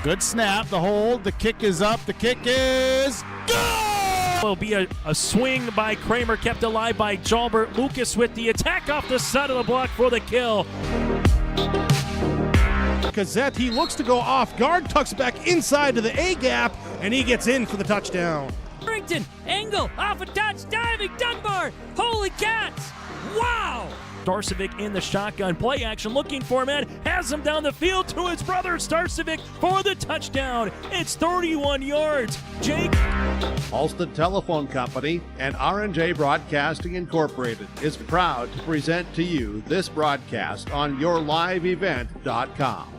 Good snap, the hold, the kick is up, the kick is good! Will be a swing by Kramer, kept alive by Jalbert. Lucas with the attack off the side of the block for the kill. Gazette, he looks to go off guard, tucks back inside to the A gap, and he gets in for the touchdown. Harrington, angle, off a touch, diving, Dunbar, holy cats, wow! Starcevic in the shotgun, play action, looking for him, and has him down the field to his brother Starcevic for the touchdown. It's 31 yards. Jake. Halstead Telephone Company and R&J Broadcasting Incorporated is proud to present to you this broadcast on yourliveevent.com.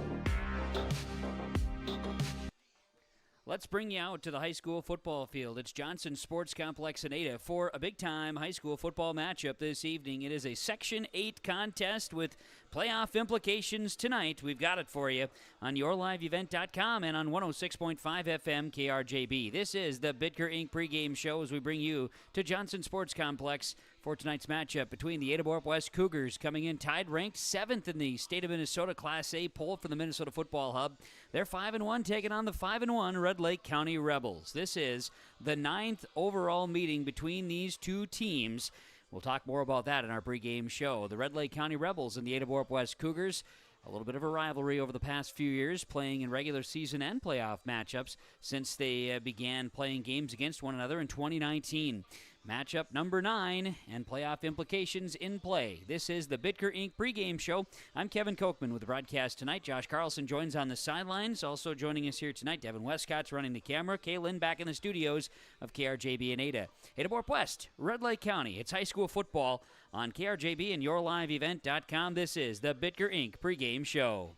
Let's bring you out to the high school football field. It's Johnson Sports Complex in Ada for a big-time high school football matchup this evening. It is a Section 8 contest with playoff implications tonight. We've got it for you on yourliveevent.com and on 106.5 FM KRJB. This is the Bitker Inc. pregame show as we bring you to Johnson Sports Complex for tonight's matchup between the Ada-Borup-West Cougars, coming in tied ranked 7th in the state of Minnesota Class A poll for the Minnesota Football Hub. They're 5-1, taking on the 5-1 Red Lake County Rebels. This is the 9th overall meeting between these two teams. We'll talk more about that in our pregame show. The Red Lake County Rebels and the Ada-Borup-West Cougars, a little bit of a rivalry over the past few years, playing in regular season and playoff matchups since they began playing games against one another in 2019. Matchup number 9 and playoff implications in play. This is the Bitker Inc. pregame show. I'm Kevin Kochman with the broadcast tonight. Josh Carlson joins on the sidelines. Also joining us here tonight, Devin Westcott's running the camera. Kaylin back in the studios of KRJB and Ada. Ada-Borup-West, Red Lake County. It's high school football on KRJB and yourliveevent.com. This is the Bitker Inc. pregame show.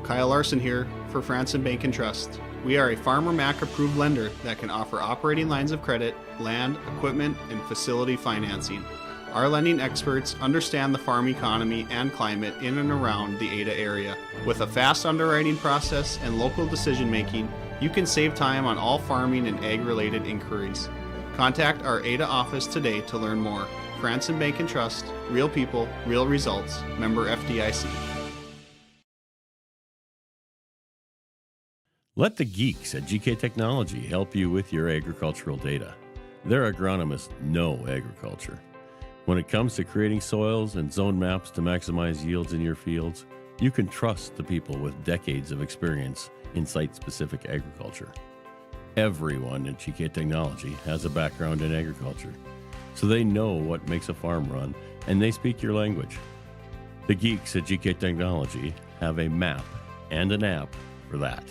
Kyle Larson here for Franson Bank and Trust. We are a Farmer Mac approved lender that can offer operating lines of credit, land, equipment, and facility financing. Our lending experts understand the farm economy and climate in and around the Ada area. With a fast underwriting process and local decision making, you can save time on all farming and ag-related inquiries. Contact our Ada office today to learn more. Franson Bank and Trust, real people, real results. Member FDIC. Let the geeks at GK Technology help you with your agricultural data. Their agronomists know agriculture. When it comes to creating soils and zone maps to maximize yields in your fields, you can trust the people with decades of experience in site-specific agriculture. Everyone at GK Technology has a background in agriculture, so they know what makes a farm run, and they speak your language. The geeks at GK Technology have a map and an app for that.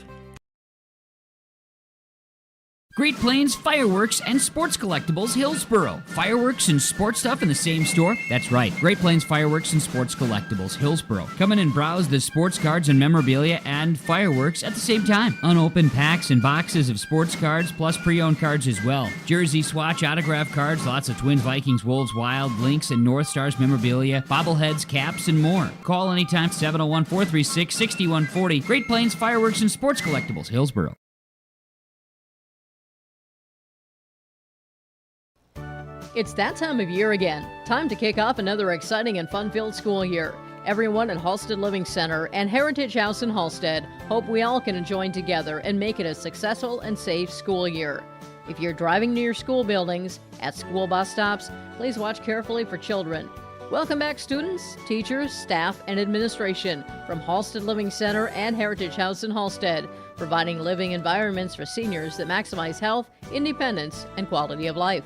Great Plains Fireworks and Sports Collectibles, Hillsboro. Fireworks and sports stuff in the same store? That's right, Great Plains Fireworks and Sports Collectibles, Hillsboro. Come in and browse the sports cards and memorabilia and fireworks at the same time. Unopened packs and boxes of sports cards, plus pre-owned cards as well. Jersey, swatch, autograph cards, lots of Twins, Vikings, Wolves, Wild, Lynx, and North Stars memorabilia, bobbleheads, caps, and more. Call anytime, 701-436-6140. Great Plains Fireworks and Sports Collectibles, Hillsboro. It's that time of year again. Time to kick off another exciting and fun-filled school year. Everyone at Halstead Living Center and Heritage House in Halstead hope we all can join together and make it a successful and safe school year. If you're driving near school buildings, at school bus stops, please watch carefully for children. Welcome back, students, teachers, staff, and administration from Halstead Living Center and Heritage House in Halstead, providing living environments for seniors that maximize health, independence, and quality of life.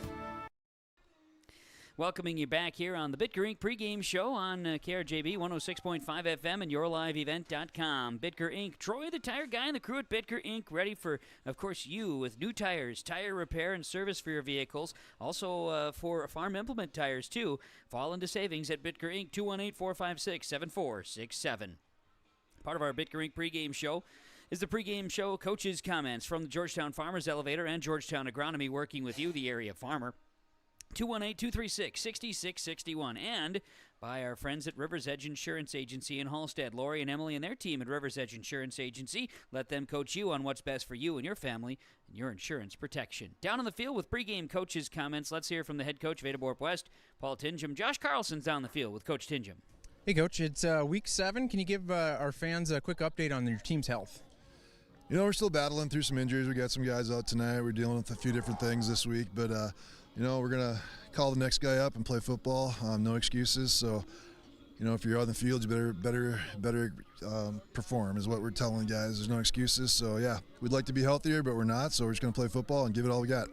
Welcoming you back here on the Bitker Inc. pregame show on KRJB 106.5 FM and yourliveevent.com. Bitker Inc. Troy, the tire guy, and the crew at Bitker Inc. ready for, of course, you with new tires, tire repair and service for your vehicles. Also for farm implement tires, too. Fall into savings at Bitker Inc. 218-456-7467. Part of our Bitker Inc. pregame show is the pregame show coaches' comments from the Georgetown Farmers Elevator and Georgetown Agronomy, working with you, the area farmer. 218-236-6661, and by our friends at Rivers Edge Insurance Agency in Halstead. Lori and Emily and their team at Rivers Edge Insurance Agency. Let them coach you on what's best for you and your family and your insurance protection. Down on the field with pregame coaches' comments, let's hear from the head coach of Ada-Borup-West, Paul Tingham. Josh Carlson's down the field with Coach Tingham. Hey, Coach, it's week 7. Can you give our fans a quick update on your team's health? You know, we're still battling through some injuries. We got some guys out tonight. We're dealing with a few different things this week, but you know, we're gonna call the next guy up and play football. No excuses. So, you know, if you're on the field, you better perform is what we're telling guys. There's no excuses. So yeah, we'd like to be healthier, but we're not. So we're just gonna play football and give it all we got.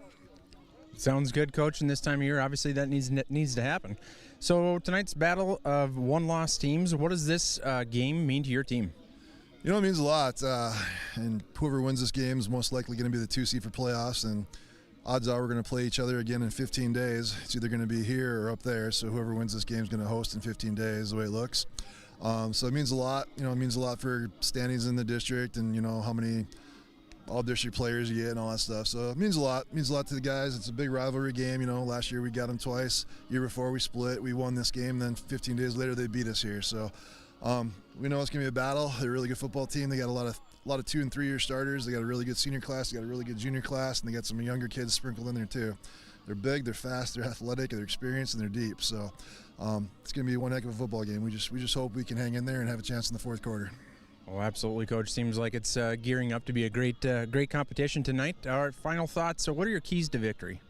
Sounds good, Coach. And this time of year, obviously, that needs to happen. So tonight's battle of one-loss teams. What does this game mean to your team? You know, it means a lot. And whoever wins this game is most likely going to be the 2 seed for playoffs. And odds are we're going to play each other again in 15 days. It's either going to be here or up there. So whoever wins this game is going to host in 15 days, the way it looks. So it means a lot. You know, it means a lot for standings in the district and, you know, how many all-district players you get and all that stuff. So it means a lot. It means a lot to the guys. It's a big rivalry game. You know, last year we got them twice. Year before we split. We won this game. Then 15 days later they beat us here. So we know it's going to be a battle. They're a really good football team. They got a lot of 2 and 3 year starters. They got a really good senior class. They got a really good junior class, and they got some younger kids sprinkled in there too. They're big, they're fast, they're athletic, they're experienced, and they're deep. So it's going to be one heck of a football game. We just hope we can hang in there and have a chance in the fourth quarter. Oh, absolutely, Coach. Seems like it's gearing up to be a great competition tonight. Our final thoughts. So what are your keys to victory?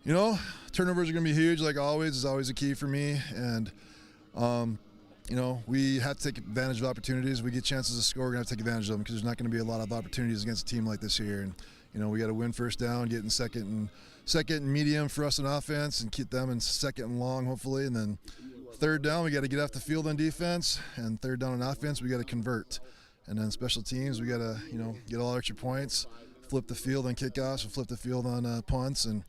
You know, turnovers are going to be huge, like always. Is always a key for me. And, you know, we have to take advantage of opportunities. We get chances to score, we're going to have to take advantage of them because there's not going to be a lot of opportunities against a team like this here. And, you know, we got to win first down, get in second and medium for us in offense and keep them in second and long, hopefully. And then third down, we got to get off the field on defense, and third down on offense, we got to convert. And then special teams, we got to, you know, get all extra points, flip the field on kickoffs, and flip the field on punts, and,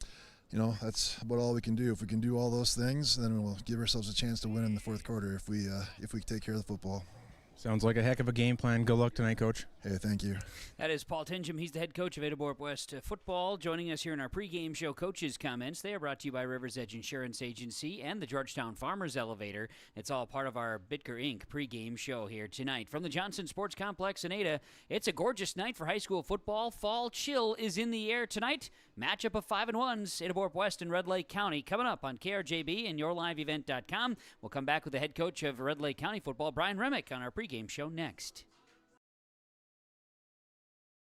you know, that's about all we can do. If we can do all those things, then we'll give ourselves a chance to win in the fourth quarter if we take care of the football. Sounds like a heck of a game plan. Good luck tonight, Coach. Hey, thank you. That is Paul Tingham. He's the head coach of Ada-Borup-West football. Joining us here in our pregame show, Coaches' Comments. They are brought to you by Rivers Edge Insurance Agency and the Georgetown Farmers Elevator. It's all part of our Bitker Inc. pregame show here tonight. From the Johnson Sports Complex in Ada, it's a gorgeous night for high school football. Fall chill is in the air tonight. Matchup of 5-1s, Ada-Borup-West and Red Lake County, coming up on KRJB and YourLiveEvent.com. We'll come back with the head coach of Red Lake County football, Brian Remick, on our pregame show next.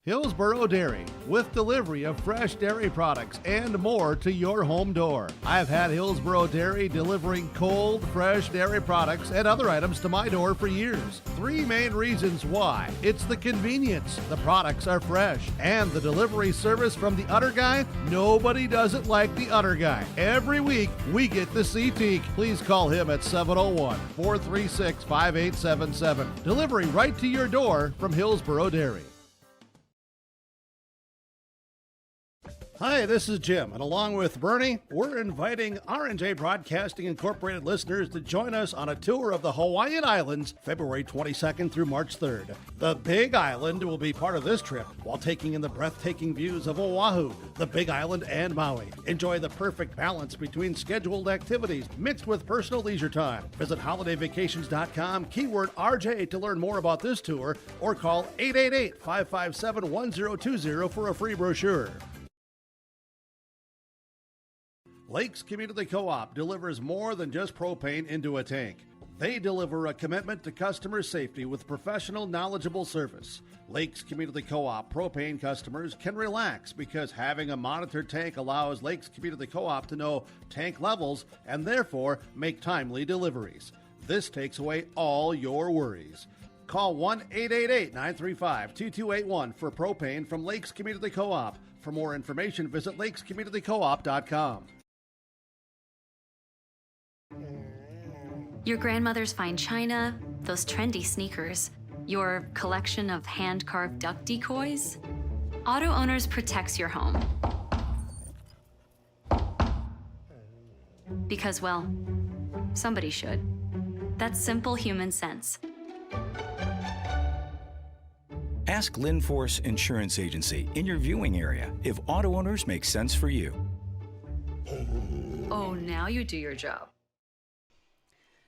Hillsboro Dairy, with delivery of fresh dairy products and more to your home door. I've had Hillsboro Dairy delivering cold, fresh dairy products and other items to my door for years. 3 main reasons why. It's the convenience, the products are fresh, and the delivery service from the Udder Guy. Nobody does it like the Udder Guy. Every week, we get the CT. Please call him at 701-436-5877. Delivery right to your door from Hillsboro Dairy. Hi, this is Jim, and along with Bernie, we're inviting R&J Broadcasting Incorporated listeners to join us on a tour of the Hawaiian Islands, February 22nd through March 3rd. The Big Island will be part of this trip, while taking in the breathtaking views of Oahu, the Big Island, and Maui. Enjoy the perfect balance between scheduled activities mixed with personal leisure time. Visit holidayvacations.com, keyword RJ to learn more about this tour, or call 888-557-1020 for a free brochure. Lakes Community Co-op delivers more than just propane into a tank. They deliver a commitment to customer safety with professional, knowledgeable service. Lakes Community Co-op propane customers can relax because having a monitored tank allows Lakes Community Co-op to know tank levels and therefore make timely deliveries. This takes away all your worries. Call 1-888-935-2281 for propane from Lakes Community Co-op. For more information, visit lakescommunitycoop.com. Your grandmother's fine china, those trendy sneakers, your collection of hand-carved duck decoys. Auto Owners protects your home. Because, well, somebody should. That's simple human sense. Ask Linforce Insurance Agency in your viewing area if Auto Owners makes sense for you. Oh, now you do your job.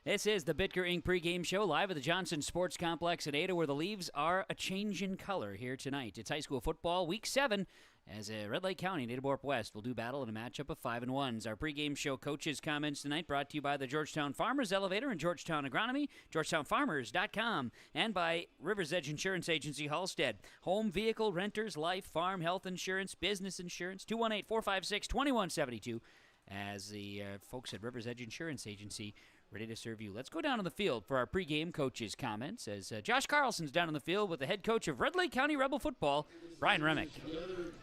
This is the Bitker Inc. pregame show live at the Johnson Sports Complex at Ada, where the leaves are a change in color here tonight. It's high school football, week 7. as Red Lake County and Ada-Borup-West will do battle in a matchup of 5-1s. Our pregame show coaches' comments tonight brought to you by the Georgetown Farmers Elevator and Georgetown Agronomy, GeorgetownFarmers.com, and by River's Edge Insurance Agency, Halstead. Home, vehicle, renters, life, farm, health insurance, business insurance, 218-456-2172. As the folks at River's Edge Insurance Agency ready to serve you. Let's go down on the field for our pregame coaches' comments as Josh Carlson's down on the field with the head coach of Red Lake County Rebel football, Brian Remick. All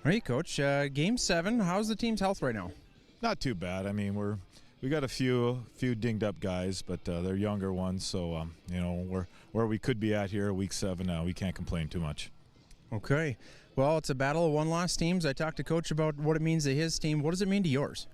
right, Coach. Game 7. How's the team's health right now? Not too bad. I mean, we got a few dinged up guys, but they're younger ones, so we're where we could be at here, week 7 now. We can't complain too much. Okay. Well, it's a battle of one-loss teams. I talked to Coach about what it means to his team. What does it mean to yours?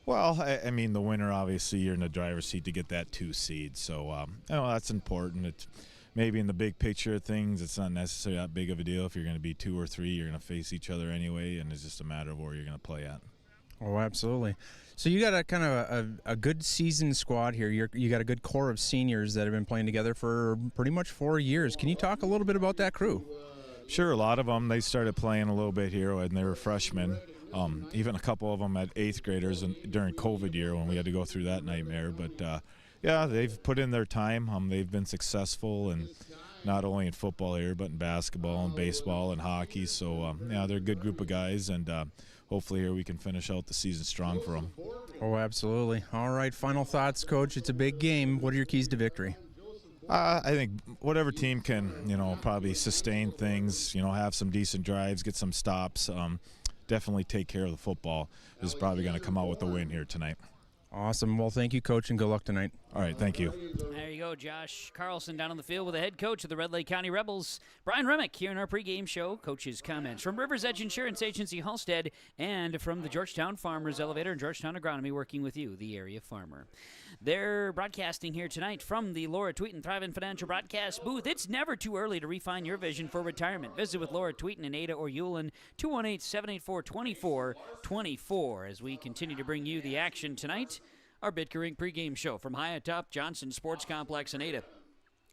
Well, I mean, the winner, obviously, you're in the driver's seat to get that 2 seed. So, that's important. It's maybe in the big picture of things, it's not necessarily that big of a deal. If you're going to be 2 or 3, you're going to face each other anyway, and it's just a matter of where you're going to play at. Oh, absolutely. So you got a kind of a good seasoned squad here. You got a good core of seniors that have been playing together for pretty much 4 years. Can you talk a little bit about that crew? Sure, a lot of them, they started playing a little bit here when they were freshmen. Even a couple of them at 8th graders during COVID year when we had to go through that nightmare. But, they've put in their time. They've been successful, and not only in football here, but in basketball and baseball and hockey. So, they're a good group of guys, and hopefully here we can finish out the season strong for them. Oh, absolutely. All right, final thoughts, Coach. It's a big game. What are your keys to victory? I think whatever team can, probably sustain things, have some decent drives, get some stops, definitely take care of the football is probably going to come out with a win here tonight. Awesome. Well, thank you, Coach, and good luck tonight. All right, thank you. There you go, Josh Carlson down on the field with the head coach of the Red Lake County Rebels, Brian Remick, here in our pregame show. Coach's comments from River's Edge Insurance Agency, Halstead, and from the Georgetown Farmers Elevator and Georgetown Agronomy, working with you, the area farmer. They're broadcasting here tonight from the Laura Tweeten Thrivent Financial Broadcast booth. It's never too early to refine your vision for retirement. Visit with Laura Tweeten in Ada or Ulen, 218-784-2424. As we continue to bring you the action tonight, our Bitker Inc. pregame show from high atop Johnson Sports Complex in Ada.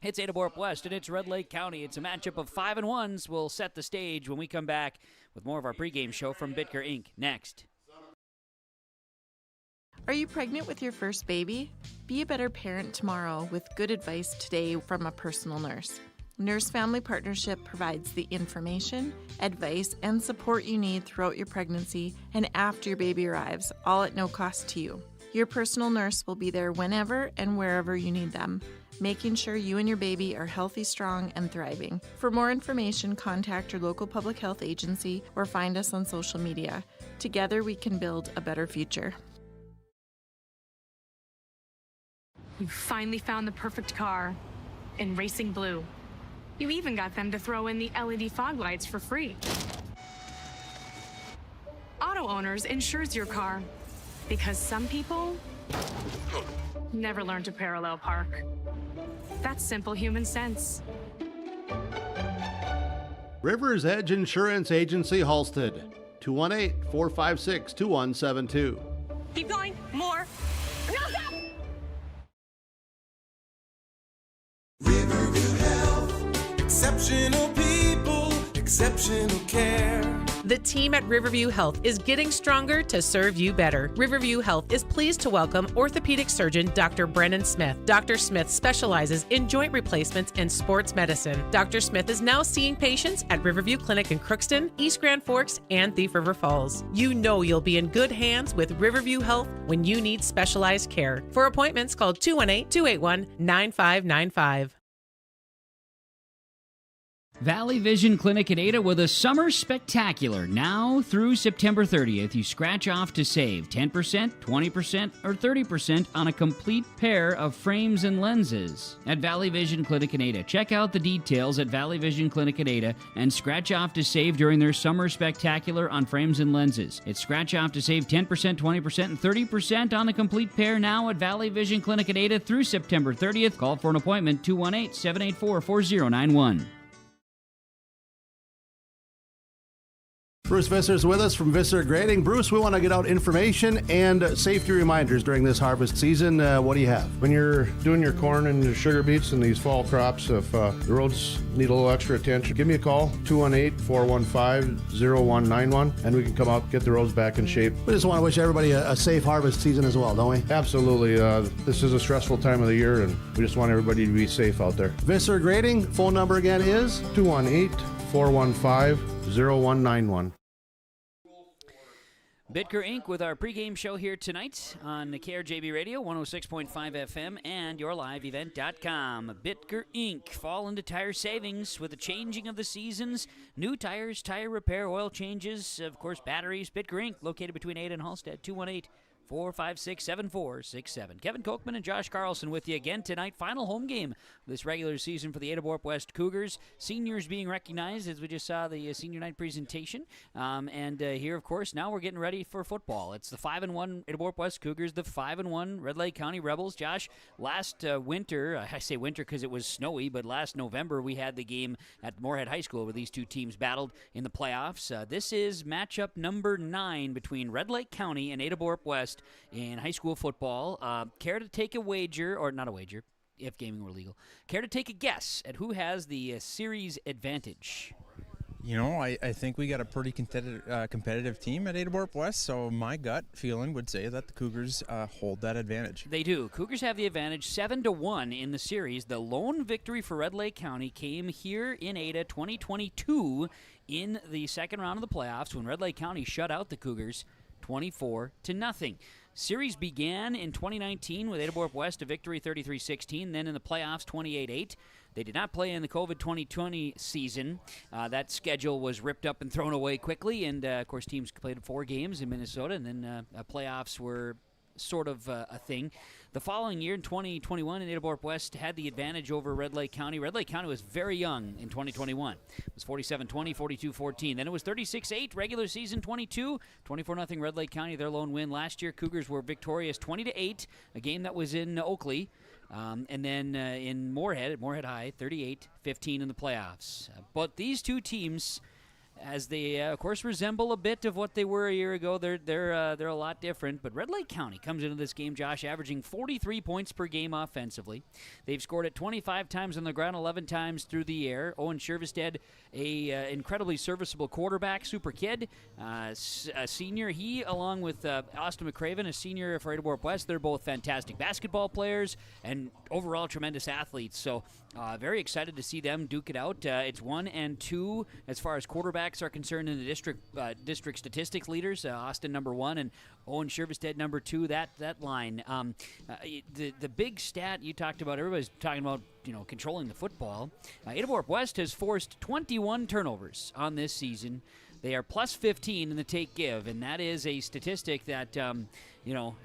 It's Ada-Borup-West, and it's Red Lake County. It's a matchup of 5-1s. We'll set the stage when we come back with more of our pregame show from Bitker Inc. next. Are you pregnant with your first baby? Be a better parent tomorrow with good advice today from a personal nurse. Nurse Family Partnership provides the information, advice, and support you need throughout your pregnancy and after your baby arrives, all at no cost to you. Your personal nurse will be there whenever and wherever you need them, making sure you and your baby are healthy, strong, and thriving. For more information, contact your local public health agency or find us on social media. Together, we can build a better future. You finally found the perfect car in racing blue. You even got them to throw in the LED fog lights for free. Auto Owners insures your car because some people never learn to parallel park. That's simple human sense. River's Edge Insurance Agency, Halstead, 218-456-2172. Keep going. More. No, stop! Riverview Health, exceptional people, exceptional care. The team at Riverview Health is getting stronger to serve you better. Riverview Health is pleased to welcome orthopedic surgeon Dr. Brennan Smith. Dr. Smith specializes in joint replacements and sports medicine. Dr. Smith is now seeing patients at Riverview Clinic in Crookston, East Grand Forks, and Thief River Falls. You know you'll be in good hands with Riverview Health when you need specialized care. For appointments, call 218-281-9595. Valley Vision Clinic in Ada with a summer spectacular. Now through September 30th, you scratch off to save 10%, 20%, or 30% on a complete pair of frames and lenses at Valley Vision Clinic in Ada. Check out the details at Valley Vision Clinic in Ada and scratch off to save during their summer spectacular on frames and lenses. It's scratch off to save 10%, 20%, and 30% on a complete pair now at Valley Vision Clinic in Ada through September 30th. Call for an appointment, 218-784-4091. Bruce Visser's with us from Visser Grading. Bruce, we want to get out information and safety reminders during this harvest season. What do you have? When you're doing your corn and your sugar beets and these fall crops, if the roads need a little extra attention, give me a call, 218-415-0191, and we can come out and get the roads back in shape. We just want to wish everybody a safe harvest season as well, don't we? Absolutely. This is a stressful time of the year, and we just want everybody to be safe out there. Visser Grading, phone number again is? 218-415-0191. Bitker Inc. with our pregame show here tonight on the KRJB Radio, 106.5 FM, and yourliveevent.com. Bitker Inc. Fall into tire savings with the changing of the seasons. New tires, tire repair, oil changes, of course, batteries. Bitker Inc. located between Ada and Halstead, 218-456-7467. Kevin Kochman and Josh Carlson with you again tonight. Final home game this regular season for the Ada-Borup-West Cougars. Seniors being recognized as we just saw the senior night presentation. And here, of course, now we're getting ready for football. It's the 5-1 Ada-Borup-West Cougars, the 5-1 Red Lake County Rebels. Josh, last winter, I say winter because it was snowy, but last November we had the game at Moorhead High School where these two teams battled in the playoffs. This is matchup number 9 between Red Lake County and Ada-Borup-West in high school football. Care to take a wager, or not a wager, if gaming were legal, care to take a guess at who has the series advantage? You know, I think we got a pretty competitive team at Ada-Borup-West, so my gut feeling would say that the Cougars hold that advantage. They do. Cougars have the advantage 7-1 in the series. The lone victory for Red Lake County came here in Ada 2022 in the second round of the playoffs when Red Lake County shut out the Cougars 24-0. Series began in 2019 with Ada-Borup-West a victory 33-16, then in the playoffs 28-8. They did not play in the COVID 2020 season. That schedule was ripped up and thrown away quickly, and of course teams played 4 games in Minnesota, and then playoffs were sort of a thing. The following year, in 2021, Ada-Borup-West had the advantage over Red Lake County. Red Lake County was very young in 2021. It was 47-20, 42-14. Then it was 36-8, regular season 22, 24-0 Red Lake County, their lone win. Last year, Cougars were victorious 20-8, a game that was in Oakley. And then in Moorhead, at Moorhead High, 38-15 in the playoffs. But these two teams, as they, of course, resemble a bit of what they were a year ago, they're a lot different. But Red Lake County comes into this game, Josh, averaging 43 points per game offensively. They've scored it 25 times on the ground, 11 times through the air. Owen Shervestead, a incredibly serviceable quarterback, super kid, a senior. He, along with Austin McCraven, a senior for Ada-Borup-West, they're both fantastic basketball players and overall tremendous athletes. So very excited to see them duke it out. It's 1 and 2 as far as quarterbacks are concerned in the district statistics leaders. Austin number 1 and Owen Shervestead number 2. That line. The big stat you talked about. Everybody's talking about controlling the football. Ada-Borup-West has forced 21 turnovers on this season. They are plus 15 in the take-give, and that is a statistic that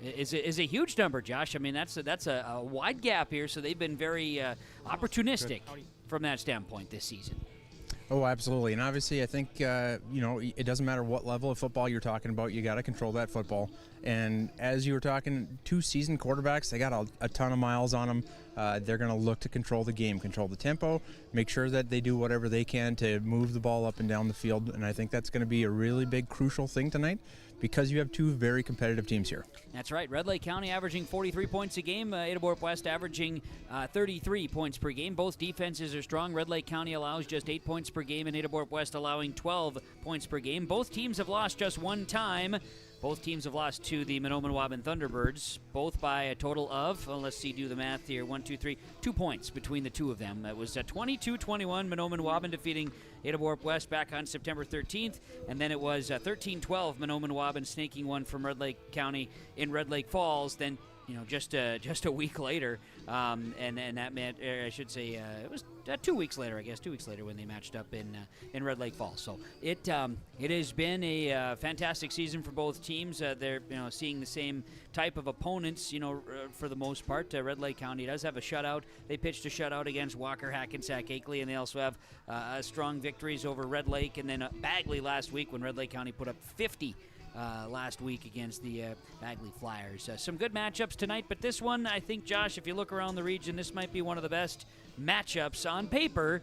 is a huge number, Josh. I mean, that's a wide gap here, so they've been very opportunistic from that standpoint this season. Oh, absolutely. And obviously, I think, it doesn't matter what level of football you're talking about. You got to control that football. And as you were talking, 2 seasoned quarterbacks, they got a ton of miles on them. They're going to look to control the game, control the tempo, make sure that they do whatever they can to move the ball up and down the field. And I think that's going to be a really big, crucial thing tonight because you have 2 very competitive teams here. That's right. Red Lake County averaging 43 points a game. Ada-Borup-West averaging 33 points per game. Both defenses are strong. Red Lake County allows just 8 points per game, and Ada-Borup-West allowing 12 points per game. Both teams have lost just 1 time. Both teams have lost to the Mahnomen-Waban Thunderbirds, both by a total of, let's see, do the math here, 2 points between the two of them. It was 22-21, Mahnomen-Waban defeating Ada-Borup-West back on September 13th, and then it was 13-12, Mahnomen-Waban snaking one from Red Lake County in Red Lake Falls. Then, just a week later, and that meant, I should say, it was 2 weeks later, I guess, 2 weeks later when they matched up in Red Lake Falls. So it has been a fantastic season for both teams. They're seeing the same type of opponents, for the most part. Red Lake County does have a shutout. They pitched a shutout against Walker, Hackensack, Akeley, and they also have strong victories over Red Lake and then Bagley last week when Red Lake County put up 50 last week against the Bagley Flyers. Some good matchups tonight, but this one, I think, Josh, if you look around the region, this might be one of the best matchups on paper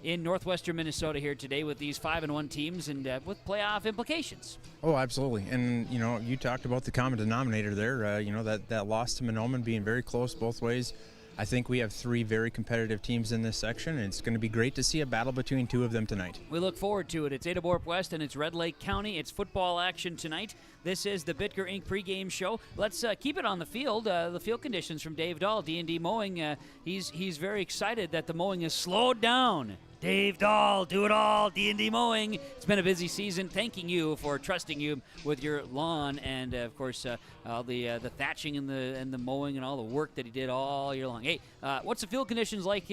in northwestern Minnesota here today with these 5-1 teams and with playoff implications. Oh, absolutely. And, you talked about the common denominator there, that loss to Mahnomen being very close both ways. I think we have 3 very competitive teams in this section, and it's going to be great to see a battle between 2 of them tonight. We look forward to it. It's Ada-Borup-West and it's Red Lake County. It's football action tonight. This is the Bitker Inc. pregame show. Let's keep it on the field. The field conditions from Dave Dahl, D&D Mowing. He's very excited that the mowing is slowed down. Dave Dahl, do it all, D&D Mowing. It's been a busy season. Thanking you for trusting you with your lawn and, of course, all the thatching and the mowing and all the work that he did all year long. Hey, what's the field conditions like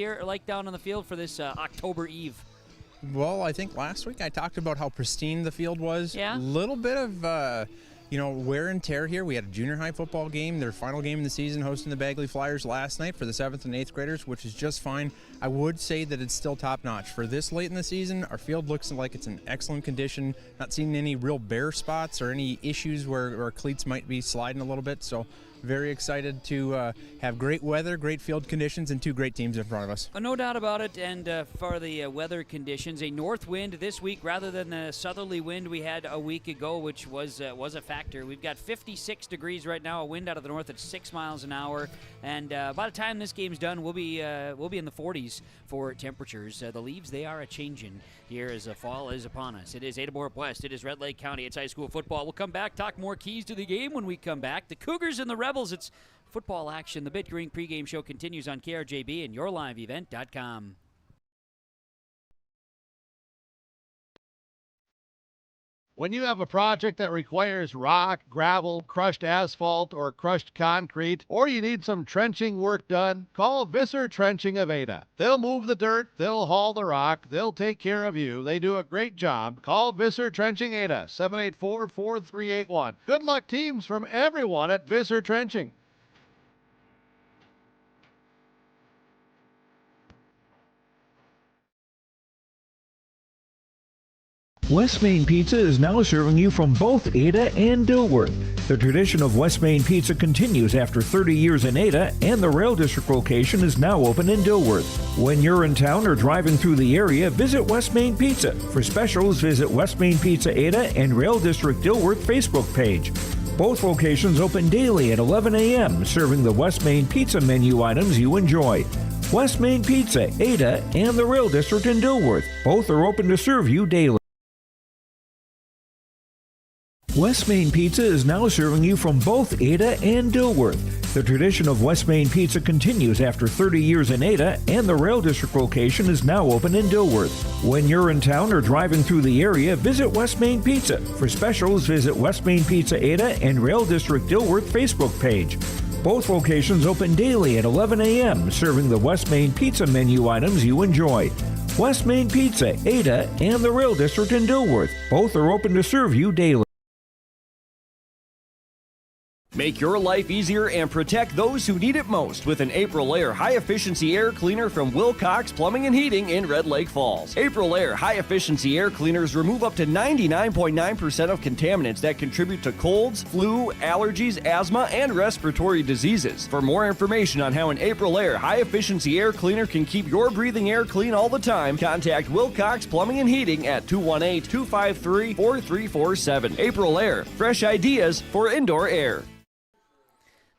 down on the field for this October Eve? Well, I think last week I talked about how pristine the field was. Yeah. A little bit of, wear and tear here. We had a junior high football game, their final game in the season, hosting the Bagley Flyers last night for the 7th and 8th graders, which is just fine. I would say that it's still top-notch. For this late in the season, our field looks like it's in excellent condition. Not seeing any real bare spots or any issues where cleats might be sliding a little bit, so very excited to have great weather, great field conditions, and 2 great teams in front of us. No doubt about it. And for the weather conditions, a north wind this week rather than the southerly wind we had a week ago, which was a factor. We've got 56 degrees right now, a wind out of the north at 6 miles an hour. And by the time this game's done, we'll be in the 40s for temperatures. The leaves, they are a-changing here as the fall is upon us. It is Ada-Borup-West. It is Red Lake County. It's high school football. We'll come back, talk more keys to the game when we come back. The Cougars and the Rebels. It's football action. The Bitker Inc. pregame show continues on KRJB and YourLiveEvent.com. When you have a project that requires rock, gravel, crushed asphalt, or crushed concrete, or you need some trenching work done, call Visser Trenching of Ada. They'll move the dirt, they'll haul the rock, they'll take care of you. They do a great job. Call Visser Trenching Ada, 784-4381. Good luck, teams, from everyone at Visser Trenching. West Main Pizza is now serving you from both Ada and Dilworth. The tradition of West Main Pizza continues after 30 years in Ada, and the Rail District location is now open in Dilworth. When you're in town or driving through the area, visit West Main Pizza. For specials, visit West Main Pizza Ada and Rail District Dilworth Facebook page. Both locations open daily at 11 a.m., serving the West Main Pizza menu items you enjoy. West Main Pizza, Ada, and the Rail District in Dilworth. Both are open to serve you daily. West Main Pizza is now serving you from both Ada and Dilworth. The tradition of West Main Pizza continues after 30 years in Ada, and the Rail District location is now open in Dilworth. When you're in town or driving through the area, visit West Main Pizza. For specials, visit West Main Pizza Ada and Rail District Dilworth Facebook page. Both locations open daily at 11 a.m., serving the West Main Pizza menu items you enjoy. West Main Pizza, Ada, and the Rail District in Dilworth. Both are open to serve you daily. Make your life easier and protect those who need it most with an April-Air high-efficiency air cleaner from Wilcox Plumbing and Heating in Red Lake Falls. April-Air high-efficiency air cleaners remove up to 99.9% of contaminants that contribute to colds, flu, allergies, asthma, and respiratory diseases. For more information on how an April-Air high-efficiency air cleaner can keep your breathing air clean all the time, contact Wilcox Plumbing and Heating at 218-253-4347. April-Air, fresh ideas for indoor air.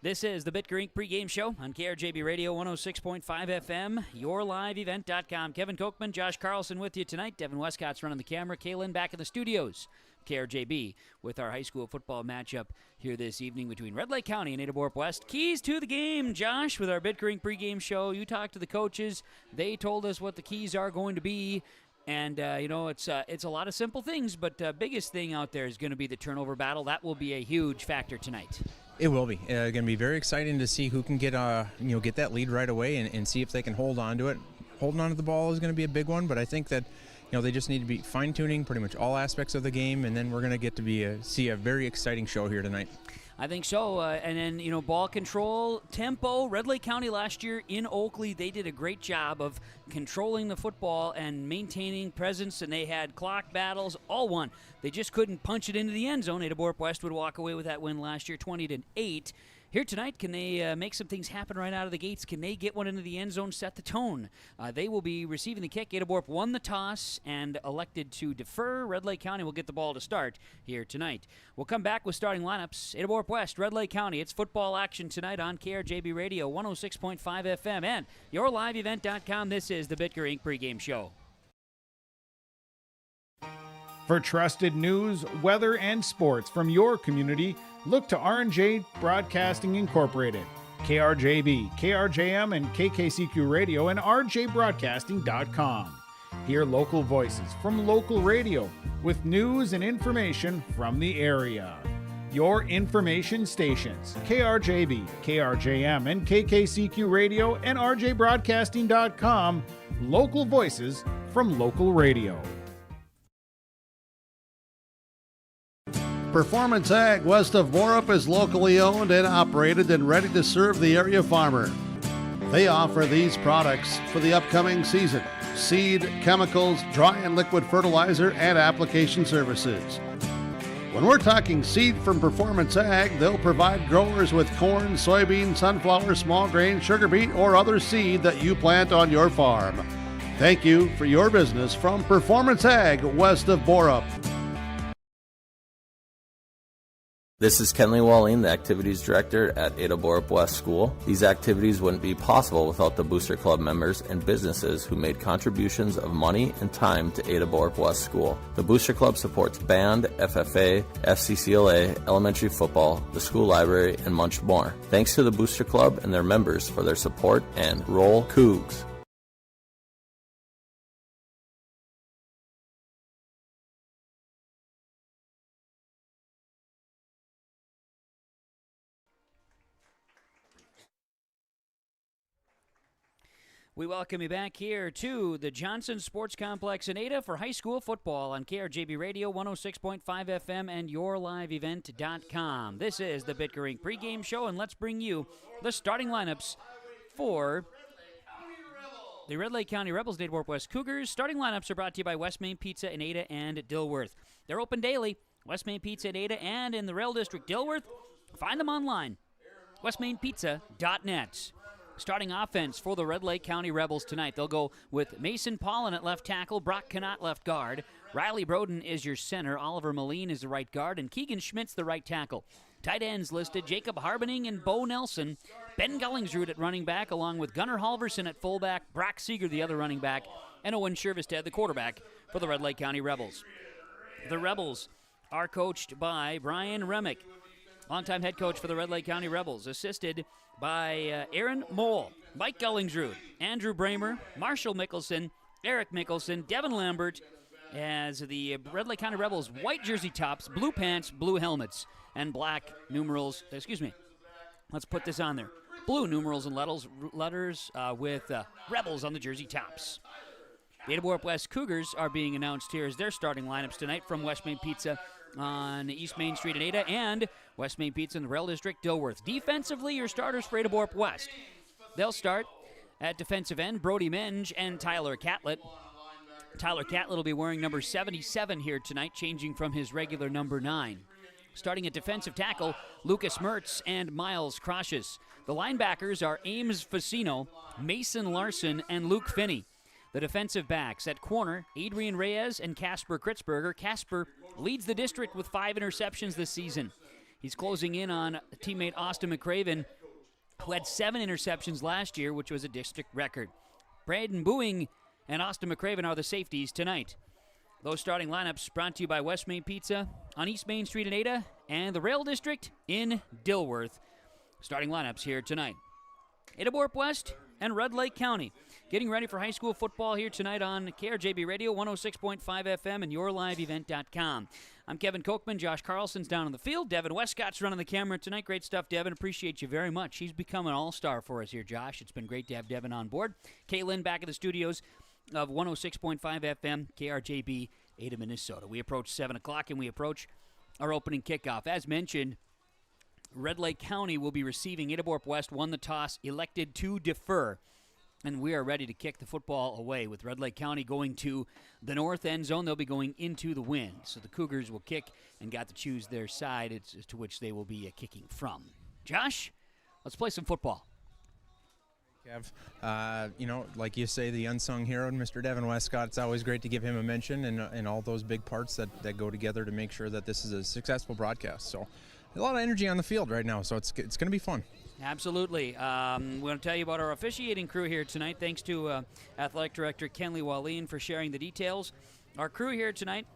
This is the Bitker Inc. pregame show on KRJB Radio 106.5 FM, YourLiveEvent.com. Kevin Kochman, Josh Carlson with you tonight. Devin Westcott's running the camera. Kaylin back in the studios. KRJB with our high school football matchup here this evening between Red Lake County and Ada-Borup-West. Keys to the game, Josh, with our Bitker Inc. pregame show. You talked to the coaches. They told us what the keys are going to be. And, it's a lot of simple things, but the biggest thing out there is going to be the turnover battle. That will be a huge factor tonight. It will be. Going to be very exciting to see who can get that lead right away and see if they can hold on to it. Holding on to the ball is going to be a big one, but I think that they just need to be fine-tuning pretty much all aspects of the game, and then we're going to get to see a very exciting show here tonight. I think so. And then, ball control, tempo. Red Lake County last year in Oakley, they did a great job of controlling the football and maintaining presence, and they had clock battles, all won. They just couldn't punch it into the end zone. Ada-Borup-West would walk away with that win last year, 20-8. Here tonight, can they make some things happen right out of the gates? Can they get one into the end zone, set the tone? They will be receiving the kick. Ada-Borup won the toss and elected to defer. Red Lake County will get the ball to start here tonight. We'll come back with starting lineups. Ada-Borup-West, Red Lake County. It's football action tonight on KRJB Radio, 106.5 FM, and yourliveevent.com. This is the Bitker Inc. pregame show. For trusted news, weather, and sports from your community, look to R&J Broadcasting Incorporated, KRJB, KRJM, and KKCQ Radio, and rjbroadcasting.com. Hear local voices from local radio with news and information from the area. Your information stations, KRJB, KRJM, and KKCQ Radio, and rjbroadcasting.com. Local voices from local radio. Performance Ag west of Borup is locally owned and operated and ready to serve the area farmer. They offer these products for the upcoming season: seed, chemicals, dry and liquid fertilizer, and application services. When we're talking seed from Performance Ag, they'll provide growers with corn, soybean, sunflower, small grain, sugar beet, or other seed that you plant on your farm. Thank you for your business from Performance Ag west of Borup. This is Kenley Walling, the Activities Director at Ada-Borup-West School. These activities wouldn't be possible without the Booster Club members and businesses who made contributions of money and time to Ada-Borup-West School. The Booster Club supports band, FFA, FCCLA, elementary football, the school library, and much more. Thanks to the Booster Club and their members for their support, and roll Cougs. We welcome you back here to the Johnson Sports Complex in Ada for high school football on KRJB Radio, 106.5 FM, and yourliveevent.com. This is the Bitker Inc. pregame show, and let's bring you the starting lineups for the Red Lake County Rebels, Ada-Borup-West Cougars. Starting lineups are brought to you by West Main Pizza in Ada and Dilworth. They're open daily. West Main Pizza in Ada and in the Rail District, Dilworth. Find them online, westmainpizza.net. Starting offense for the Red Lake County Rebels tonight. They'll go with Mason Paulin at left tackle, Brock Canott left guard, Riley Broden is your center, Oliver Moline is the right guard, and Keegan Schmitz the right tackle. Tight ends listed, Jacob Harbening and Bo Nelson, Ben Gullingsrud at running back, along with Gunnar Halverson at fullback, Brock Seeger the other running back, and Owen Shervestead the quarterback for the Red Lake County Rebels. The Rebels are coached by Brian Remick, longtime head coach for the Red Lake County Rebels, assisted by Aaron Moll, Mike Gullingsrud, Andrew Bramer, Marshall Mickelson, Eric Mickelson, Devin Lambert, as the Red Lake County Rebels white jersey tops, blue pants, blue helmets, and black numerals. Let's put this on there. Blue numerals and letters with Rebels on the jersey tops. The Ada-Borup-West Cougars are being announced here as their starting lineups tonight from West Main Pizza on East Main Street in Ada and West Main Pizza in the Rail District, Dilworth. Defensively, your starters for Ada-Borup-West. They'll start at defensive end, Brody Menge and Tyler Catlett. Tyler Catlett will be wearing number 77 here tonight, changing from his regular number 9. Starting at defensive tackle, Lucas Mertz and Miles Croshes. The linebackers are Ames Facino, Mason Larson, and Luke Finney. The defensive backs at corner, Adrian Reyes and Casper Kritzberger. Casper leads the district with 5 interceptions this season. He's closing in on teammate Austin McCraven, who had 7 interceptions last year, which was a district record. Braden Boeing and Austin McCraven are the safeties tonight. Those starting lineups brought to you by West Main Pizza on East Main Street in Ada and the Rail District in Dilworth. Starting lineups here tonight. Ada-Borup-West and Red Lake County getting ready for high school football here tonight on KRJB Radio, 106.5 FM and yourliveevent.com. I'm Kevin Kochman. Josh Carlson's down on the field. Devin Westcott's running the camera tonight. Great stuff, Devin. Appreciate you very much. He's become an all-star for us here, Josh. It's been great to have Devin on board. Kaylin back at the studios of 106.5 FM, KRJB, Ada, Minnesota. We approach 7 o'clock and we approach our opening kickoff. As mentioned, Red Lake County will be receiving. Ada-Borup-West won the toss, elected to defer. And we are ready to kick the football away with Red Lake County going to the north end zone. They'll be going into the wind. So the Cougars will kick and got to choose their side as to which they will be kicking from. Josh, Let's play some football. Kev, like you say, the unsung hero, Mr. Devin Westcott, it's always great to give him a mention and all those big parts that go together to make sure that this is a successful broadcast. So a lot of energy on the field right now, so it's going to be fun. Absolutely. We're going to tell you about our officiating crew here tonight. Thanks to Athletic Director Kenley Wallin for sharing the details. Our crew here tonight,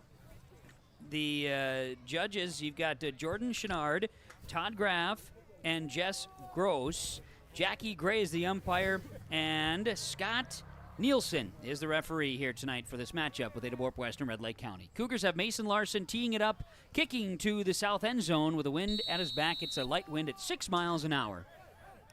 the judges, you've got Jordan Chenard, Todd Graff, and Jess Gross. Jackie Gray is the umpire, and Scott Nielsen is the referee here tonight for this matchup with Ada-Borup-West and Red Lake County. Cougars have Mason Larson teeing it up, kicking to the south end zone with a wind at his back. It's a light wind at 6 miles an hour.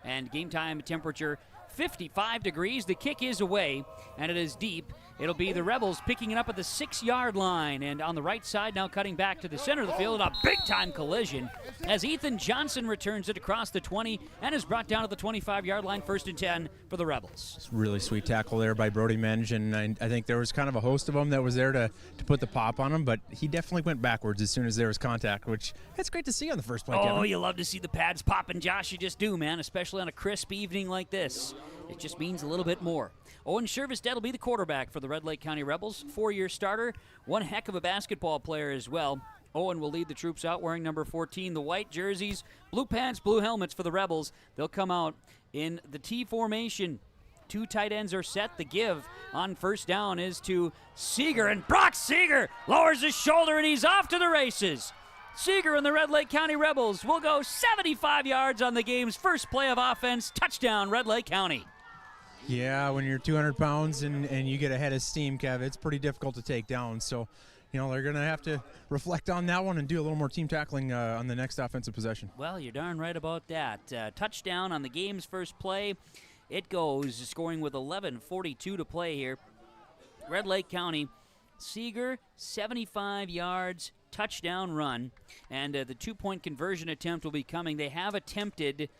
And game time temperature 55 degrees. The kick is away, and it is deep. It'll be the Rebels picking it up at the 6-yard line. And on the right side, now cutting back to the center of the field, a big-time collision as Ethan Johnson returns it across the 20 and is brought down to the 25-yard line, 1st and 10 for the Rebels. It's really sweet tackle there by Brody Menge, and I think there was kind of a host of them that was there to put the pop on him, but he definitely went backwards as soon as there was contact, which it's great to see on the first play, Kevin. You love to see the pads popping, Josh. You just do, man, especially on a crisp evening like this. It just means a little bit more. Owen Shervestead will be the quarterback for the Red Lake County Rebels. 4-year starter, one heck of a basketball player as well. Owen will lead the troops out wearing number 14, the white jerseys, blue pants, blue helmets for the Rebels. They'll come out in the T formation. 2 tight ends are set. The give on first down is to Seeger, and Brock Seeger lowers his shoulder, and he's off to the races. Seeger and the Red Lake County Rebels will go 75 yards on the game's first play of offense. Touchdown, Red Lake County. Yeah, when you're 200 pounds and you get a head of steam, Kev, it's pretty difficult to take down. So, they're going to have to reflect on that one and do a little more team tackling on the next offensive possession. Well, you're darn right about that. Touchdown on the game's first play. It goes, scoring with 11:42 to play here. Red Lake County, Seeger, 75 yards, touchdown run. And the 2-point conversion attempt will be coming. They have attempted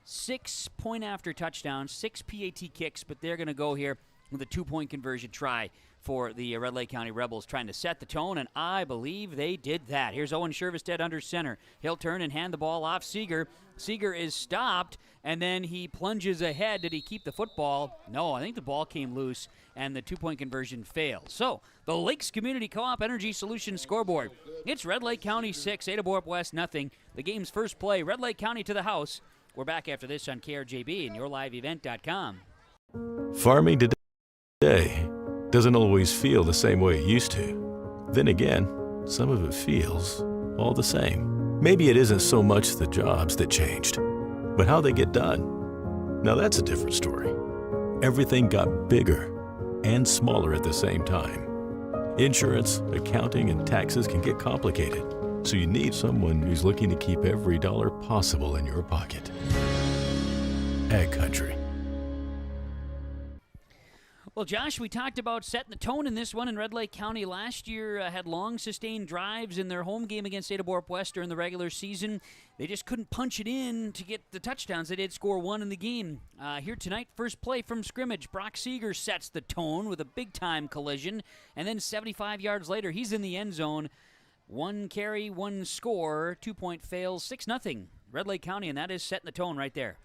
6 point-after touchdowns, 6 PAT kicks, but they're going to go here with a 2-point conversion try for the Red Lake County Rebels, trying to set the tone, and I believe they did that. Here's Owen Shervestead under center. He'll turn and hand the ball off Seeger. Seeger is stopped, and then he plunges ahead. Did he keep the football? No, I think the ball came loose, and the 2-point conversion failed. So, the Lakes Community Co-op Energy Solutions scoreboard. It's Red Lake County 6, Ada-Borup-West nothing. The game's first play, Red Lake County to the house. We're back after this on KRJB and yourliveevent.com. Farming today doesn't always feel the same way it used to. Then again, some of it feels all the same. Maybe it isn't so much the jobs that changed, but how they get done. Now that's a different story. Everything got bigger and smaller at the same time. Insurance, accounting, and taxes can get complicated, so you need someone who's looking to keep every dollar possible in your pocket. Ag Country. Well, Josh, we talked about setting the tone in this one, and Red Lake County last year had long sustained drives in their home game against Ada-Borup-West during the regular season. They just couldn't punch it in to get the touchdowns. They did score 1 in the game. Here tonight, first play from scrimmage. Brock Seeger sets the tone with a big-time collision, and then 75 yards later, he's in the end zone. 1 carry, 1 score, 2-point fails, 6-0. Red Lake County, and that is setting the tone right there.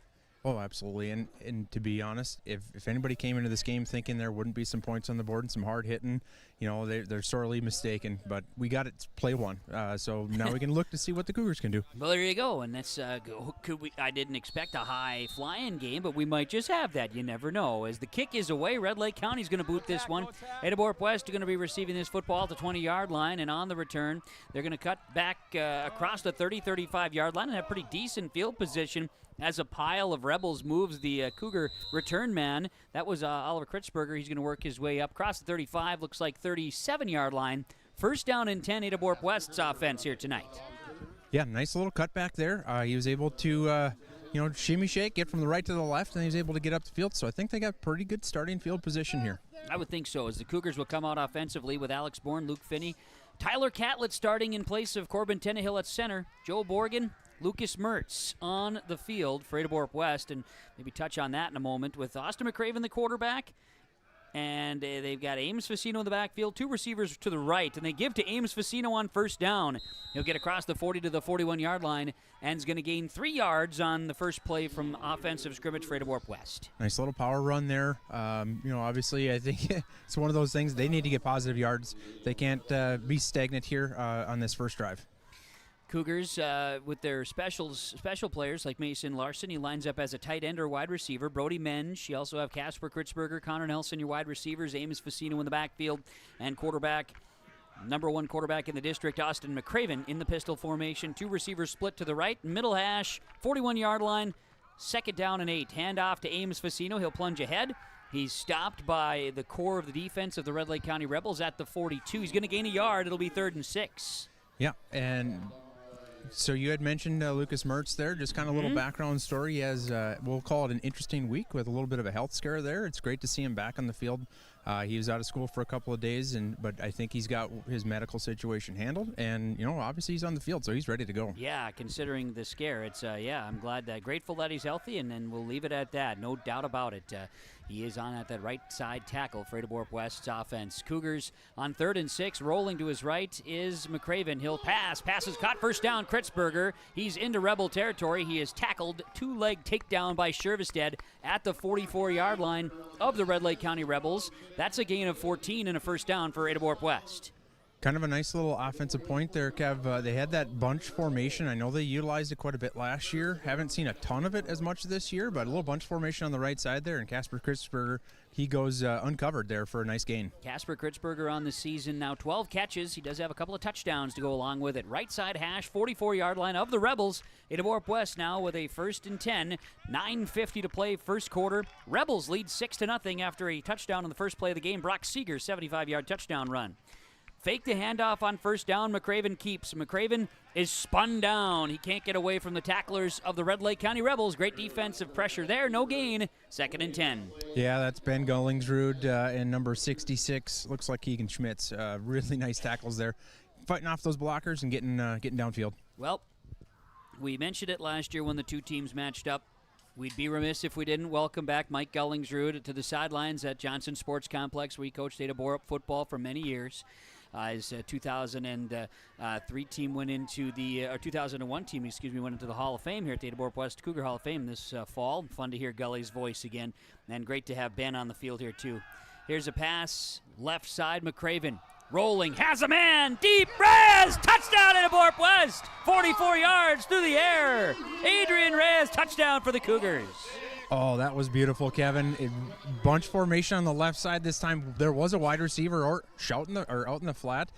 Oh, absolutely. And to be honest, if anybody came into this game thinking there wouldn't be some points on the board and some hard hitting, they're sorely mistaken. But we got it play one. So now we can look to see what the Cougars can do. Well, there you go. And that's I didn't expect a high flying game, but we might just have that. You never know. As the kick is away, Red Lake County's going to boot this one. Ada-Borup-West are going to be receiving this football at the 20-yard line, and on the return, they're going to cut back across the 35-yard line and have pretty decent field position. As a pile of Rebels moves the Cougar return man. That was Oliver Kritzberger. He's going to work his way up across the 35, looks like 37-yard line. First down and 10, Ada-Borup-West's offense here tonight. Yeah, nice little cutback there. He was able to, shimmy shake, get from the right to the left, and he was able to get up the field. So I think they got pretty good starting field position here. I would think so, as the Cougars will come out offensively with Alex Bourne, Luke Finney, Tyler Catlett starting in place of Corbin Tenehill at center, Joe Borgen, Lucas Mertz on the field for Ada-Borup-West, and maybe touch on that in a moment with Austin McCraven, the quarterback, And they've got Ames Facino in the backfield, 2 receivers to the right, and they give to Ames Facino on first down. He'll get across the 40 to the 41-yard line and is going to gain 3 yards on the first play from offensive scrimmage for Ada-Borup-West. Nice little power run there. Obviously, I think it's one of those things. They need to get positive yards. They can't be stagnant here on this first drive. Cougars, with their special players like Mason Larson, he lines up as a tight end or wide receiver. Brody Mensch. You also have Casper Kritzberger, Connor Nelson, your wide receivers. Amos Facino in the backfield. And quarterback, number 1 quarterback in the district, Austin McCraven, in the pistol formation. 2 receivers split to the right. Middle hash, 41-yard line. 2nd down and 8. Handoff to Amos Facino. He'll plunge ahead. He's stopped by the core of the defense of the Red Lake County Rebels at the 42. He's going to gain a yard. It'll be 3rd and 6. Yeah, and so you had mentioned Lucas Mertz there, just kind of a little background story. He has, we'll call it an interesting week with a little bit of a health scare there. It's great to see him back on the field. He was out of school for a couple of days, but I think he's got his medical situation handled, and obviously he's on the field, so he's ready to go. Yeah, considering the scare, it's I'm grateful that he's healthy, and then we'll leave it at that. No doubt about it. He is on at that right side tackle for Ada-Borup-West's offense. Cougars on 3rd and 6, rolling to his right is McCraven. He'll passes caught, first down. Kritzberger, he's into Rebel territory. He is tackled, 2-leg takedown by Shervestead at the 44-yard line of the Red Lake County Rebels. That's a gain of 14 and a first down for Ada-Borup-West. Kind of a nice little offensive point there, Kev. They had that bunch formation. I know they utilized it quite a bit last year. Haven't seen a ton of it as much this year, but a little bunch formation on the right side there. And Casper Kritzberger, he goes uncovered there for a nice gain. Casper Kritzberger on the season now, 12 catches. He does have a couple of touchdowns to go along with it. Right side hash, 44-yard line of the Rebels. Ada-Borup-West now with a 1st and 10. 9:50 to play, first quarter. Rebels lead 6-0 after a touchdown on the first play of the game. Brock Seeger, 75-yard touchdown run. Fake the handoff on first down. McCraven keeps. McCraven is spun down. He can't get away from the tacklers of the Red Lake County Rebels. Great defensive pressure there. No gain. 2nd and 10. Yeah, that's Ben Gullingsrud and number 66. Looks like Keegan Schmitz. Really nice tackles there. Fighting off those blockers and getting downfield. Well, we mentioned it last year when the 2 teams matched up. We'd be remiss if we didn't welcome back Mike Gullingsrud to the sidelines at Johnson Sports Complex, where he coached Ada-Borup football for many years. His 2003 team went into the 2001 team, went into the Hall of Fame here at the Ada-Borup-West Cougar Hall of Fame this fall. Fun to hear Gully's voice again, and great to have Ben on the field here too. Here's a pass, left side, McCraven rolling, has a man, deep, Reyes, touchdown Ada-Borup-West, 44 yards through the air. Adrian Reyes, touchdown for the Cougars. Oh, that was beautiful, Kevin. Bunch formation on the left side this time. There was a wide receiver out in the flat.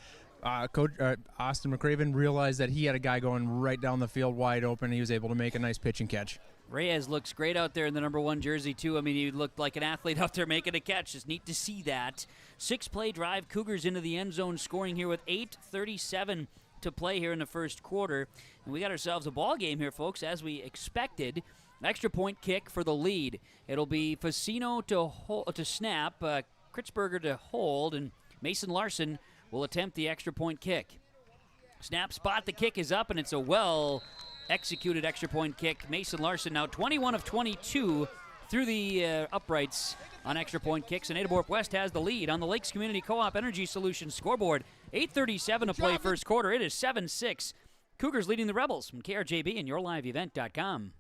Coach Austin McCraven realized that he had a guy going right down the field wide open. He was able to make a nice pitch and catch. Reyes looks great out there in the number 1 jersey, too. I mean, he looked like an athlete out there making a catch. It's neat to see that. 6-play drive, Cougars into the end zone, scoring here with 8:37 to play here in the first quarter. And we got ourselves a ball game here, folks, as we expected. Extra point kick for the lead. It'll be Facino to snap, Kritzberger to hold, and Mason Larson will attempt the extra point kick. Snap, spot, the kick is up, and it's a well-executed extra point kick. Mason Larson now 21 of 22 through the uprights on extra point kicks, and Ada-Borup-West has the lead on the Lakes Community Co-op Energy Solutions scoreboard. 8:37 to play first quarter. It is 7-6. Cougars leading the Rebels from KRJB and YourLiveEvent.com.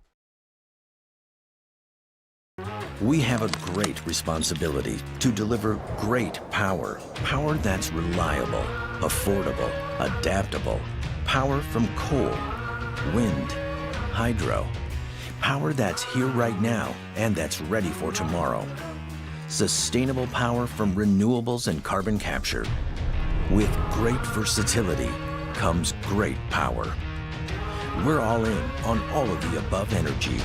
We have a great responsibility to deliver great power. Power that's reliable, affordable, adaptable. Power from coal, wind, hydro. Power that's here right now and that's ready for tomorrow. Sustainable power from renewables and carbon capture. With great versatility comes great power. We're all in on all of the above energy.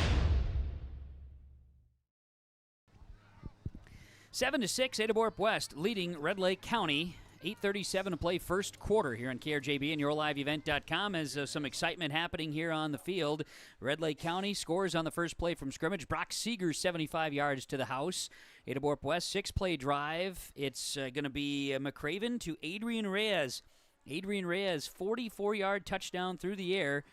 7-6, Ada-Borup-West leading Red Lake County. 8:37 to play first quarter here on KRJB and YourLiveEvent.com as some excitement happening here on the field. Red Lake County scores on the first play from scrimmage. Brock Seeger, 75 yards to the house. Ada-Borup-West, 6-play drive. It's going to be McCraven to Adrian Reyes. Adrian Reyes, 44-yard touchdown through the air.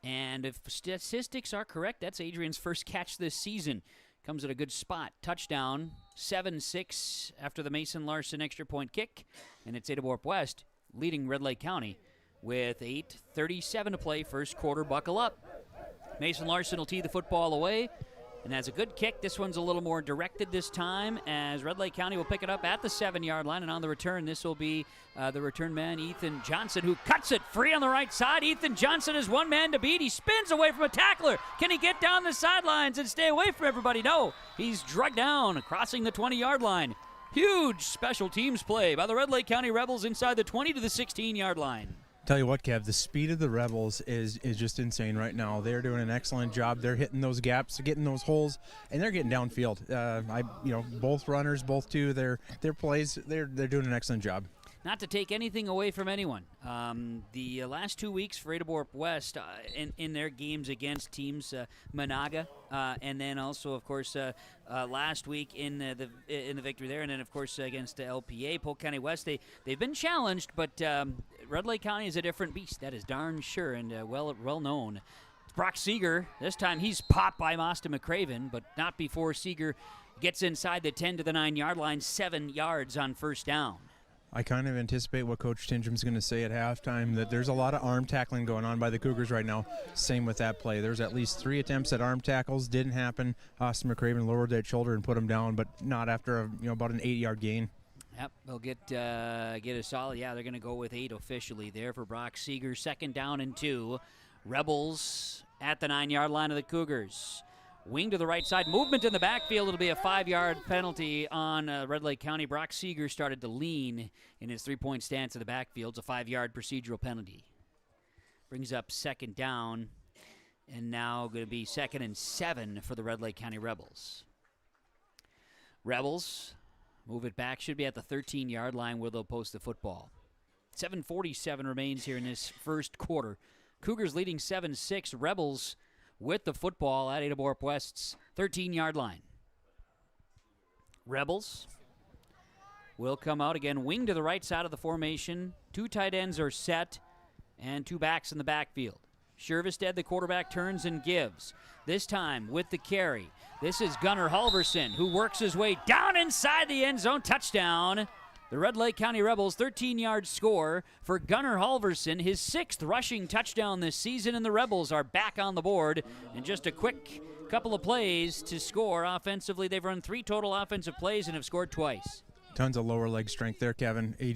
And if statistics are correct, that's Adrian's first catch this season. Comes at a good spot. Touchdown, 7-6 after the Mason Larson extra point kick. And it's Ada-Borup-West leading Red Lake County with 8:37 to play, first quarter. Buckle up. Mason Larson will tee the football away and has a good kick. This one's a little more directed this time, as Red Lake County will pick it up at the 7-yard line. And on the return, this will be the return man, Ethan Johnson, who cuts it free on the right side. Ethan Johnson is one man to beat. He spins away from a tackler. Can he get down the sidelines and stay away from everybody? No, he's drugged down, crossing the 20-yard line. Huge special teams play by the Red Lake County Rebels inside the 20 to the 16-yard line. Tell you what, Kev, the speed of the Rebels is just insane right now. They're doing an excellent job. They're hitting those gaps, getting those holes, and they're getting downfield. Both runners, both two, their plays, they're doing an excellent job. Not to take anything away from anyone, the last 2 weeks for Ada-Borup-West in their games against teams Monaga, and then also, of course, last week in the victory there, and then, of course, against LPA, Polk County West, they've been challenged, but Red Lake County is a different beast. That is darn sure, and well known. Brock Seeger, this time he's popped by Mosta McCraven, but not before Seeger gets inside the 10 to the 9-yard line, 7 yards on first down. I kind of anticipate what Coach Tindrom's going to say at halftime, that there's a lot of arm tackling going on by the Cougars right now. Same with that play. There's at least 3 attempts at arm tackles. Didn't happen. Austin McCraven lowered that shoulder and put him down, but not after about an 8-yard gain. Yep, they'll get a solid. Yeah, they're going to go with 8 officially there for Brock Seeger. 2nd down and 2. Rebels at the 9-yard line of the Cougars. Wing to the right side. Movement in the backfield. It'll be a 5-yard penalty on Red Lake County. Brock Seeger started to lean in his 3-point stance in the backfield. It's a 5-yard procedural penalty. Brings up 2nd down, and now going to be 2nd and 7 for the Red Lake County Rebels. Rebels move it back. Should be at the 13-yard line where they'll post the football. 7:47 remains here in this first quarter. Cougars leading 7-6. Rebels with the football at Ada-Borup-West's 13-yard line. Rebels will come out again, wing to the right side of the formation. 2 tight ends are set, and 2 backs in the backfield. Shervestead, the quarterback, turns and gives. This time with the carry. This is Gunnar Halverson, who works his way down inside the end zone. Touchdown. The Red Lake County Rebels 13-yard score for Gunnar Halverson, his 6th rushing touchdown this season, and the Rebels are back on the board. And just a quick couple of plays to score offensively. They've run 3 total offensive plays and have scored twice. Tons of lower leg strength there, Kevin. He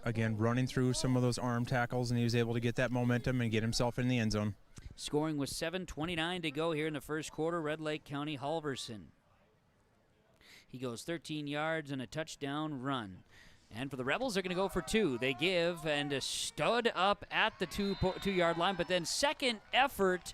again running through some of those arm tackles, and he was able to get that momentum and get himself in the end zone. Scoring with 7:29 to go here in the first quarter. Red Lake County, Halverson. He goes 13 yards and a touchdown run. And for the Rebels, they're going to go for 2. They give and a stud up at the 2-yard line, but then second effort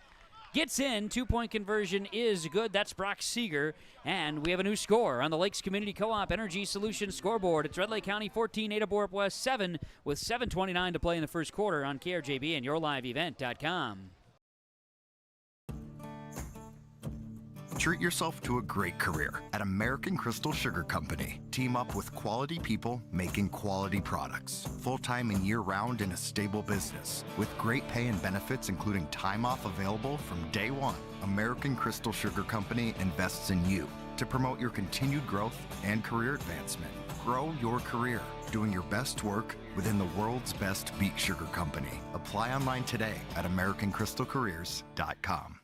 gets in. 2-point conversion is good. That's Brock Seeger. And we have a new score on the Lakes Community Co-op Energy Solutions scoreboard. It's Red Lake County 14, Ada-Borup-West 7 with 7:29 to play in the first quarter on KRJB and YourLiveEvent.com. Treat yourself to a great career at American Crystal Sugar Company. Team up with quality people making quality products. Full-time and year-round in a stable business. With great pay and benefits including time off available from day one. American Crystal Sugar Company invests in you to promote your continued growth and career advancement. Grow your career doing your best work within the world's best beet sugar company. Apply online today at AmericanCrystalCareers.com.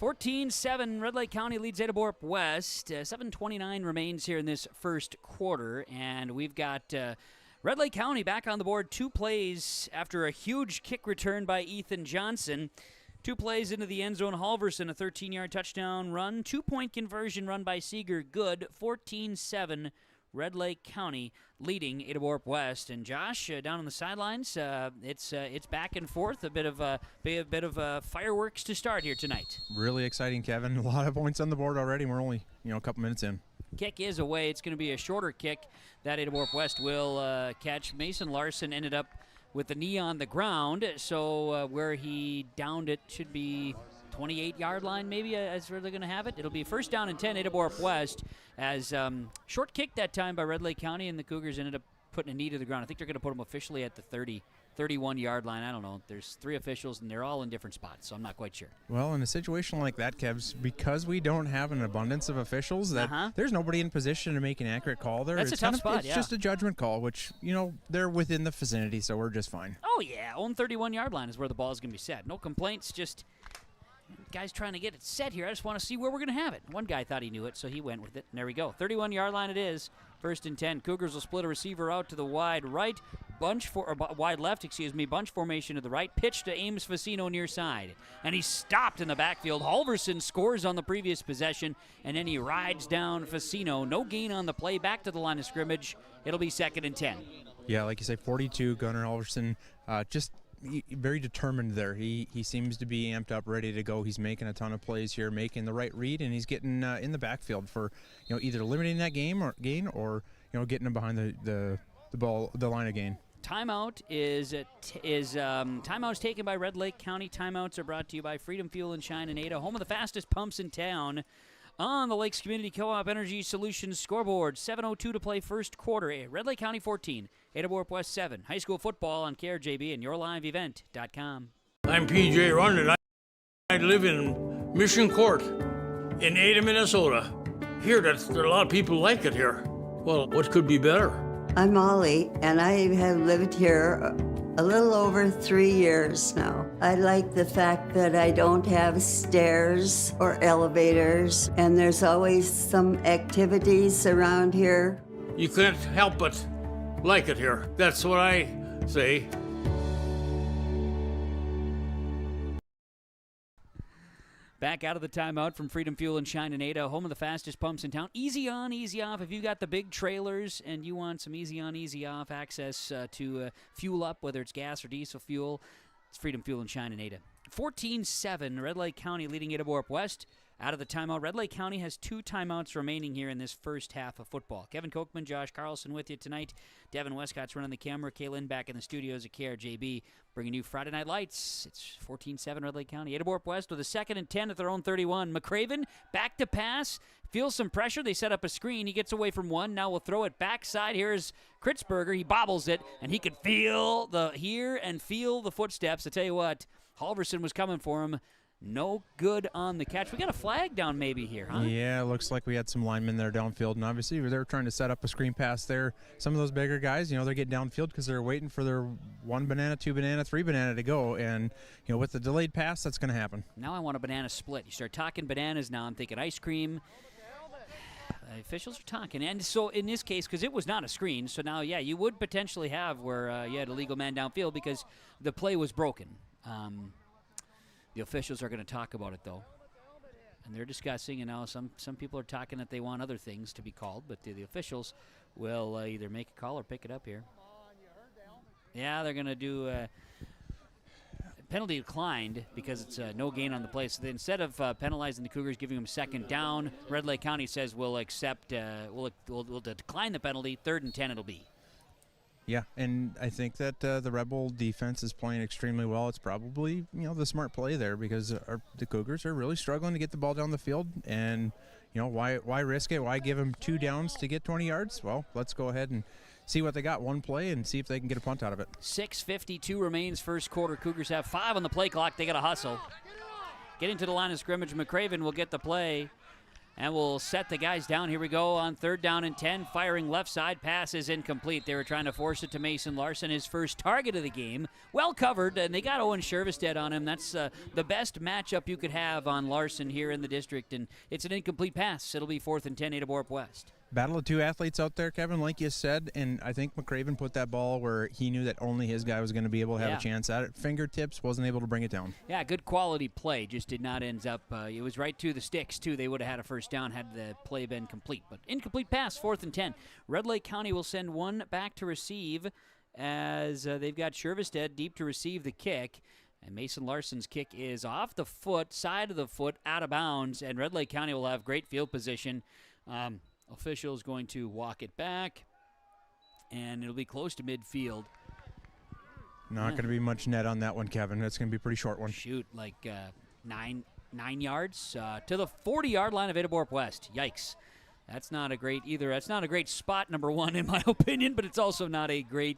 14-7, Red Lake County leads Ada-Borup-West. 7:29 remains here in this first quarter, and we've got Red Lake County back on the board. 2 plays after a huge kick return by Ethan Johnson. 2 plays into the end zone. Halverson, a 13-yard touchdown run. 2-point conversion run by Seeger, good. 14-7. Red Lake County leading Ada-Borup-West. And Josh, down on the sidelines, it's back and forth. A bit of fireworks to start here tonight. Really exciting, Kevin. A lot of points on the board already. We're only a couple minutes in. Kick is away. It's going to be a shorter kick that Ada-Borup-West will catch. Mason Larson ended up with the knee on the ground, so where he downed it should be 28-yard line maybe as where they're going to have it. It'll be 1st down and 10, Ada-Borup-West, as short kick that time by Red Lake County, and the Cougars ended up putting a knee to the ground. I think they're going to put him officially at the 30. 31-yard line. I don't know. There's 3 officials, and they're all in different spots, so I'm not quite sure. Well, in a situation like that, Kevs, because we don't have an abundance of officials, there's nobody in position to make an accurate call there. That's it's a tough spot, It's just a judgment call, which, they're within the vicinity, so we're just fine. Oh, yeah. Own 31-yard line is where the ball is going to be set. No complaints, just guys trying to get it set here. I just want to see where we're going to have it. One guy thought he knew it, so he went with it. And there we go. 31-yard line it is. 1st and 10. Cougars will split a receiver out to the wide right. Wide left, bunch formation to the right. Pitch to Ames Facino near side. And he's stopped in the backfield. Halverson scores on the previous possession, and then he rides down Facino. No gain on the play. Back to the line of scrimmage. It'll be 2nd and 10. Yeah, like you say, 42, Gunnar Halverson, just very determined there. He seems to be amped up, ready to go. He's making a ton of plays here, making the right read, and he's getting in the backfield for either limiting that gain or getting him behind the line of gain. Timeout timeouts taken by Red Lake County. Timeouts are brought to you by Freedom Fuel and Shine and Ada, home of the fastest pumps in town. On the Lakes Community Co-op Energy Solutions scoreboard, 7:02 to play first quarter. Red Lake County 14, Ada-Borup-West 7. High school football on KRJB and YourLiveEvent.com. I'm PJ Rundin. I live in Mission Court in Ada, Minnesota. Here, there are a lot of people like it here. Well, what could be better? I'm Molly, and I have lived here a little over 3 years now. I like the fact that I don't have stairs or elevators, and there's always some activities around here. You can't help but like it here. That's what I say. Back out of the timeout from Freedom Fuel and Shine and Ada, home of the fastest pumps in town. Easy on, easy off. If you got the big trailers and you want some easy on, easy off access to fuel up, whether it's gas or diesel fuel, it's Freedom Fuel and Shine and Ada. 14-7, Red Lake County leading Ada-Borup-West. Out of the timeout, Red Lake County has 2 timeouts remaining here in this first half of football. Kevin Kochman, Josh Carlson with you tonight. Devin Westcott's running the camera. Kaylin back in the studios at KRJB, bringing you Friday Night Lights. It's 14-7 Red Lake County. Ada-Borup-West with a 2nd and 10 at their own 31. McCraven back to pass. Feels some pressure. They set up a screen. He gets away from one. Now we'll throw it backside. Here's Kritzberger. He bobbles it, and he could feel the footsteps. I tell you what, Halverson was coming for him. No good on the catch. We got a flag down maybe here, huh? Yeah, it looks like we had some linemen there downfield, and obviously they're trying to set up a screen pass there. Some of those bigger guys, they're getting downfield because they're waiting for their 1 banana, 2 banana, 3 banana to go, and with the delayed pass, that's going to happen. Now I want a banana split. You start talking bananas now, I'm thinking ice cream. Officials are talking, and so in this case, because it was not a screen, so now, yeah, you would potentially have where you had a legal man downfield because the play was broken. The officials are going to talk about it, though. And they're discussing, and now some people are talking that they want other things to be called, but the officials will either make a call or pick it up here. Yeah, they're going to do penalty declined because it's no gain on the play. So instead of penalizing the Cougars, giving them 2nd down, Red Lake County says we'll accept, we'll decline the penalty. 3rd and 10 it'll be. Yeah, and I think that the Rebel defense is playing extremely well. It's probably, the smart play there because the Cougars are really struggling to get the ball down the field. And, why risk it? Why give them 2 downs to get 20 yards? Well, let's go ahead and see what they got. One play and see if they can get a punt out of it. 6:52 remains first quarter. Cougars have 5 on the play clock. They got to hustle. Getting to the line of scrimmage, McCraven will get the play. And we'll set the guys down. Here we go on 3rd down and 10. Firing left side. Pass is incomplete. They were trying to force it to Mason Larson, his first target of the game. Well covered, and they got Owen Shervestead on him. That's the best matchup you could have on Larson here in the district, and it's an incomplete pass. It'll be 4th and 10, Ada-Borup-West. Battle of 2 athletes out there, Kevin, like you said, and I think McCraven put that ball where he knew that only his guy was going to be able to have a chance at it. Fingertips, wasn't able to bring it down. Yeah, good quality play, just did not end up. It was right to the sticks, too. They would have had a first down had the play been complete. But incomplete pass, 4th and 10. Red Lake County will send one back to receive as they've got Shervestead deep to receive the kick. And Mason Larson's kick is off the foot, side of the foot, out of bounds, and Red Lake County will have great field position. Official's going to walk it back, and it'll be close to midfield. Not going to be much net on that one, Kevin. That's going to be a pretty short one. Shoot, like 9 yards to the 40-yard line of Ada-Borup-West. Yikes. That's not a great either. That's not a great spot, number one, in my opinion, but it's also not a great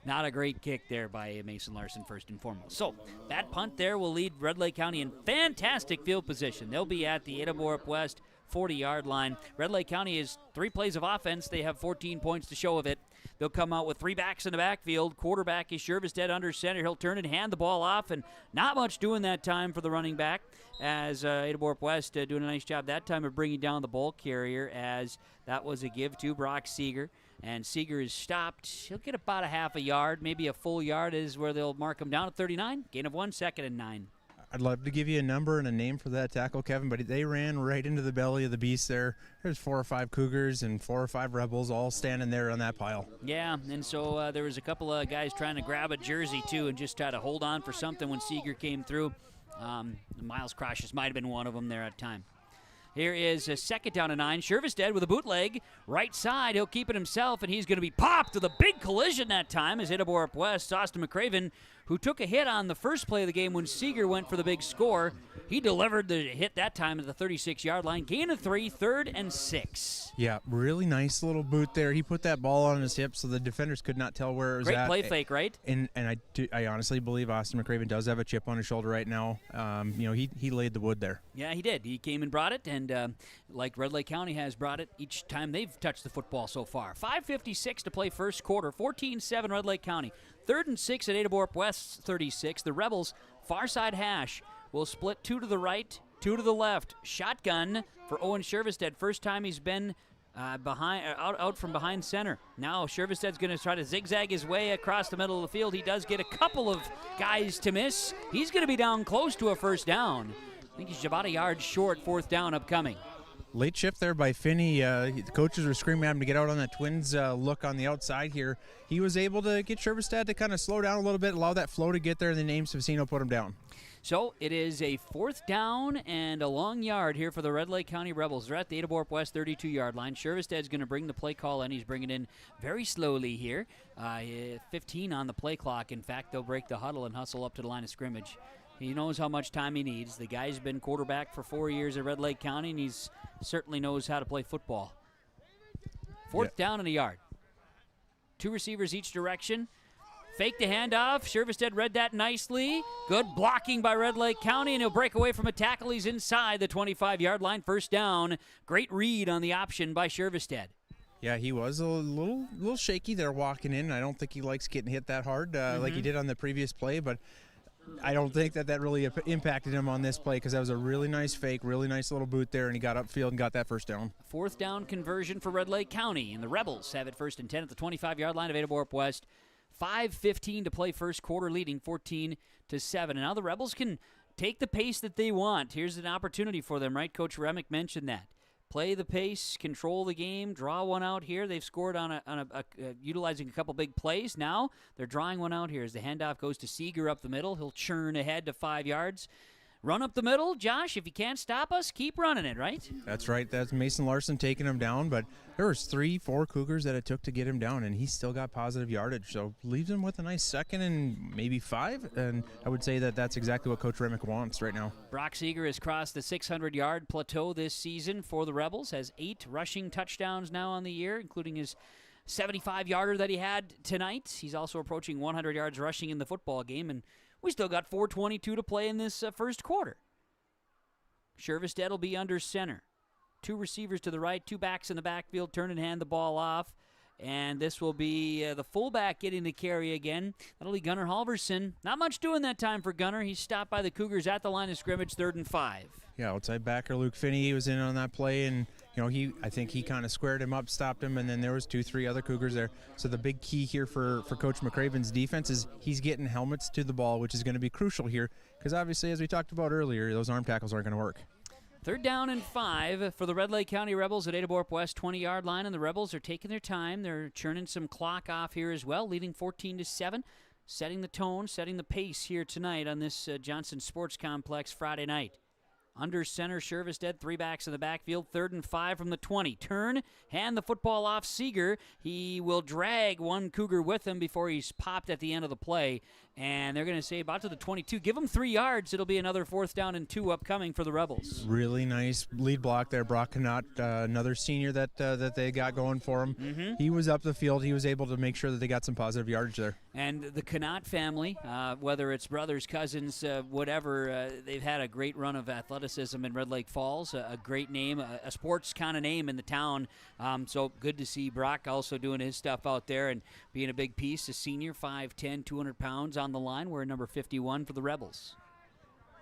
Not a great kick there by Mason Larson, first and foremost. So that punt there will lead Red Lake County in fantastic field position. They'll be at the Ada-Borup-West 40-yard line. Red Lake County is 3 plays of offense. They have 14 points to show of it. They'll come out with 3 backs in the backfield. Quarterback is Shervestead under center. He'll turn and hand the ball off, and not much doing that time for the running back, as Ada-Borup-West doing a nice job that time of bringing down the ball carrier, as that was a give to Brock Seeger. And Seeger is stopped. He'll get about a half a yard, maybe a full yard is where they'll mark him down at 39. Gain of 1, 2nd and 9. I'd love to give you a number and a name for that tackle, Kevin, but they ran right into the belly of the beast there. There's 4 or 5 Cougars and 4 or 5 Rebels all standing there on that pile. Yeah, and so there was a couple of guys trying to grab a jersey, too, and just try to hold on for something when Seeger came through. Miles Croshes might have been one of them there at the time. Here is a 2nd down and 9. Shervestead with a bootleg. Right side, he'll keep it himself, and he's going to be popped with a big collision that time as Ada-Borup-West. Austin McCraven, who took a hit on the first play of the game when Seeger went for the big score. He delivered the hit that time at the 36-yard line. Gain of 3, 3rd and 6. Yeah, really nice little boot there. He put that ball on his hip so the defenders could not tell where it was Great at. Great play fake, right? And I honestly believe Austin McCraven does have a chip on his shoulder right now. He laid the wood there. Yeah, he did. He came and brought it, and like Red Lake County has brought it each time they've touched the football so far. 5:56 to play first quarter. 14-7 Red Lake County. 3rd and 6 at Ada-Borup-West 36. The Rebels, far side hash, will split 2 to the right, 2 to the left. Shotgun for Owen Shervestead. First time he's been out from behind center. Now Shervestead's going to try to zigzag his way across the middle of the field. He does get a couple of guys to miss. He's going to be down close to a first down. I think he's about a yard short. 4th down upcoming. Late shift there by Finney. The coaches were screaming at him to get out on that Twins look on the outside here. He was able to get Shervestead to kind of slow down a little bit, allow that flow to get there, and then Ames Vicino put him down. So it is a 4th down and a long yard here for the Red Lake County Rebels. They're at the Ada-Borup-West 32-yard line. Shervestead's going to bring the play call in. He's bringing in very slowly here. 15 on the play clock. In fact, they'll break the huddle and hustle up to the line of scrimmage. He knows how much time he needs. The guy's been quarterback for 4 years at Red Lake County, and he certainly knows how to play football. 4th down and a yard. 2 receivers each direction. Fake the handoff. Shervestead read that nicely. Good blocking by Red Lake County, and he'll break away from a tackle. He's inside the 25-yard line. 1st down. Great read on the option by Shervestead. Yeah, he was a little shaky there walking in. I don't think he likes getting hit that hard like he did on the previous play, but I don't think that really impacted him on this play because that was a really nice fake, really nice little boot there, and he got upfield and got that 1st down. 4th down conversion for Red Lake County, and the Rebels have it 1st and 10 at the 25-yard line of Ada-Borup-West. 5:15 to play first quarter, leading 14-7. And now the Rebels can take the pace that they want. Here's an opportunity for them, right? Coach Remick mentioned that. Play the pace, control the game, draw one out here. They've scored on utilizing a couple big plays. Now they're drawing one out here as the handoff goes to Seeger up the middle. He'll churn ahead to 5 yards. Run up the middle. Josh, if you can't stop us, keep running it, right? That's right. That's Mason Larson taking him down, but there was 3-4 Cougars that it took to get him down, and he still got positive yardage. So leaves him with a nice 2nd and maybe 5, and I would say that that's exactly what Coach Remick wants right now. Brock Seeger has crossed the 600-yard plateau this season for the Rebels, has 8 rushing touchdowns now on the year, including his 75-yarder that he had tonight. He's also approaching 100 yards rushing in the football game, and we still got 4:22 to play in this first quarter. Shervestead will be under center. 2 receivers to the right, 2 backs in the backfield, turn and hand the ball off. And this will be the fullback getting the carry again. That'll be Gunnar Halverson. Not much doing that time for Gunnar. He's stopped by the Cougars at the line of scrimmage, 3rd and 5. Yeah, outside backer Luke Finney was in on that play, and I think he kind of squared him up, stopped him, and then there was 2-3 other Cougars there. So the big key here for Coach McCraven's defense is he's getting helmets to the ball, which is going to be crucial here because obviously, as we talked about earlier, those arm tackles aren't going to work. 3rd down and 5 for the Red Lake County Rebels at Ada-Borup-West 20-yard line, and the Rebels are taking their time. They're churning some clock off here as well, leading 14-7, setting the tone, setting the pace here tonight on this Johnson Sports Complex Friday night. Under center, Shervestead, 3 backs in the backfield, 3rd and 5 from the 20. Turn, hand the football off Seeger. He will drag one Cougar with him before he's popped at the end of the play. And they're going to say about to the 22. Give them 3 yards. It'll be another 4th down and 2 upcoming for the Rebels. Really nice lead block there. Brock Knott, another senior that they got going for him. Mm-hmm. He was up the field. He was able to make sure that they got some positive yardage there. And the Knott family, whether it's brothers, cousins, whatever, they've had a great run of athleticism in Red Lake Falls, a great name, a sports kind of name in the town. So good to see Brock also doing his stuff out there and being a big piece. A senior, 5'10", 200 pounds on the line. We're number 51 for the Rebels.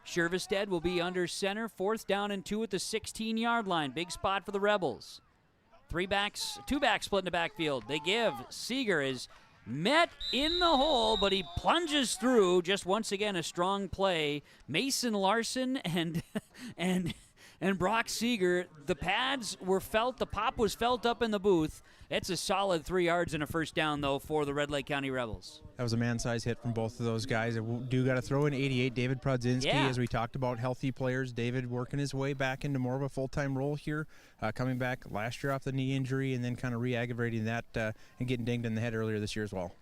Shervestead will be under center, 4th down and 2 at the 16-yard line. Big spot for the Rebels. 2 backs split in the backfield. They give. Seeger is met in the hole, but he plunges through. Just once again a strong play. Mason Larson and Brock Seeger. The pads were felt. The pop was felt up in the booth. It's a solid 3 yards and a 1st down, though, for the Red Lake County Rebels. That was a man-sized hit from both of those guys. I do got to throw in 88, David Prodzinski, as we talked about healthy players. David working his way back into more of a full-time role here, coming back last year off the knee injury and then kind of re-aggravating that and getting dinged in the head earlier this year as well.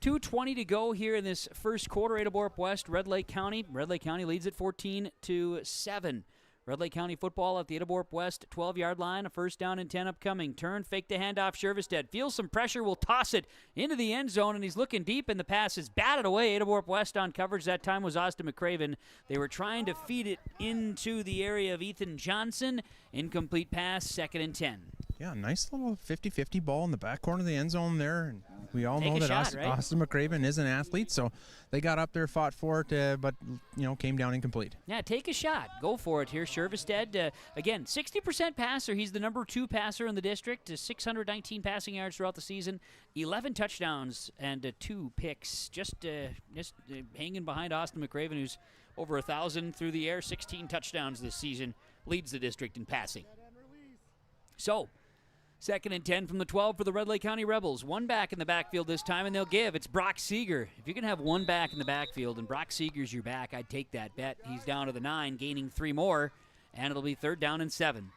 2:20 to go here in this first quarter. Ada-Borup-West, Red Lake County. Red Lake County leads at 14-7. Red Lake County football at the Ada-Borup-West 12-yard line. A 1st down and 10 upcoming. Turn, fake the handoff. Shervestead feels some pressure, will toss it into the end zone, and he's looking deep, and the pass is batted away. Ada-Borup-West on coverage. That time was Austin McCraven. They were trying to feed it into the area of Ethan Johnson. Incomplete pass, 2nd and 10. Yeah, nice little 50-50 ball in the back corner of the end zone there. And we all know that Austin McCraven is an athlete, so they got up there, fought for it, but came down incomplete. Yeah, take a shot. Go for it here. Shervestead, again, 60% passer. He's the number 2 passer in the district. 619 passing yards throughout the season, 11 touchdowns and 2 picks. Just hanging behind Austin McCraven, who's over 1,000 through the air, 16 touchdowns this season, leads the district in passing. So, 2nd and 10 from the 12 for the Red Lake County Rebels. 1 back in the backfield this time, and they'll give. It's Brock Seeger. If you can have 1 back in the backfield and Brock Seeger's your back, I'd take that bet. He's down to the 9, gaining 3 more, and it'll be 3rd down and 7.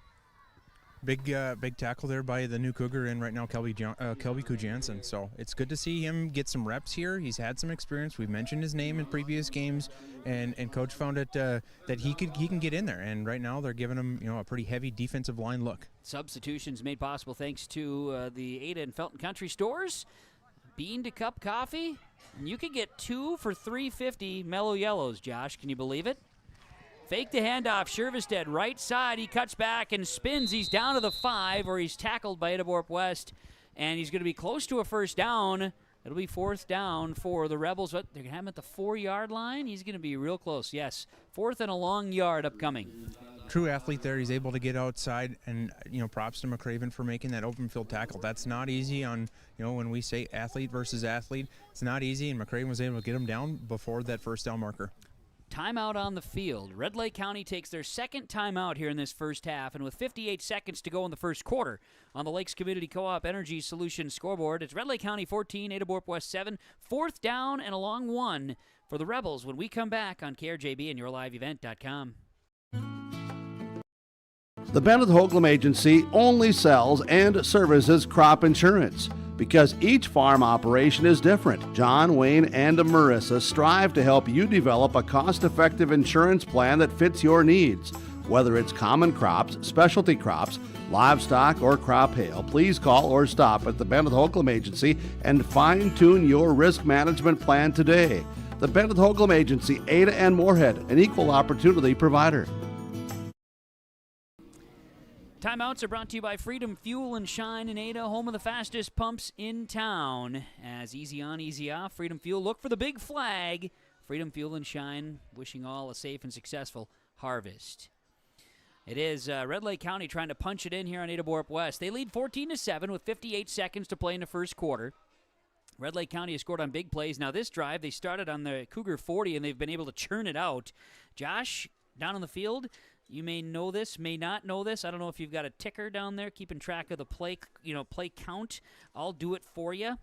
Big tackle there by the new Cougar in right now, Kelby Kujansen. So it's good to see him get some reps here. He's had some experience. We've mentioned his name in previous games, and Coach found it that he can get in there. And right now they're giving him a pretty heavy defensive line look. Substitutions made possible thanks to the Ada and Felton Country stores. Bean to cup coffee, and you can get 2 for $3.50 Mellow Yellows. Josh, can you believe it? Fake the handoff. Shervestead, right side. He cuts back and spins. He's down to the 5, or he's tackled by Ada-Borup-West, and he's going to be close to a 1st down. It'll be 4th down for the Rebels. But they're going to have him at the 4-yard line. He's going to be real close. Yes, 4th and a long yard upcoming. True athlete there. He's able to get outside, and props to McCraven for making that open field tackle. That's not easy on when we say athlete versus athlete. It's not easy, and McCraven was able to get him down before that 1st down marker. Timeout on the field. Red Lake County takes their 2nd timeout here in this first half, and with 58 seconds to go in the first quarter on the Lakes Community Co-op Energy Solutions scoreboard, it's Red Lake County 14, Ada-Borup-West 7, 4th down and a long 1 for the Rebels when we come back on KRJB and YourLiveEvent.com. The Bennett Hoagland Agency only sells and services crop insurance. Because each farm operation is different, John, Wayne, and Marissa strive to help you develop a cost-effective insurance plan that fits your needs. Whether it's common crops, specialty crops, livestock, or crop hail, please call or stop at the Bennett Hoagland Agency and fine-tune your risk management plan today. The Bennett Hoagland Agency, Ada and Moorhead, an equal opportunity provider. Timeouts are brought to you by Freedom Fuel and Shine in Ada, home of the fastest pumps in town. As easy on, easy off, Freedom Fuel, look for the big flag. Freedom Fuel and Shine, wishing all a safe and successful harvest. It is Red Lake County trying to punch it in here on Ada-Borup-West. They lead 14-7 with 58 seconds to play in the first quarter. Red Lake County has scored on big plays. Now this drive, they started on the Cougar 40, and they've been able to churn it out. Josh, down on the field, you may know this, may not know this. I don't know if you've got a ticker down there keeping track of the play count. I'll do it for you.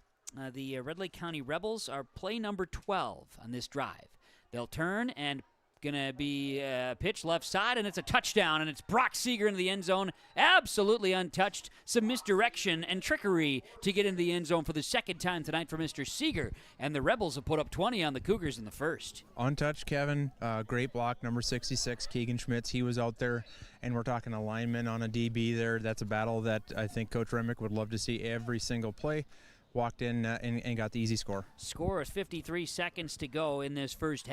The Red Lake County Rebels are play number 12 on this drive. They'll turn and Going to be pitch left side, and it's a touchdown, and it's Brock Seeger into the end zone, absolutely untouched. Some misdirection and trickery to get into the end zone for the second time tonight for Mr. Seeger, and the Rebels have put up 20 on the Cougars in the first. Untouched, Kevin. Great block, number 66, Keegan Schmitz. He was out there, and we're talking a lineman on a DB there. That's a battle that I think Coach Remick would love to see every single play. Walked in and got the easy score. Score is 53 seconds to go in this first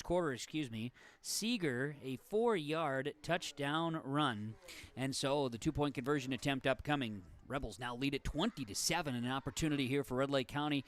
quarter, excuse me. Seeger, a 4-yard touchdown run. And so the 2-point conversion attempt upcoming. Rebels now lead at 20-7. An opportunity here for Red Lake County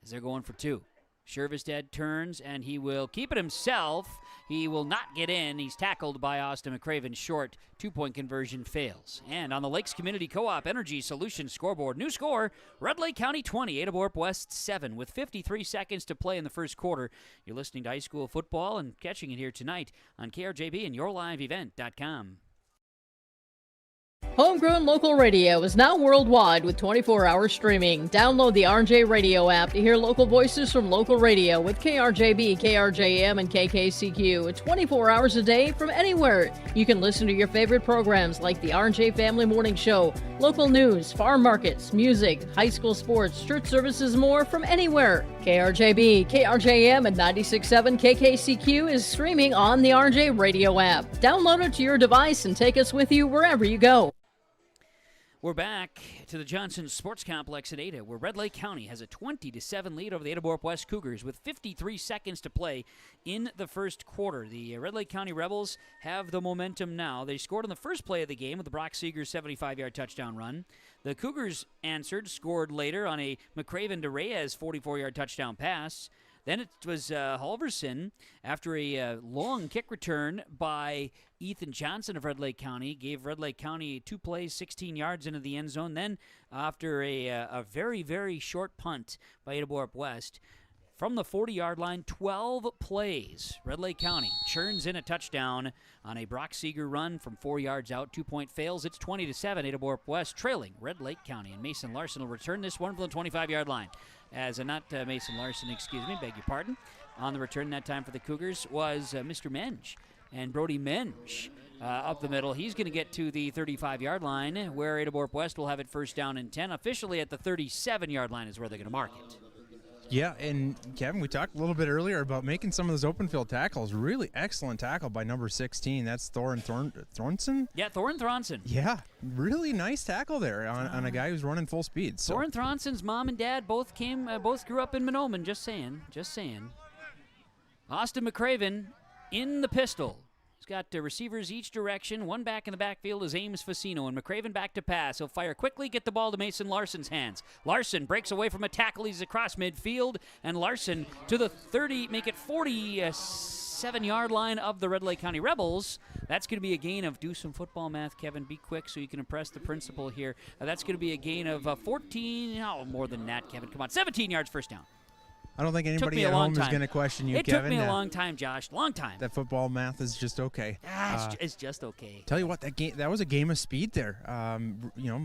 as they're going for 2. Shervestead turns, and he will keep it himself. He will not get in. He's tackled by Austin McCraven short. 2-point conversion fails. And on the Lakes Community Co-op Energy Solutions scoreboard, new score, Red Lake County 20, Ada-Borup-West 7. With 53 seconds to play in the first quarter, you're listening to high school football and catching it here tonight on KRJB and YourLiveEvent.com. Homegrown local radio is now worldwide with 24-hour streaming. Download the RJ Radio app to hear local voices from local radio with KRJB, KRJM, and KKCQ 24 hours a day from anywhere. You can listen to your favorite programs like the RJ Family Morning Show, local news, farm markets, music, high school sports, church services, more from anywhere. KRJB, KRJM, and 96.7 KKCQ is streaming on the RJ Radio app. Download it to your device and take us with you wherever you go. We're back to the Johnson Sports Complex at Ada, where Red Lake County has a 20-7 lead over the Ada-Borup-West Cougars with 53 seconds to play in the first quarter. The Red Lake County Rebels have the momentum now. They scored on the first play of the game with the Brock Seeger 75-yard touchdown run. The Cougars scored later on a McCraven to Reyes 44-yard touchdown pass. Then it was Halverson, after a long kick return by Ethan Johnson of Red Lake County, gave Red Lake County 2 plays, 16 yards into the end zone. Then after a very, very short punt by Ada-Borup-West, from the 40-yard line, 12 plays. Red Lake County churns in a touchdown on a Brock Seeger run from 4 yards out. 2-point fails. It's 20-7. Ada-Borup-West trailing Red Lake County. And Mason Larson will return this one from the 25-yard line. Mason Larson, beg your pardon. On the return that time for the Cougars was Mr. Menge. And Brody Menge up the middle. He's going to get to the 35-yard line, where Ada-Borup-West will have it first down and 10. Officially at the 37-yard line is where they're going to mark it. Yeah, and Kevin, we talked a little bit earlier about making some of those open field tackles. Really excellent tackle by number 16. That's Thorin Thornson? Yeah, Thorin Thronson. Yeah, really nice tackle there on a guy who's running full speed. So. Thorin Thronson's mom and dad both grew up in Monoman. Just saying. Austin McCraven in the pistol. He's got receivers each direction. One back in the backfield is Ames Facino, and McCraven back to pass. He'll fire quickly, get the ball to Mason Larson's hands. Larson breaks away from a tackle. He's across midfield, and Larson to the 30, make it 47-yard line of the Red Lake County Rebels. That's going to be a gain of, do some football math, Kevin. Be quick so you can impress the principal here. That's going to be a gain of 14, more than that, Kevin. Come on, 17 yards first down. I don't think anybody at home is going to question you, Kevin. It took me a long time, Josh. Long time. That football math is just okay. It's just okay. Tell you what, that was a game of speed there.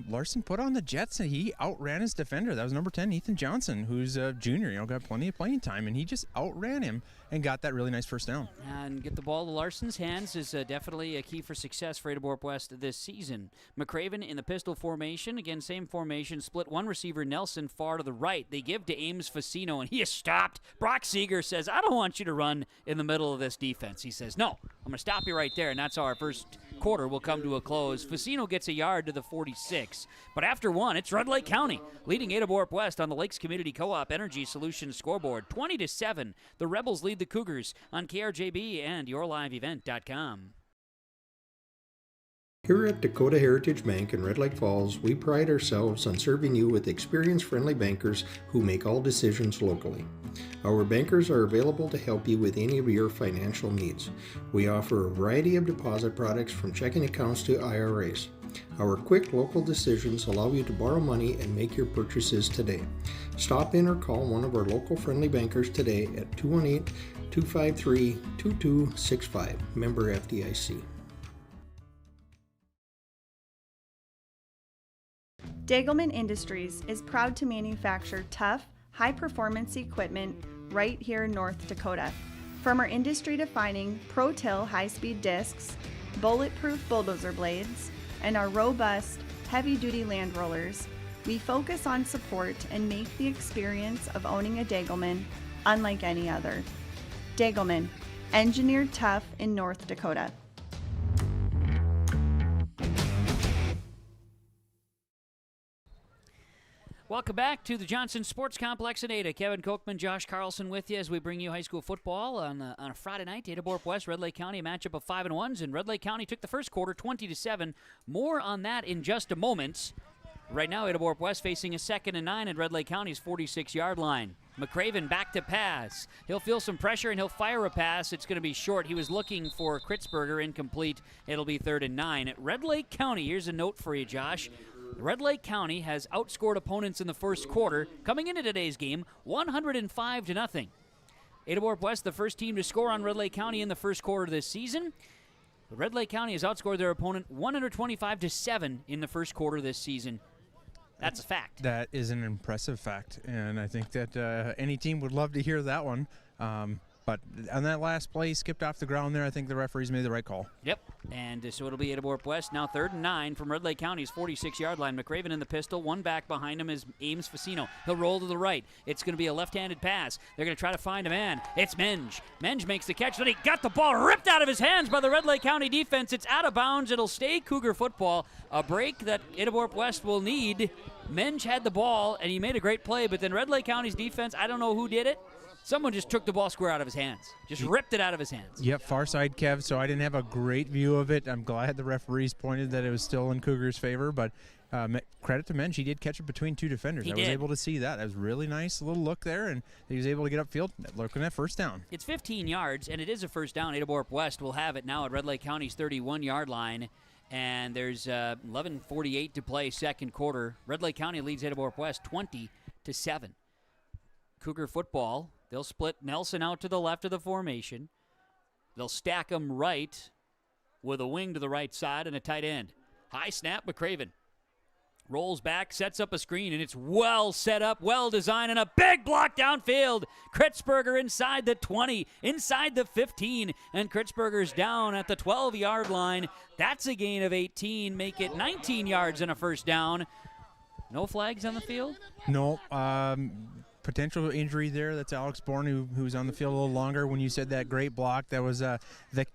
Larson put on the Jets, and he outran his defender. That was number 10, Ethan Johnson, who's a junior. Got plenty of playing time, and he just outran him and got that really nice first down. And get the ball to Larson's hands is definitely a key for success for Ada-Borup-West this season. McCraven in the pistol formation. Again, same formation. Split one receiver, Nelson, far to the right. They give to Ames Facino, and he is stopped. Brock Seeger says, I don't want you to run in the middle of this defense. He says, no, I'm going to stop you right there, and that's how our first quarter will come to a close. Facino gets a yard to the 46. But after one, it's Red Lake County leading Ada-Borup-West on the Lakes Community Co-op Energy Solutions scoreboard. 20-7. The Rebels lead the Cougars on KRJB and YourLiveEvent.com. Here at Dakota Heritage Bank in Red Lake Falls, we pride ourselves on serving you with experienced, friendly bankers who make all decisions locally. Our bankers are available to help you with any of your financial needs. We offer a variety of deposit products from checking accounts to IRAs. Our quick local decisions allow you to borrow money and make your purchases today. Stop in or call one of our local friendly bankers today at 218-253-2265. Member FDIC. Dagelman Industries is proud to manufacture tough, high-performance equipment right here in North Dakota. From our industry-defining Pro-Till high-speed discs, bulletproof bulldozer blades, and our robust, heavy-duty land rollers, we focus on support and make the experience of owning a Degelman unlike any other. Degelman, engineered tough in North Dakota. Welcome back to the Johnson Sports Complex in Ada. Kevin Kochman, Josh Carlson with you as we bring you high school football on a Friday night. Ada-Borup-West, Red Lake County, a matchup of 5-1s, and Red Lake County took the first quarter 20-7. More on that in just a moment. Right now, Ada-Borup-West facing a 2nd and 9 at Red Lake County's 46-yard line. McCraven back to pass. He'll feel some pressure and he'll fire a pass. It's going to be short. He was looking for Kritzberger, incomplete. It'll be 3rd and 9. At Red Lake County, here's a note for you, Josh. Red Lake County has outscored opponents in the first quarter, coming into today's game, 105-0. Ada-Borup-West, the first team to score on Red Lake County in the first quarter this season. Red Lake County has outscored their opponent 125-7 in the first quarter this season. That's a fact. That is an impressive fact, and I think that any team would love to hear that one. But on that last play, skipped off the ground there. I think the referees made the right call. Yep, and so it'll be Ada-Borup-West. Now 3rd and 9 from Red Lake County's 46-yard line. McCraven in the pistol. One back behind him is Ames Facino. He'll roll to the right. It's going to be a left-handed pass. They're going to try to find a man. It's Menge. Menge makes the catch. Then he got the ball ripped out of his hands by the Red Lake County defense. It's out of bounds. It'll stay Cougar football. A break that Ada-Borup-West will need. Menge had the ball, and he made a great play, but then Red Lake County's defense, I don't know who did it. Someone just took the ball square out of his hands. Just ripped it out of his hands. Yep, far side, Kev, so I didn't have a great view of it. I'm glad the referees pointed that it was still in Cougars' favor, but credit to Menge. He did catch it between two defenders. I was able to see that. That was really nice little look there, and he was able to get upfield looking at first down. It's 15 yards, and it is a first down. Ada-Borup-West will have it now at Red Lake County's 31-yard line, and there's 11:48 to play second quarter. Red Lake County leads Ada-Borup-West 20-7. Cougar football. They'll split Nelson out to the left of the formation. They'll stack him right with a wing to the right side and a tight end. High snap, McCraven rolls back, sets up a screen, and it's well set up, well designed, and a big block downfield. Kritzberger inside the 20, inside the 15, and Kritzberger's down at the 12-yard line. That's a gain of 18, make it 19 yards and a first down. No flags on the field? No. Potential injury there. That's Alex Bourne, who's on the field a little longer. When you said that great block, that was the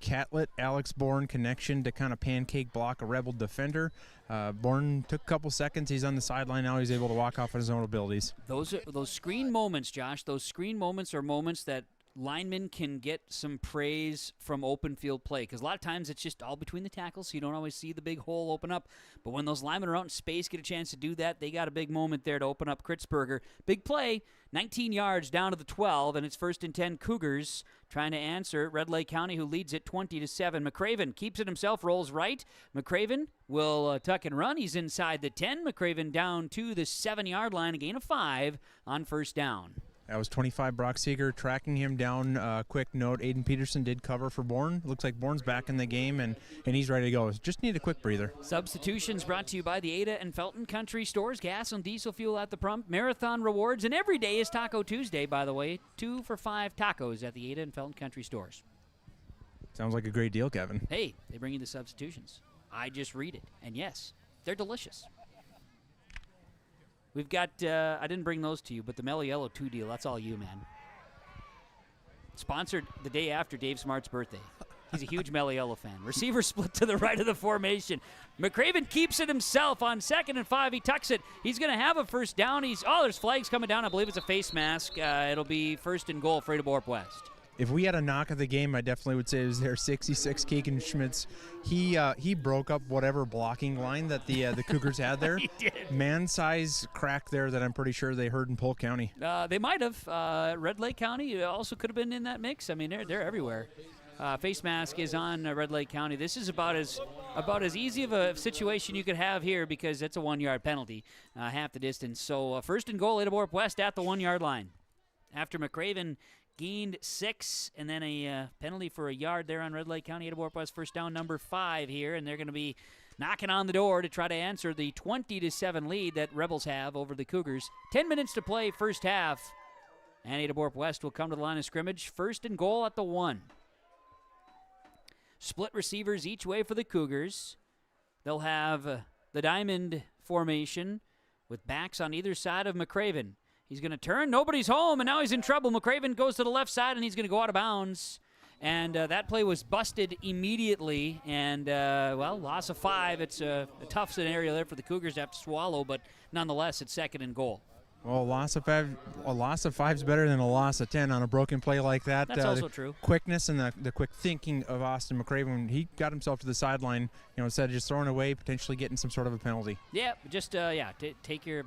Catlett-Alex Bourne connection to kind of pancake block a Rebel defender. Bourne took a couple seconds. He's on the sideline now. He's able to walk off on his own abilities. Those screen moments, Josh, those screen moments are moments that linemen can get some praise from open field play, because a lot of times it's just all between the tackles, so you don't always see the big hole open up. But when those linemen are out in space, get a chance to do that, they got a big moment there to open up Kritzberger. Big play, 19 yards down to the 12, and it's 1st and 10 Cougars trying to answer Red Lake County, who leads it 20-7. McCraven keeps it himself, rolls right. McCraven will tuck and run. He's inside the 10. McCraven down to the 7-yard line, a gain of 5 on first down. That was 25 Brock Seeger tracking him down. Quick note, Aiden Peterson did cover for Bourne. Looks like Bourne's back in the game, and he's ready to go. Just need a quick breather. Substitutions brought to you by the Ada and Felton Country Stores. Gas and diesel fuel at the pump. Marathon rewards. And every day is Taco Tuesday, by the way. 2 for $5 tacos at the Ada and Felton Country Stores. Sounds like a great deal, Kevin. Hey, they bring you the substitutions. I just read it. And yes, they're delicious. We've got, I didn't bring those to you, but the Mellow Yellow 2 deal, that's all you, man. Sponsored the day after Dave Smart's birthday. He's a huge Mellow Yellow fan. Receiver split to the right of the formation. McCraven keeps it himself on 2nd and 5. He tucks it. He's going to have a first down. There's flags coming down. I believe it's a face mask. It'll be 1st and goal for Ada-Borup-West. If we had a knock of the game, I definitely would say it was their 66 Keegan Schmitz. He broke up whatever blocking line that the Cougars had there. He did. Man-size crack there that I'm pretty sure they heard in Polk County. They might have. Red Lake County also could have been in that mix. I mean, they're everywhere. Face mask is on Red Lake County. This is about as easy of a situation you could have here, because it's a 1-yard penalty, half the distance. So 1st and goal, Ada-Borup-West at the 1-yard line. After McCraven gained 6, and then a penalty for a yard there on Red Lake County. Ada-Borup-West first down number 5 here, and they're going to be knocking on the door to try to answer the 20-7 lead that Rebels have over the Cougars. 10 minutes to play first half. And Ada-Borup-West will come to the line of scrimmage. 1st and goal at the 1. Split receivers each way for the Cougars. They'll have the diamond formation with backs on either side of McCraven. He's going to turn. Nobody's home, and now he's in trouble. McCraven goes to the left side, and he's going to go out of bounds. And that play was busted immediately. And, loss of 5. It's a tough scenario there for the Cougars to have to swallow, but nonetheless, it's 2nd and goal. Well, a loss of 5 is better than a loss of 10 on a broken play like that. That's also true. Quickness and the quick thinking of Austin McCraven, he got himself to the sideline, instead of just throwing away, potentially getting some sort of a penalty. Yeah, just take your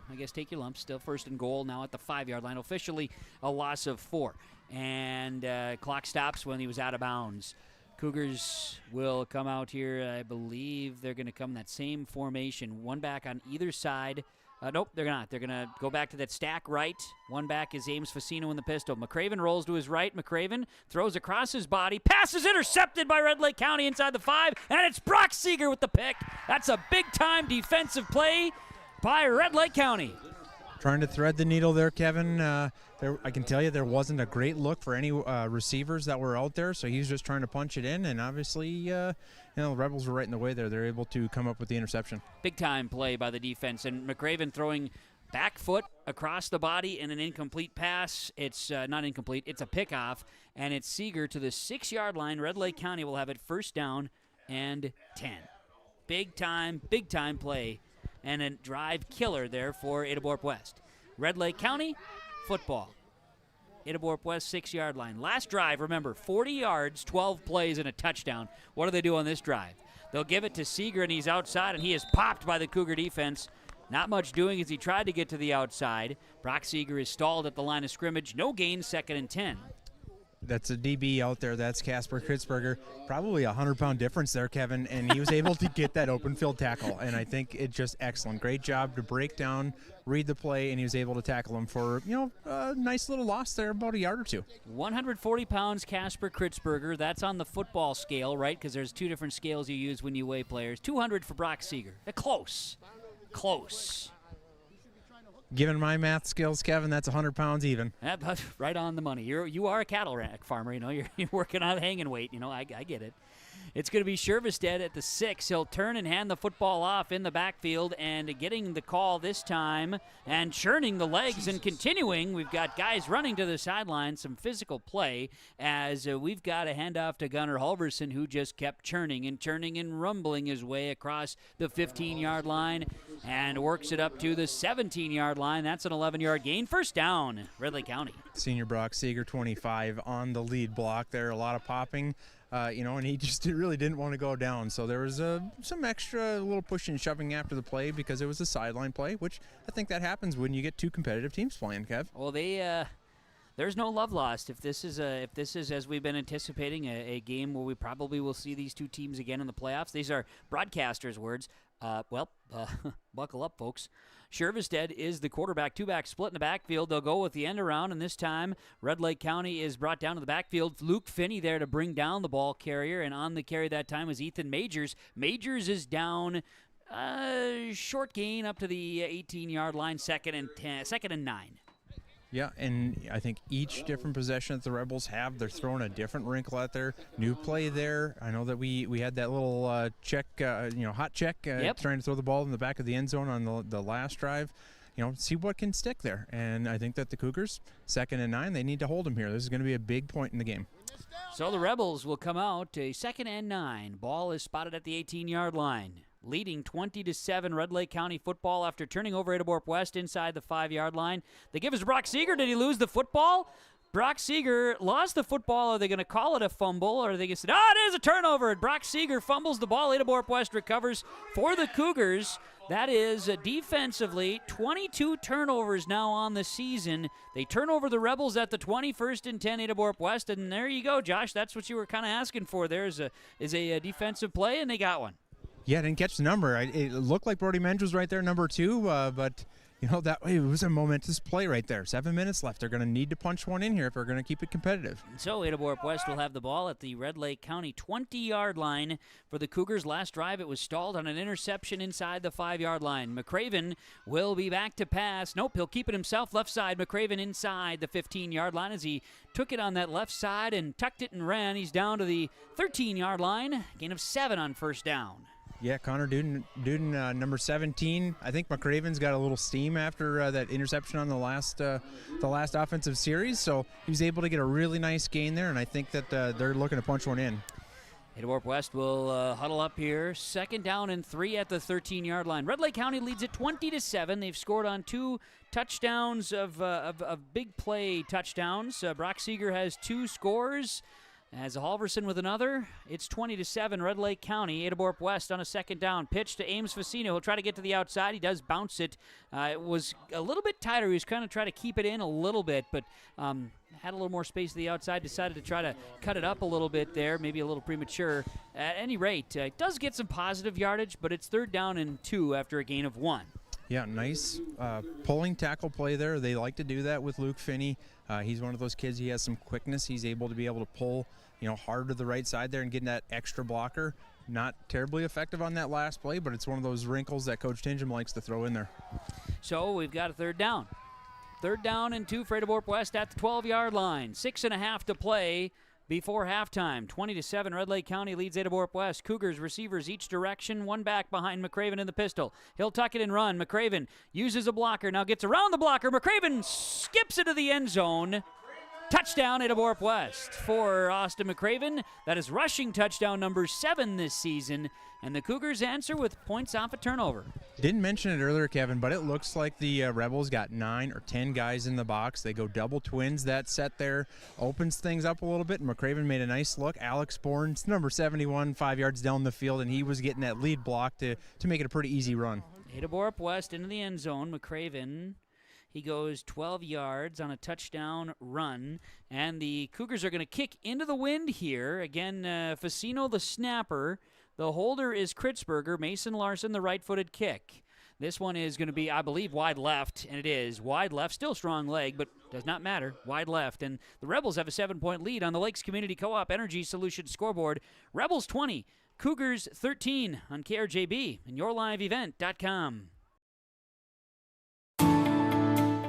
lumps. Still 1st and goal now at the 5-yard line. Officially a loss of 4, and clock stops when he was out of bounds. Cougars will come out here. I believe they're going to come in that same formation. One back on either side. Nope, they're not. They're going to go back to that stack right. One back is Ames Facino in the pistol. McCraven rolls to his right. McCraven throws across his body. Pass is intercepted by Red Lake County inside the 5, and it's Brock Seeger with the pick. That's a big-time defensive play by Red Lake County. Trying to thread the needle there, Kevin. I can tell you there wasn't a great look for any receivers that were out there, so he was just trying to punch it in, and obviously the Rebels were right in the way there. They're able to come up with the interception. Big-time play by the defense, and McCraven throwing back foot across the body and an incomplete pass. It's not incomplete. It's a pickoff, and it's Seeger to the 6-yard line. Red Lake County will have it 1st down and 10. Big-time play. And a drive killer there for Ada-Borup-West. Red Lake County football. Ada-Borup-West 6-yard line. Last drive, remember, 40 yards, 12 plays, and a touchdown. What do they do on this drive? They'll give it to Seeger, and he's outside, and he is popped by the Cougar defense. Not much doing as he tried to get to the outside. Brock Seeger is stalled at the line of scrimmage. No gain, 2nd and 10. That's a DB out there. That's Casper Kritzberger. Probably a 100-pound difference there, Kevin, and he was able to get that open field tackle, and I think it's just excellent. Great job to break down, read the play, and he was able to tackle him for, a nice little loss there, about a yard or 2. 140 pounds, Casper Kritzberger. That's on the football scale, right? Because there's 2 different scales you use when you weigh players. 200 for Brock Seeger. Close. Given my math skills, Kevin, that's 100 pounds even. Yeah, but right on the money. You are a cattle farmer, you're working on hanging weight, I get it. It's going to be Shervestead at the 6. He'll turn and hand the football off in the backfield, and getting the call this time and churning the legs and continuing. We've got guys running to the sideline, some physical play, as we've got a handoff to Gunnar Halverson, who just kept churning and rumbling his way across the 15-yard line and works it up to the 17-yard line. That's an 11-yard gain. 1st down, Red Lake County. Senior Brock Seeger, 25, on the lead block there. A lot of popping. And he just really didn't want to go down. So there was some extra little pushing and shoving after the play because it was a sideline play, which I think that happens when you get 2 competitive teams playing, Kev. Well, there's no love lost. If this is as we've been anticipating, a game where we probably will see these 2 teams again in the playoffs. These are broadcasters' words. Buckle up, folks. Shervestead is the quarterback, 2-back split in the backfield. They'll go with the end around, and this time Red Lake County is brought down to the backfield. Luke Finney there to bring down the ball carrier, and on the carry that time was Ethan Majors. Majors is down, short gain up to the 18-yard line, 2nd and 9. Yeah, and I think each different possession that the Rebels have, they're throwing a different wrinkle out there. New play there. I know that we had that little check, hot check, trying to throw the ball in the back of the end zone on the last drive. See what can stick there. And I think that the Cougars, 2nd and 9, they need to hold them here. This is going to be a big point in the game. So the Rebels will come out, a 2nd and 9. Ball is spotted at the 18-yard line. Leading 20-7 Red Lake County football after turning over Ada-Borup-West inside the 5-yard line. They give us Brock Seeger. Did he lose the football? Brock Seeger lost the football. Are they going to call it a fumble, or are they going to say, it is a turnover? Brock Seeger fumbles the ball. Ada-Borup-West recovers for the Cougars. That is defensively 22 turnovers now on the season. They turn over the Rebels at the 21st and 10 Ada-Borup-West, and there you go, Josh. That's what you were kind of asking for. There is a defensive play, and they got one. Yeah, I didn't catch the number. It looked like Brody Menge was right there, number 2, but that way it was a momentous play right there. 7 minutes left. They're going to need to punch one in here if they're going to keep it competitive. So Ada-Borup-West will have the ball at the Red Lake County 20-yard line for the Cougars. Last drive, it was stalled on an interception inside the 5-yard line. McCraven will be back to pass. Nope, he'll keep it himself. Left side, McCraven inside the 15-yard line as he took it on that left side and tucked it and ran. He's down to the 13-yard line. Gain of 7 on first down. Yeah, Connor Duden, number 17. I think McCraven's got a little steam after that interception on the last offensive series, so he was able to get a really nice gain there, and I think that they're looking to punch one in. Ada-Borup-West will huddle up here. 2nd down and 3 at the 13-yard line. Red Lake County leads it 20-7. They've scored on 2 touchdowns of big play touchdowns. Brock Seeger has 2 scores. As Halverson with another, it's 20-7, Red Lake County. Ada-Borup-West on a 2nd down. Pitch to Ames Facino. He'll try to get to the outside. He does bounce it. It was a little bit tighter. He was kind of trying to keep it in a little bit, but had a little more space to the outside. Decided to try to cut it up a little bit there, maybe a little premature. At any rate, it does get some positive yardage, but it's 3rd down and 2 after a gain of 1. Yeah, nice pulling tackle play there. They like to do that with Luke Finney. He's one of those kids. He has some quickness. He's able to be able to pull, hard to the right side there and getting that extra blocker. Not terribly effective on that last play, but it's one of those wrinkles that Coach Tingham likes to throw in there. So we've got a 3rd down. 3rd down and 2 for Ada-Borup-West at the 12-yard line. 6.5 to play before halftime. 20-7, Red Lake County leads Ada-Borup-West. Cougars receivers each direction, 1 back behind McCraven in the pistol. He'll tuck it and run. McCraven uses a blocker, now gets around the blocker. McCraven skips into the end zone. Touchdown, Ada-Borup-West for Austin McCraven. That is rushing touchdown number 7 this season. And the Cougars answer with points off a turnover. Didn't mention it earlier, Kevin, but it looks like the Rebels got 9 or 10 guys in the box. They go double twins. That set there opens things up a little bit. And McCraven made a nice look. Alex Bourne's number 71, 5 yards down the field, and he was getting that lead block to make it a pretty easy run. Ada-Borup-West into the end zone. McCraven, he goes 12 yards on a touchdown run, and the Cougars are going to kick into the wind here. Again, Facino the snapper. The holder is Kritzberger. Mason Larson the right-footed kick. This one is going to be, I believe, wide left, and it is. Wide left, still strong leg, but does not matter. Wide left. And the Rebels have a 7-point lead on the Lakes Community Co-op Energy Solutions scoreboard. Rebels 20, Cougars 13 on KRJB and YourLiveEvent.com.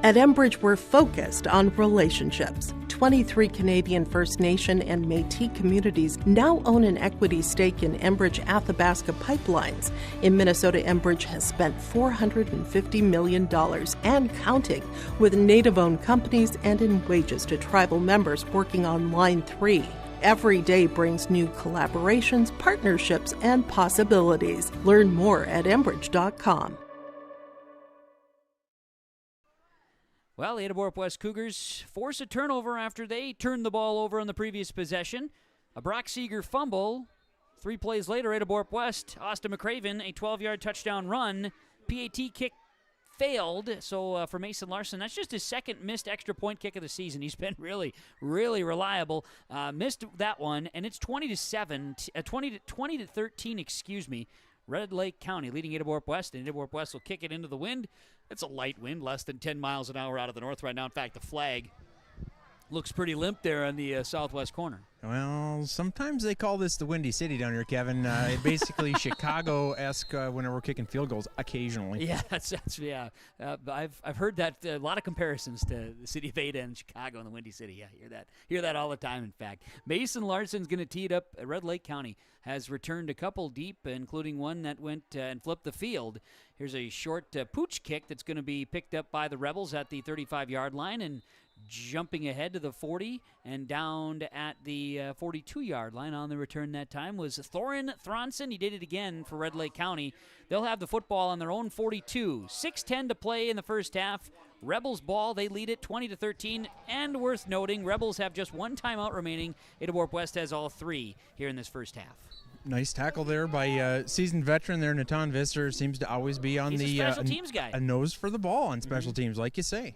At Enbridge, we're focused on relationships. 23 Canadian First Nation and Métis communities now own an equity stake in Enbridge Athabasca Pipelines. In Minnesota, Enbridge has spent $450 million and counting, with Native-owned companies and in wages to tribal members working on Line 3. Every day brings new collaborations, partnerships, and possibilities. Learn more at Enbridge.com. Well, the Ada-Borup-West Cougars force a turnover after they turned the ball over on the previous possession. A Brock Seeger fumble. 3 plays later, Ada-Borup-West, Austin McCraven, a 12-yard touchdown run. PAT kick failed, so for Mason Larson, that's just his 2nd missed extra point kick of the season. He's been really, really reliable. Missed that one, and it's 20 to 13, excuse me. Red Lake County leading Ada-Borup-West, and Ada-Borup-West will kick it into the wind. It's a light wind, less than 10 miles an hour out of the north right now. In fact, the flag looks pretty limp there on the southwest corner. Well, sometimes they call this the Windy City down here, Kevin. Basically Chicago-esque when we're kicking field goals occasionally. Yeah, that's I've heard that a lot of comparisons to the city of Ada and Chicago and the Windy City. Yeah, hear that all the time. In fact, Mason Larson's going to tee it up. Red Lake County has returned a couple deep, including one that went and flipped the field. Here's a short pooch kick that's going to be picked up by the Rebels at the 35-yard line, and jumping ahead to the 40 and down at the 42-yard line on the return that time was Thorin Thronson. He did it again for Red Lake County. They'll have the football on their own 42. 6:10 to play in the first half. Rebels ball, they lead it 20 to 13. And worth noting, Rebels have just 1 timeout remaining. Ada-Borup-West has all 3 here in this first half. Nice tackle there by seasoned veteran there, Natan Visser. Seems to always be on He's a special teams guy. A nose for the ball on special teams, like you say.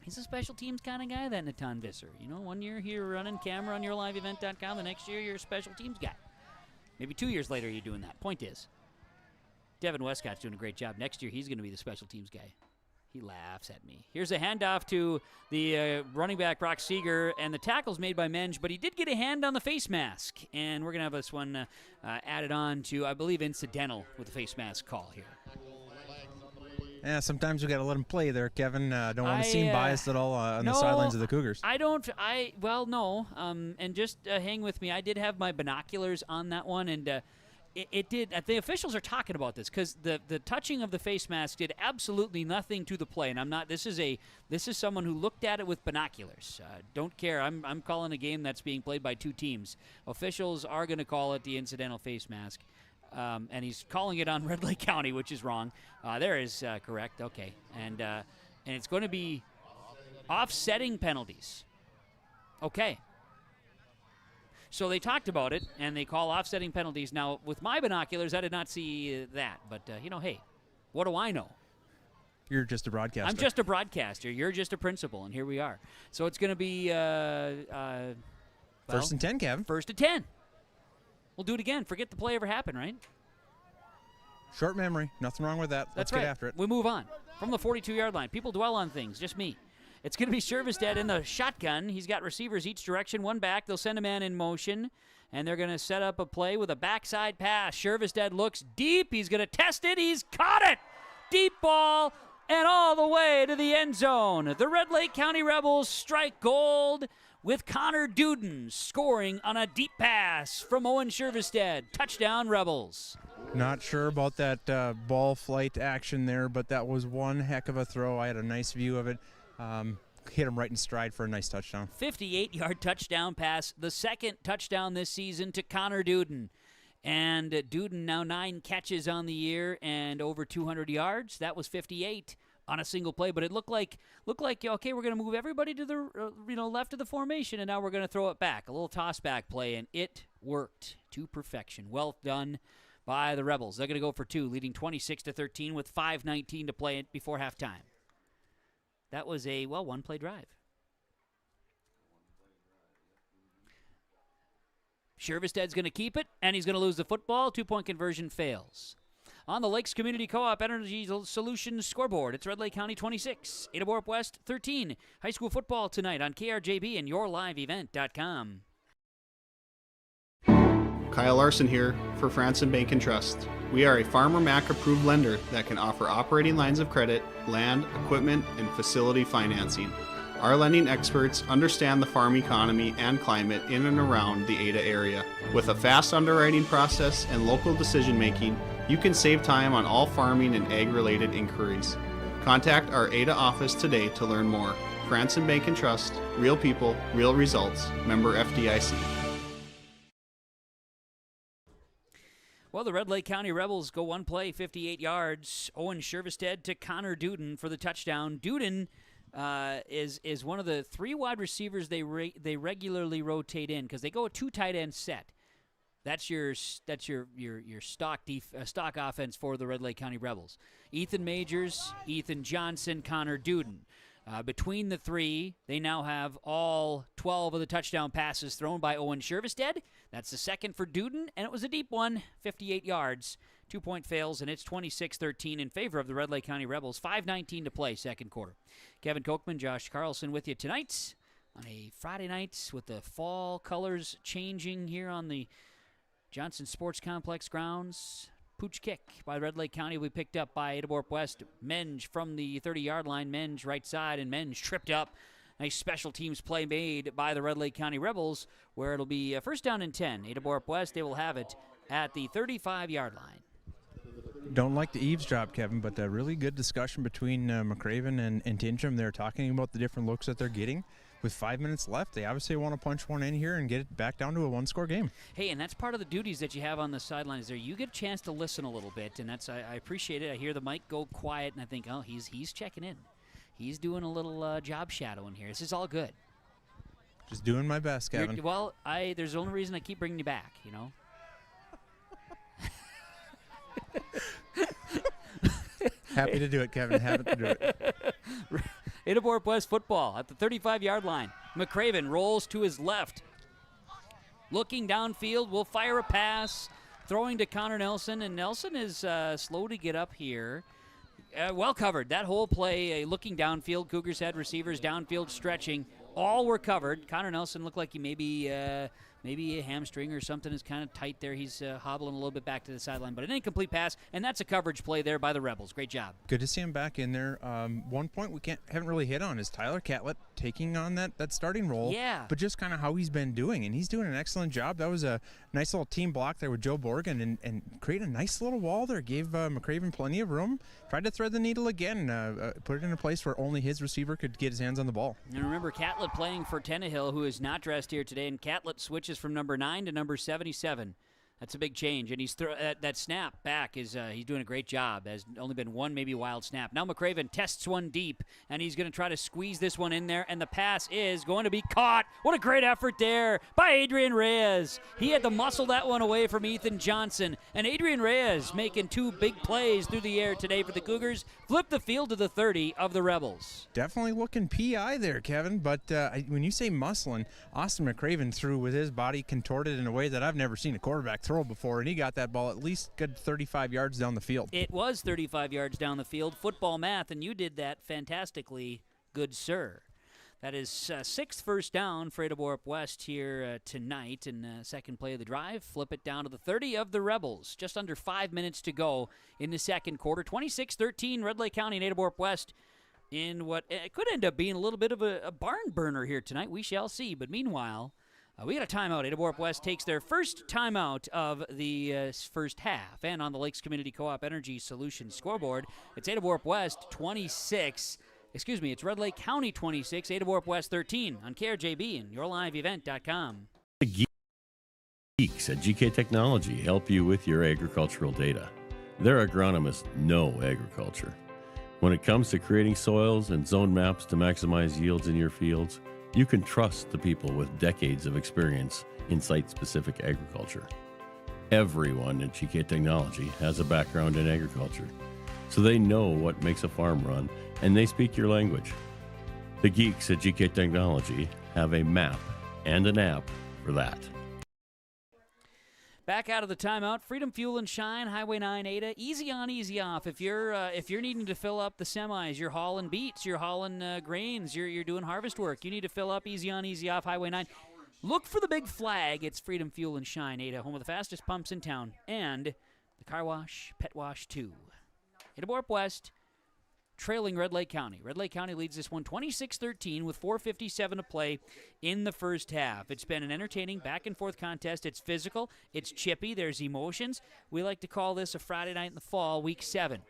He's a special teams kind of guy, that Natan Visser. You know, 1 year you're running camera on YourLiveEvent.com. The next year you're a special teams guy. Maybe 2 years later you're doing that. Point is, Devin Westcott's doing a great job. Next year he's going to be the special teams guy. He laughs at me. Here's a handoff to the running back, Brock Seeger, and the tackle's made by Menge, but he did get a hand on the face mask. And we're going to have this one added on to, I believe, incidental with the face mask call here. Yeah, sometimes we got to let him play there, Kevin. Don't want to seem biased at all on the sidelines of the Cougars. No. And just hang with me. I did have my binoculars on that one, and it did. The officials are talking about this because the touching of the face mask did absolutely nothing to the play. And I'm not. This is someone who looked at it with binoculars. Don't care. I'm calling a game that's being played by two teams. Officials are going to call it the incidental face mask. And he's calling it on Red Lake County, which is wrong. There is correct. Okay, and it's going to be offsetting penalties. Okay. So they talked about it, and they call offsetting penalties. Now, with my binoculars, I did not see that. But, hey, what do I know? You're just a broadcaster. I'm just a broadcaster. You're just a principal, and here we are. So it's going to be first and 10, Kevin. First and 10. We'll do it again. Forget the play ever happened, right? Short memory. Nothing wrong with that. Let's get after it. We move on. From the 42-yard line. People dwell on things. Just me. It's going to be Shervestead in the shotgun. He's got receivers each direction, one back. They'll send a man in motion, and they're going to set up a play with a backside pass. Shervestead looks deep. He's going to test it. He's caught it. Deep ball, and all the way to the end zone. The Red Lake County Rebels strike gold with Connor Duden scoring on a deep pass from Owen Shervestead. Touchdown, Rebels. Not sure about that ball flight action there, but that was one heck of a throw. I had a nice view of it. Hit him right in stride for a nice touchdown. 58-yard touchdown pass, the second touchdown this season to Connor Duden. And Duden now 9 catches on the year and over 200 yards. That was 58 on a single play, but it looked like okay, we're going to move everybody to the left of the formation, and now we're going to throw it back, a little toss back play, and it worked to perfection. Well done by the Rebels. They're going to go for 2, leading 26-13 with 5:19 to play before halftime. That was a one-play drive. Shervestead's going to keep it, and he's going to lose the football. 2-point conversion fails. On the Lakes Community Co-op Energy Solutions scoreboard, it's Red Lake County 26, Ada-Borup-West 13. High school football tonight on KRJB and YourLiveEvent.com. Kyle Larson here for Franson Bank and Trust. We are a Farmer Mac approved lender that can offer operating lines of credit, land, equipment, and facility financing. Our lending experts understand the farm economy and climate in and around the Ada area. With a fast underwriting process and local decision making, you can save time on all farming and ag-related inquiries. Contact our Ada office today to learn more. Franson Bank and Trust, real people, real results. Member FDIC. Well, the Red Lake County Rebels go one play, 58 yards. Owen Shervestead to Connor Duden for the touchdown. Duden is one of the 3 wide receivers they regularly rotate in because they go a 2 tight end set. That's your stock offense for the Red Lake County Rebels. Ethan Majors, Ethan Johnson, Connor Duden. Between the 3, they now have all 12 of the touchdown passes thrown by Owen Shervestead. That's the second for Duden, and it was a deep one, 58 yards. 2-point fails, and it's 26-13 in favor of the Red Lake County Rebels. 5:19 to play, second quarter. Kevin Kochman, Josh Carlson with you tonight on a Friday night with the fall colors changing here on the Johnson Sports Complex grounds. Pooch kick by Red Lake County. We picked up by Ada-Borup-West. Menge from the 30-yard line. Menge right side, and Menge tripped up. Nice special teams play made by the Red Lake County Rebels, where it'll be first down and 10. Ada-Borup-West, they will have it at the 35-yard line. Don't like to eavesdrop, Kevin, but a really good discussion between McCraven and Tintrim. They're talking about the different looks that they're getting. With 5 minutes left, they obviously want to punch one in here and get it back down to a 1-score game. Hey, and that's part of the duties that you have on the sidelines there. You get a chance to listen a little bit, and that's I appreciate it. I hear the mic go quiet, and I think, oh, he's checking in. He's doing a little job shadowing here. This is all good. Just doing my best, Kevin. There's the only reason I keep bringing you back, you know. Happy to do it, Kevin. Happy to do it. Ada-Borup-West football at the 35-yard line. McCraven rolls to his left. Looking downfield, will fire a pass. Throwing to Connor Nelson, and Nelson is slow to get up here. Well covered. That whole play, looking downfield, Cougars had receivers downfield stretching. All were covered. Connor Nelson looked like he maybe a hamstring or something is kind of tight there. He's hobbling a little bit back to the sideline, but an incomplete pass, and that's a coverage play there by the Rebels. Great job. Good to see him back in there. One point we haven't really hit on is Tyler Catlett taking on that starting role. Yeah. But just kind of how he's been doing, and he's doing an excellent job. That was a nice little team block there with Joe Borgen and created a nice little wall there. Gave McCraven plenty of room. Tried to thread the needle again. Put it in a place where only his receiver could get his hands on the ball. And remember, Catlett playing for Tannehill, who is not dressed here today, and Catlett switches from number 9 to number 77. That's a big change, and he's that snap back is he's doing a great job. There's only been one maybe wild snap. Now McCraven tests one deep, and he's going to try to squeeze this one in there, and the pass is going to be caught. What a great effort there by Adrian Reyes. He had to muscle that one away from Ethan Johnson, and Adrian Reyes making 2 big plays through the air today for the Cougars. Flipped the field to the 30 of the Rebels. Definitely looking PI there, Kevin, but when you say muscling, Austin McCraven threw with his body contorted in a way that I've never seen a quarterback throw before, and he got that ball at least good 35 yards down the field. It was 35 yards down the field. Football math, and you did that fantastically, good sir. That is 6th first down for Ada-Borup-West here tonight, and second play of the drive. Flip it down to the 30 of the Rebels. Just under 5 minutes to go in the second quarter. 26-13, Red Lake County and Ada-Borup-West in what could end up being a little bit of a barn burner here tonight. We shall see, but meanwhile, we got a timeout. Ada-Borup-West takes their first timeout of the first half. And on the Lakes Community Co-op Energy Solutions scoreboard, it's Ada-Borup-West 26. It's Red Lake County 26, Ada-Borup-West 13 on KRJB and YourLiveEvent.com. The geeks at GK Technology help you with your agricultural data. Their agronomists know agriculture. When it comes to creating soils and zone maps to maximize yields in your fields, you can trust the people with decades of experience in site-specific agriculture. Everyone at GK Technology has a background in agriculture, so they know what makes a farm run, and they speak your language. The geeks at GK Technology have a map and an app for that. Back out of the timeout, Freedom Fuel and Shine, Highway 9 Ada, easy on, easy off. If you're needing to fill up the semis, you're hauling beets, you're hauling grains, you're doing harvest work, you need to fill up, easy on, easy off, Highway 9. Look for the big flag. It's Freedom Fuel and Shine Ada, home of the fastest pumps in town, and the car wash, pet wash too. Ada-Borup-West trailing Red Lake County. Red Lake County leads this one 26-13 with 4:57 to play in the first half. It's been an entertaining back-and-forth contest. It's physical. It's chippy. There's emotions. We like to call this a Friday night in the fall, Week 7.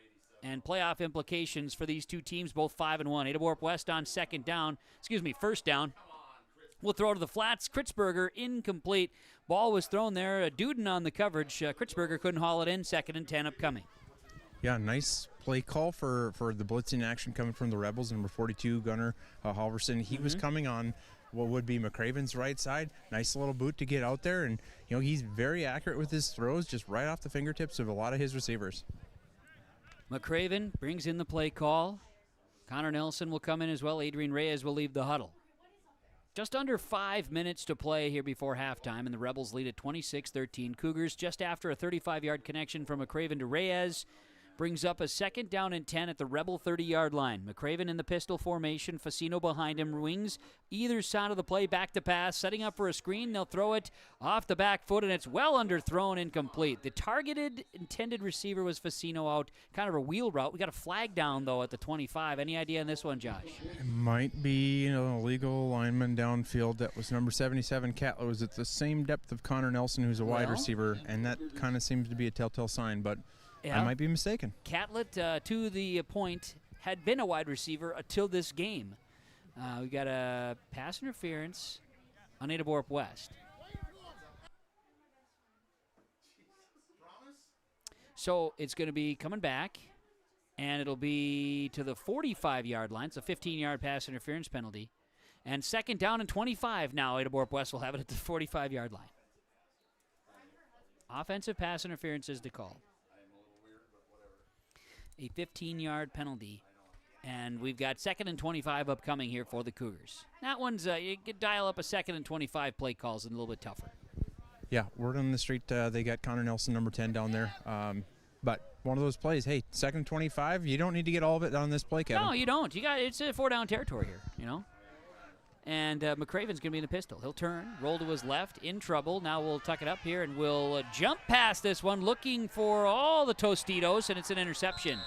And playoff implications for these two teams, both 5-1. Ada-Borup-West on first down. We'll throw to the flats. Kritzberger incomplete. Ball was thrown there. Duden on the coverage. Kritzberger couldn't haul it in. 2nd and 10 upcoming. Yeah, nice play call for the blitzing action coming from the Rebels. Number 42, Gunnar Halverson. He was coming on what would be McCraven's right side. Nice little boot to get out there, and he's very accurate with his throws, just right off the fingertips of a lot of his receivers. McCraven brings in the play call. Connor Nelson will come in as well. Adrian Reyes will leave the huddle. Just under 5 minutes to play here before halftime, and the Rebels lead at 26-13. Cougars just after a 35-yard connection from McCraven to Reyes brings up a 2nd down and 10 at the Rebel 30-yard line. McCraven in the pistol formation, Facino behind him, wings either side of the play, back to pass, setting up for a screen. They'll throw it off the back foot, and it's well underthrown, incomplete. The targeted intended receiver was Facino out, kind of a wheel route. We got a flag down, though, at the 25. Any idea on this one, Josh? It might be an illegal lineman downfield. That was number 77, Catlett. Was at the same depth of Connor Nelson, who's a wide receiver, and that kind of seems to be a telltale sign, but I might be mistaken. Catlett, to the point, had been a wide receiver until this game. We got a pass interference on Ada-Borup-West. So it's going to be coming back, and it'll be to the 45-yard line. It's a 15-yard pass interference penalty. And 2nd down and 25 now. Ada-Borup-West will have it at the 45-yard line. Offensive pass interference is the call. A 15-yard penalty, and we've got 2nd and 25 upcoming here for the Cougars. That one's, you could dial up a 2nd and 25 play calls and a little bit tougher. Yeah, word on the street, they got Connor Nelson, number 10, down there. But one of those plays. Hey, 2nd and 25, you don't need to get all of it on this play, Kevin. No, you don't. It's a 4-down territory here, And McCraven's going to be in the pistol. He'll turn, roll to his left, in trouble. Now we'll tuck it up here, and we'll jump past this one, looking for all the Tostitos, and it's an interception.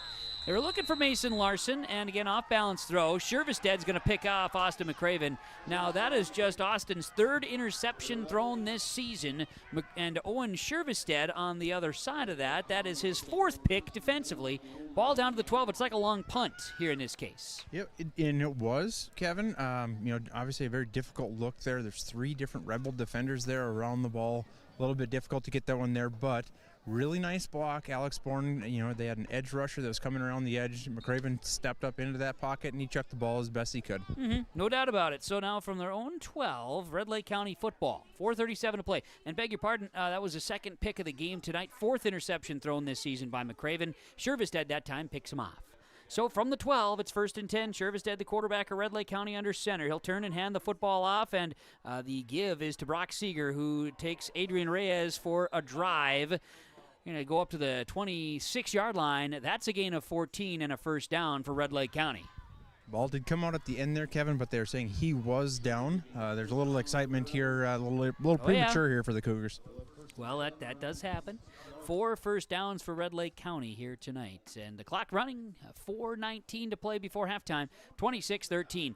They were looking for Mason Larson, and again, off-balance throw. Shervested's going to pick off Austin McCraven. Now, that is just Austin's 3rd interception thrown this season, and Owen Shervested on the other side of that. That is his 4th pick defensively. Ball down to the 12. It's like a long punt here in this case. Yep, and it was, Kevin. Obviously a very difficult look there. There's 3 different Rebel defenders there around the ball. A little bit difficult to get that one there, but really nice block. Alex Bourne, they had an edge rusher that was coming around the edge. McCraven stepped up into that pocket, and he chucked the ball as best he could. No doubt about it. So now from their own 12, Red Lake County football, 4:37 to play. And beg your pardon, that was the 2nd pick of the game tonight. 4th interception thrown this season by McCraven. Shervested that time picks him off. So from the 12, it's 1st and 10. Shervested, the quarterback of Red Lake County, under center. He'll turn and hand the football off, and the give is to Brock Seeger, who takes Adrian Reyes for a drive. Going to go up to the 26-yard line. That's a gain of 14 and a 1st down for Red Lake County. Ball did come out at the end there, Kevin, but they're saying he was down. There's a little excitement here, a little premature here for the Cougars. Well, that does happen. 4 first downs for Red Lake County here tonight. And the clock running, 4:19 to play before halftime, 26-13.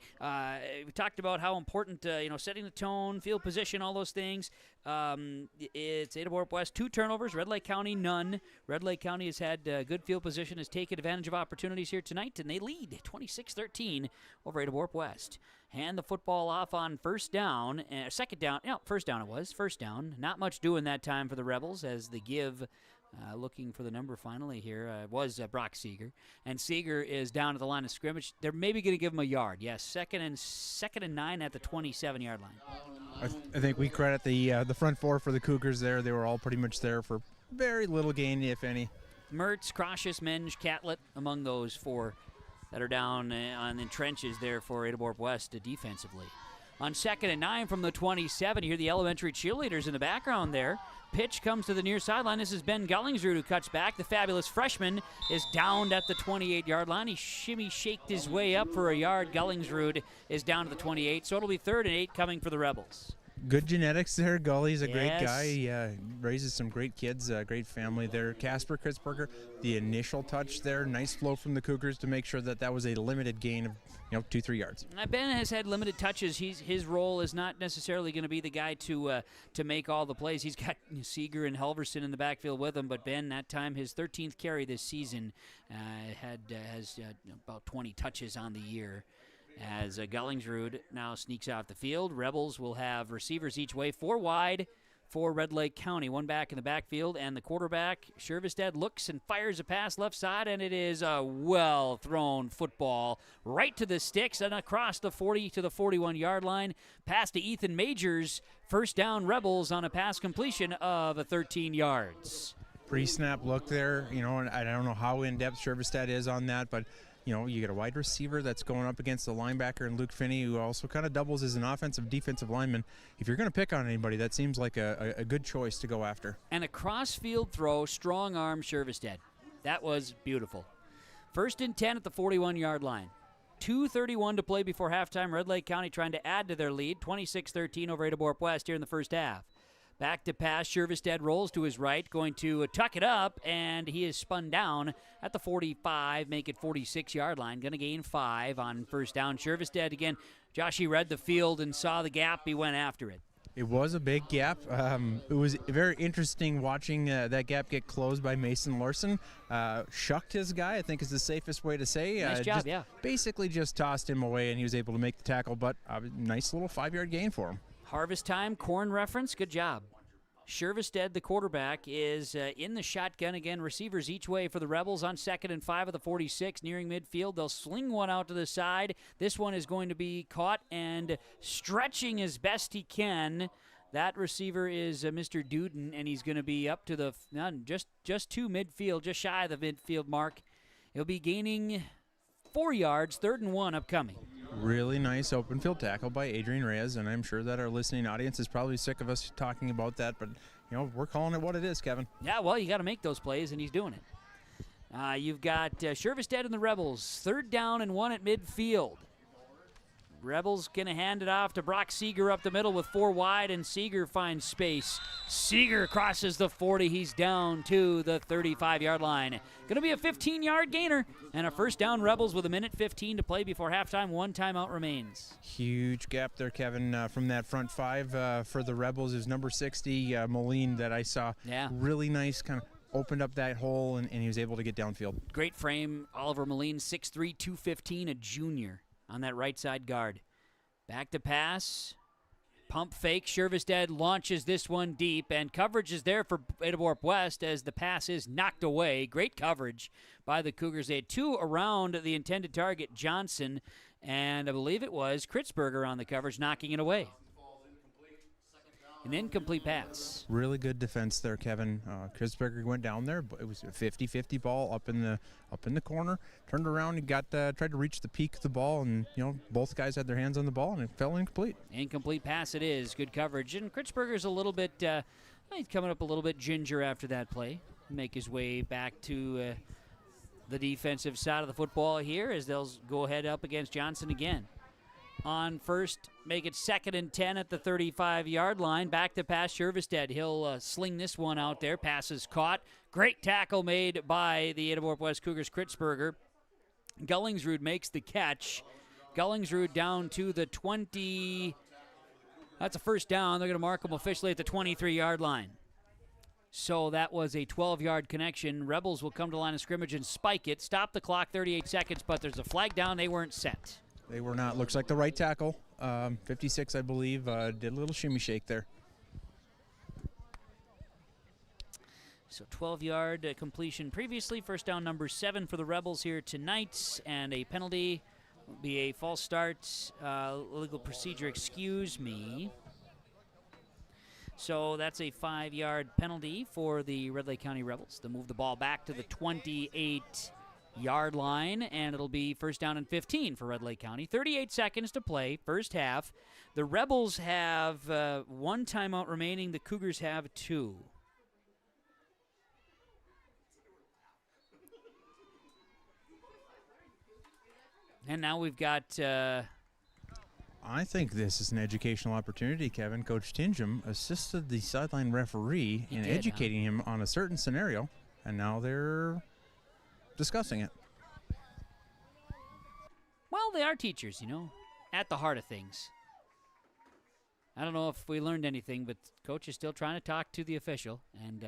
We talked about how important, setting the tone, field position, all those things. It's Ada-Borup-West, 2 turnovers. Red Lake County, none. Red Lake County has had good field position, has taken advantage of opportunities here tonight, and they lead 26-13 over Ada-Borup-West. Hand the football off on first down. Second down. No, first down it was. First down. Not much doing that time for the Rebels as the give, looking for the number finally here, was Brock Seeger. And Seeger is down at the line of scrimmage. They're maybe going to give him a yard. Yes, second and 9 at the 27-yard line. I think we credit the front 4 for the Cougars there. They were all pretty much there for very little gain, if any. Mertz, Crocious, Menge, Catlett among those 4 that are down on the trenches there for Ada-Borup-West defensively. On 2nd and 9 from the 27, you hear the elementary cheerleaders in the background there. Pitch comes to the near sideline. This is Ben Gullingsrud who cuts back. The fabulous freshman is downed at the 28-yard line. He shimmy-shaked his way up for a yard. Gullingsrud is down to the 28, so it'll be 3rd and 8 coming for the Rebels. Good genetics there, Gully's a great guy. He raises some great kids, great family there. Casper Kritzberger, the initial touch there, nice flow from the Cougars to make sure that was a limited gain of 2-3 yards. Ben has had limited touches. His role is not necessarily going to be the guy to make all the plays. He's got Seeger and Helverson in the backfield with him, but Ben, that time, his 13th carry this season, has about 20 touches on the year. As Gullingsrud now sneaks out the field. Rebels will have receivers each way, 4 wide for Red Lake County. 1 back in the backfield, and the quarterback, Shervested, looks and fires a pass left side, and it is a well-thrown football right to the sticks and across the 40 to the 41-yard line. Pass to Ethan Majors. First down, Rebels on a pass completion of 13 yards. Pre-snap look there, and I don't know how in-depth Shervested is on that, but you get a wide receiver that's going up against the linebacker and Luke Finney, who also kind of doubles as an offensive defensive lineman. If you're going to pick on anybody, that seems like a good choice to go after. And a cross-field throw, strong arm Shervested. That was beautiful. 1st and 10 at the 41-yard line. 2:31 to play before halftime. Red Lake County trying to add to their lead, 26-13 over Ada-Borup-West here in the first half. Back to pass, Shervested rolls to his right, going to tuck it up, and he is spun down at the 45, make it 46-yard line. Going to gain 5 on first down. Shervested again. Josh, he read the field and saw the gap. He went after it. It was a big gap. It was very interesting watching that gap get closed by Mason Larson. Shucked his guy, I think is the safest way to say. Nice job, yeah. Basically just tossed him away, and he was able to make the tackle, but a nice little 5-yard gain for him. Harvest time, corn reference, good job. Shervested, the quarterback, is in the shotgun again. Receivers each way for the Rebels on 2nd and 5 of the 46, nearing midfield. They'll sling one out to the side. This one is going to be caught and stretching as best he can. That receiver is Mr. Duden, and he's going to be up to the just to midfield, just shy of the midfield mark. He'll be gaining 4 yards, 3rd and 1 upcoming. Really nice open field tackle by Adrian Reyes, and I'm sure that our listening audience is probably sick of us talking about that, but we're calling it what it is, Kevin. Yeah, well, you got to make those plays, and he's doing it. You've got Shervestead and the Rebels. 3rd down and 1 at midfield. Rebels going to hand it off to Brock Seeger up the middle with 4 wide, and Seeger finds space. Seeger crosses the 40. He's down to the 35-yard line. Going to be a 15-yard gainer, and a first down Rebels with 1:15 to play before halftime. 1 timeout remains. Huge gap there, Kevin, from that front 5 for the Rebels. Is number 60, Moline, that I saw. Yeah. Really nice, kind of opened up that hole, and he was able to get downfield. Great frame. Oliver Moline, 6'3", 215, a junior on that right side guard. Back to pass. Pump fake. Shervestead launches this one deep, and coverage is there for Ada-Borup-West as the pass is knocked away. Great coverage by the Cougars. They had 2 around the intended target, Johnson, and I believe it was Kritzberger on the coverage, knocking it away. An incomplete pass. Really good defense there, Kevin. Kritzberger went down there, but it was a 50-50 ball up in the corner. Turned around and tried to reach the peak of the ball, and both guys had their hands on the ball, and it fell incomplete. Incomplete pass it is. Good coverage. And Kritzberger's a little bit, he's coming up a little bit ginger after that play. Make his way back to the defensive side of the football here as they'll go ahead up against Johnson again. On first, make it 2nd and 10 at the 35-yard line. Back to pass, Shervestead. He'll sling this one out there. Pass is caught. Great tackle made by the Ada-Borup-West Cougars, Kritzberger. Gullingsrud makes the catch. Gullingsrud down to the 20. That's a first down. They're going to mark him officially at the 23-yard line. So that was a 12-yard connection. Rebels will come to line of scrimmage and spike it. Stop the clock, 38 seconds, but there's a flag down. They weren't set. They were not. Looks like the right tackle, 56, I believe, did a little shimmy shake there. So 12-yard completion previously. First down number 7 for the Rebels here tonight, and a penalty will be a false start, legal procedure, excuse me. So that's a 5-yard penalty for the Red Lake County Rebels. They'll move the ball back to the 28-yard line, and it'll be first down and 15 for Red Lake County. 38 seconds to play, first half. The Rebels have 1 timeout remaining. The Cougars have 2. And now we've got... I think this is an educational opportunity, Kevin. Coach Tingham assisted the sideline referee in educating him on a certain scenario, and now they're discussing it. Well, they are teachers, at the heart of things. I don't know if we learned anything, but Coach is still trying to talk to the official, and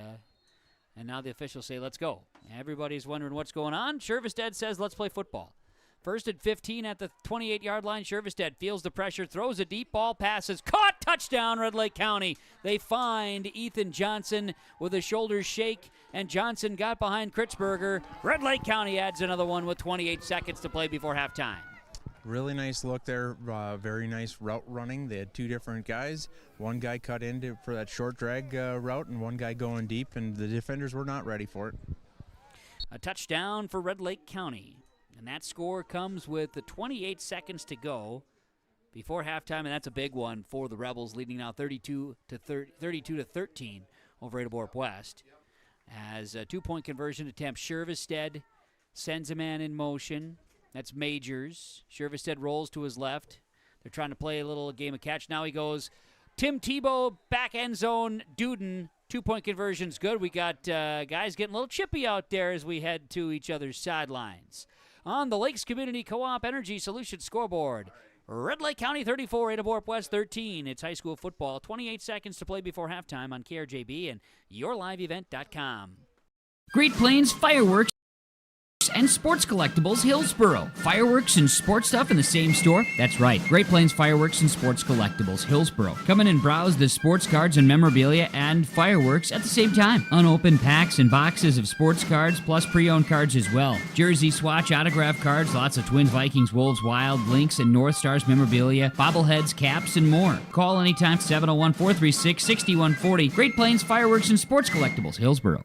now the officials say, let's go. Everybody's wondering what's going on. Shervestead says, let's play football. First and 15 at the 28-yard line. Shervestead feels the pressure, throws a deep ball, passes, caught, touchdown, Red Lake County. They find Ethan Johnson with a shoulder shake, and Johnson got behind Kritzberger. Red Lake County adds another one with 28 seconds to play before halftime. Really nice look there, very nice route running. They had 2 different guys. One guy cut in for that short drag route, and one guy going deep, and the defenders were not ready for it. A touchdown for Red Lake County. And that score comes with the 28 seconds to go before halftime, and that's a big one for the Rebels, leading now 32 to 13 over Ada-Borup-West. As a 2-point conversion attempt, Shervestead sends a man in motion. That's Majors. Shervestead rolls to his left. They're trying to play a little game of catch. Now he goes Tim Tebow, back end zone, Duden. 2-point conversion's good. We got guys getting a little chippy out there as we head to each other's sidelines. On the Lakes Community Co-op Energy Solutions scoreboard, Red Lake County 34, Ada-Borup-West 13. It's high school football. 28 seconds to play before halftime on KRJB and YourLiveEvent.com. Great Plains Fireworks and Sports Collectibles, Hillsboro. Fireworks and sports stuff in the same store? That's right. Great Plains Fireworks and Sports Collectibles, Hillsboro. Come in and browse the sports cards and memorabilia and fireworks at the same time. Unopened packs and boxes of sports cards, plus pre-owned cards as well. Jersey swatch, autograph cards, lots of Twins, Vikings, Wolves, Wild, Lynx, and North Stars memorabilia, bobbleheads, caps, and more. Call anytime, 701-436-6140. Great Plains Fireworks and Sports Collectibles, Hillsboro.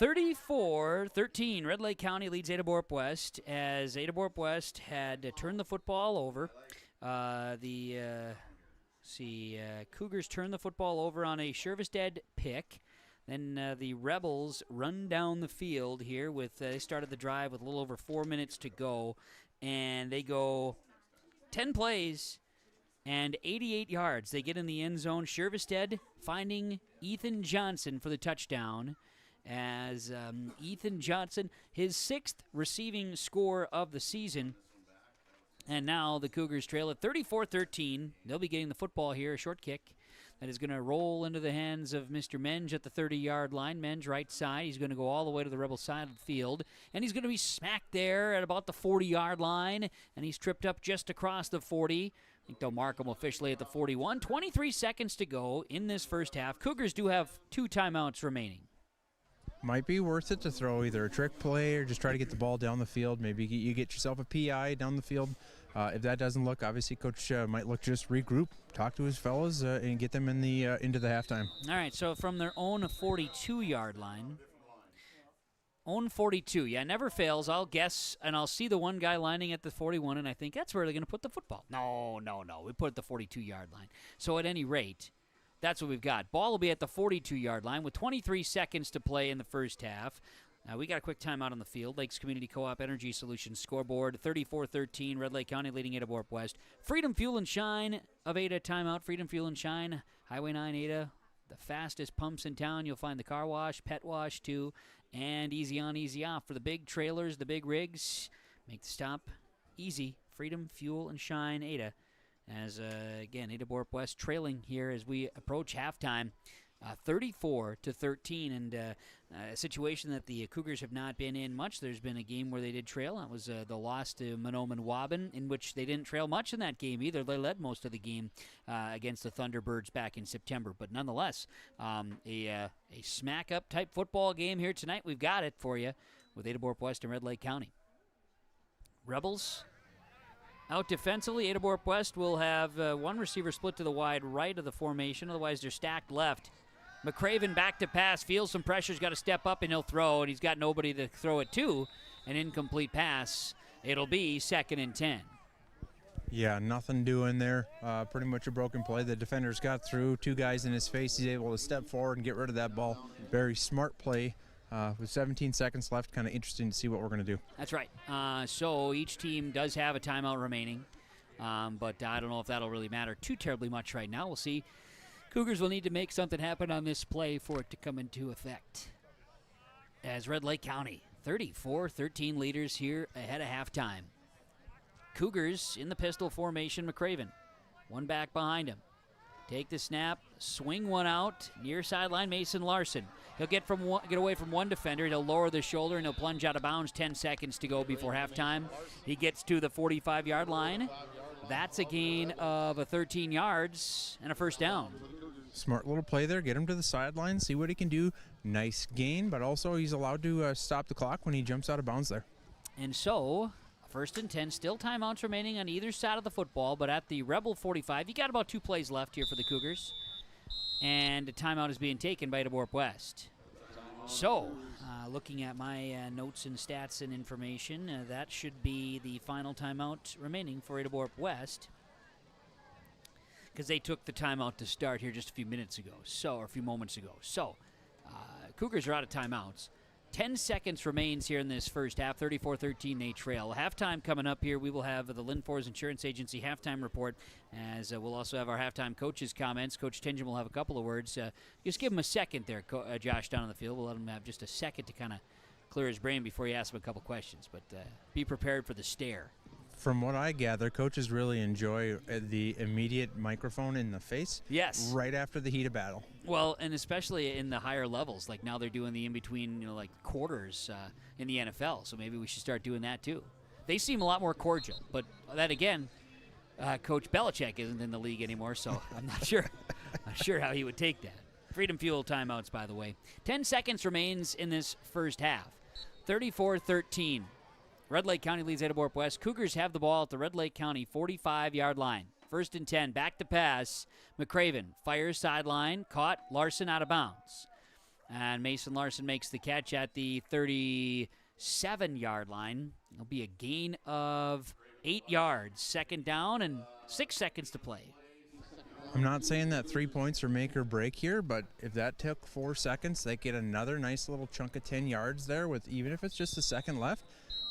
34-13, Red Lake County leads Ada-Borup-West as Ada-Borup-West had turned the football over. Cougars turned the football over on a Shervestead pick. And the Rebels run down the field here with, they started the drive with a little over 4 minutes to go, and they go 10 plays and 88 yards. They get in the end zone. Shervestead finding Ethan Johnson for the touchdown, as Ethan Johnson, his 6th receiving score of the season. And now the Cougars trail at 34-13. They'll be getting the football here, a short kick that is going to roll into the hands of Mr. Menge at the 30-yard line. Menge right side. He's going to go all the way to the Rebel side of the field, and he's going to be smacked there at about the 40-yard line, and he's tripped up just across the 40. I think they'll mark him officially at the 41. 23 seconds to go in this first half. Cougars do have 2 timeouts remaining. Might be worth it to throw either a trick play or just try to get the ball down the field. Maybe you get yourself a PI down the field. If that doesn't look, obviously Coach might look to just regroup, talk to his fellas, and get them in the into the halftime. All right, so from their own 42-yard line. Own 42, yeah, never fails. I'll guess, and I'll see the one guy lining at the 41, and I think that's where they're going to put the football. No. We put it at the 42-yard line. So at any rate, that's what we've got. Ball will be at the 42-yard line with 23 seconds to play in the first half. We got a quick timeout on the field. Lakes Community Co-op Energy Solutions scoreboard, 34-13, Red Lake County leading Ada-Borup-West. Freedom Fuel and Shine of Ada timeout. Freedom Fuel and Shine, Highway 9 Ada, the fastest pumps in town. You'll find the car wash, pet wash too, and easy on, easy off. For the big trailers, the big rigs, make the stop easy. Freedom Fuel and Shine Ada. As, again, Ada-Borup-West trailing here as we approach halftime, 34-13, and a situation that the Cougars have not been in much. There's been a game where they did trail. That was the loss to Mahnomen-Waubun, in which they didn't trail much in that game either. They led most of the game against the Thunderbirds back in September. But nonetheless, a smack-up type football game here tonight. We've got it for you with Ada-Borup-West and Red Lake County. Rebels out defensively. Ada-Borup-West will have one receiver split to the wide right of the formation. Otherwise, they're stacked left. McCraven back to pass. Feels some pressure. He's got to step up, and he'll throw, and he's got nobody to throw it to. An incomplete pass. It'll be 2nd and 10. Yeah, nothing doing there. Pretty much a broken play. The defender's got through. 2 guys in his face. He's able to step forward and get rid of that ball. Very smart play. With 17 seconds left, kind of interesting to see what we're going to do. That's right. So each team does have a timeout remaining, but I don't know if that'll really matter too terribly much right now. We'll see. Cougars will need to make something happen on this play for it to come into effect. As Red Lake County, 34-13 leaders here ahead of halftime. Cougars in the pistol formation. McCraven, one back behind him. Take the snap, swing one out, near sideline, Mason Larson. He'll get away from one defender. He'll lower the shoulder, and he'll plunge out of bounds. 10 seconds to go before halftime. He gets to the 45-yard line. That's a gain of 13 yards and a first down. Smart little play there. Get him to the sideline, see what he can do. Nice gain, but also he's allowed to stop the clock when he jumps out of bounds there. And so, 1st and 10, still timeouts remaining on either side of the football, but at the Rebel 45, you got about 2 plays left here for the Cougars. And a timeout is being taken by Ada-Borup-West. So, looking at my notes and stats and information, that should be the final timeout remaining for Ada-Borup-West, because they took the timeout to start here just a few moments ago. So, Cougars are out of timeouts. 10 seconds remains here in this first half. 34-13, they trail. Halftime coming up here. We will have the Linfors Insurance Agency halftime report, as we'll also have our halftime coaches' comments. Coach Tingen will have a couple of words. Just give him a second there, Josh, down on the field. We'll let him have just a second to kind of clear his brain before you ask him a couple questions. But be prepared for the stare. From what I gather, coaches really enjoy the immediate microphone in the face. Yes. Right after the heat of battle. Well, and especially in the higher levels. Like now they're doing the in-between, like quarters in the NFL. So maybe we should start doing that too. They seem a lot more cordial. But then again, Coach Belichick isn't in the league anymore, so I'm not sure. Not sure how he would take that. Freedom Fuel timeouts, by the way. 10 seconds remains in this first half. 34-13. Red Lake County leads Ada-Borup-West. Cougars have the ball at the Red Lake County 45-yard line. 1st and 10, back to pass. McCraven fires sideline, caught. Larson out of bounds. And Mason Larson makes the catch at the 37-yard line. It'll be a gain of 8 yards. 2nd down and 6 seconds to play. I'm not saying that 3 points are make or break here, but if that took 4 seconds, they get another nice little chunk of 10 yards there with, even if it's just a second left.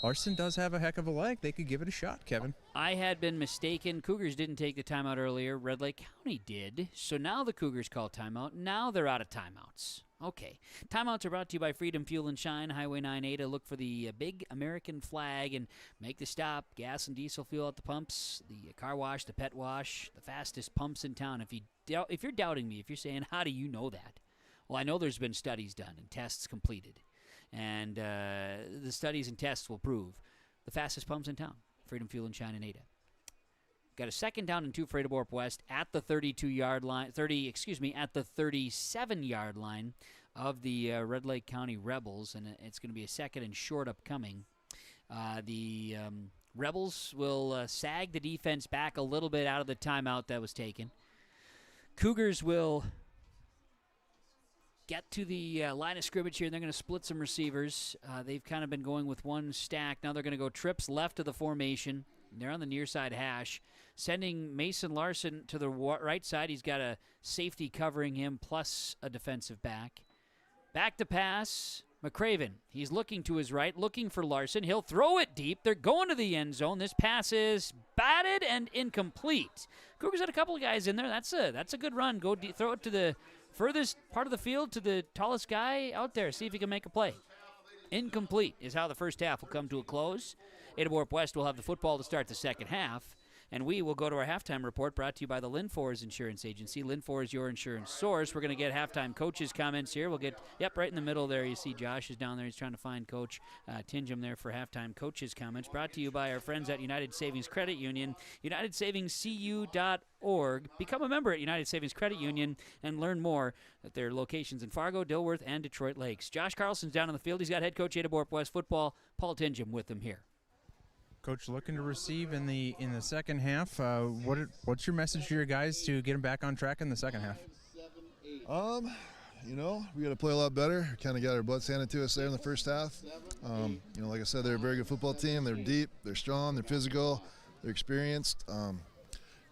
Larson does have a heck of a leg. They could give it a shot, Kevin. I had been mistaken. Cougars didn't take the timeout earlier. Red Lake County did. So now the Cougars call timeout. Now they're out of timeouts. Okay. Timeouts are brought to you by Freedom Fuel and Shine, Highway 9 Ada. Look for the big American flag and make the stop. Gas and diesel fuel at the pumps, the car wash, the pet wash, the fastest pumps in town. If you're doubting me, if you're saying, how do you know that? Well, I know there's been studies done and tests completed. And the studies and tests will prove the fastest pumps in town. Freedom Fuel and Shine in Ada. Got a second down and 2 for Ada-Borup-West at the 32-yard line, at the 37-yard line of the Red Lake County Rebels, and it's going to be a second and short upcoming. The Rebels will sag the defense back a little bit out of the timeout that was taken. Cougars will get to the line of scrimmage here. They're going to split some receivers. They've kind of been going with one stack. Now they're going to go trips left of the formation. They're on the near side hash, sending Mason Larson to the right side. He's got a safety covering him plus a defensive back. Back to pass, McCraven. He's looking to his right, looking for Larson. He'll throw it deep. They're going to the end zone. This pass is batted and incomplete. Cougars had a couple of guys in there. That's a good run. Go throw it to the furthest part of the field, to the tallest guy out there. See if he can make a play. Incomplete is how the first half will come to a close. Ada-Borup-West will have the football to start the second half. And we will go to our halftime report brought to you by the Linfors Insurance Agency. Linfors is your insurance source. We're going to get halftime coaches' comments here. We'll get, right in the middle there. You see Josh is down there. He's trying to find Coach Tingham there for halftime coaches' comments. Brought to you by our friends at United Savings Credit Union, UnitedSavingsCU.org. Become a member at United Savings Credit Union and learn more at their locations in Fargo, Dilworth, and Detroit Lakes. Josh Carlson's down on the field. He's got head coach Ada-Borup-West football, Paul Tingham, with him here. Coach, looking to receive in the second half. What's your message to your guys to get them back on track in the second half? We got to play a lot better. We kind of got our butts handed to us there in the first half. Like I said, they're a very good football team. They're deep, they're strong, they're physical, they're experienced.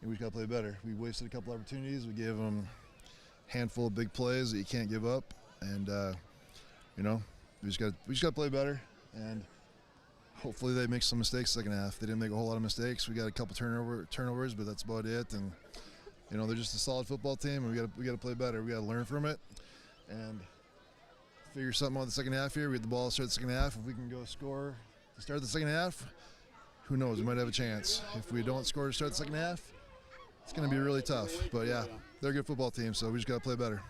We just got to play better. We wasted a couple opportunities. We gave them a handful of big plays that you can't give up, and we just got to play better. And hopefully they make some mistakes second half. They didn't make a whole lot of mistakes. We got a couple turnovers, but that's about it. And they're just a solid football team, and we got to play better. We got to learn from it and figure something out the second half here. We get the ball to start the second half. If we can go score to start the second half, who knows? We might have a chance. If we don't score to start the second half, it's going to be really tough. But yeah, they're a good football team, so we just got to play better.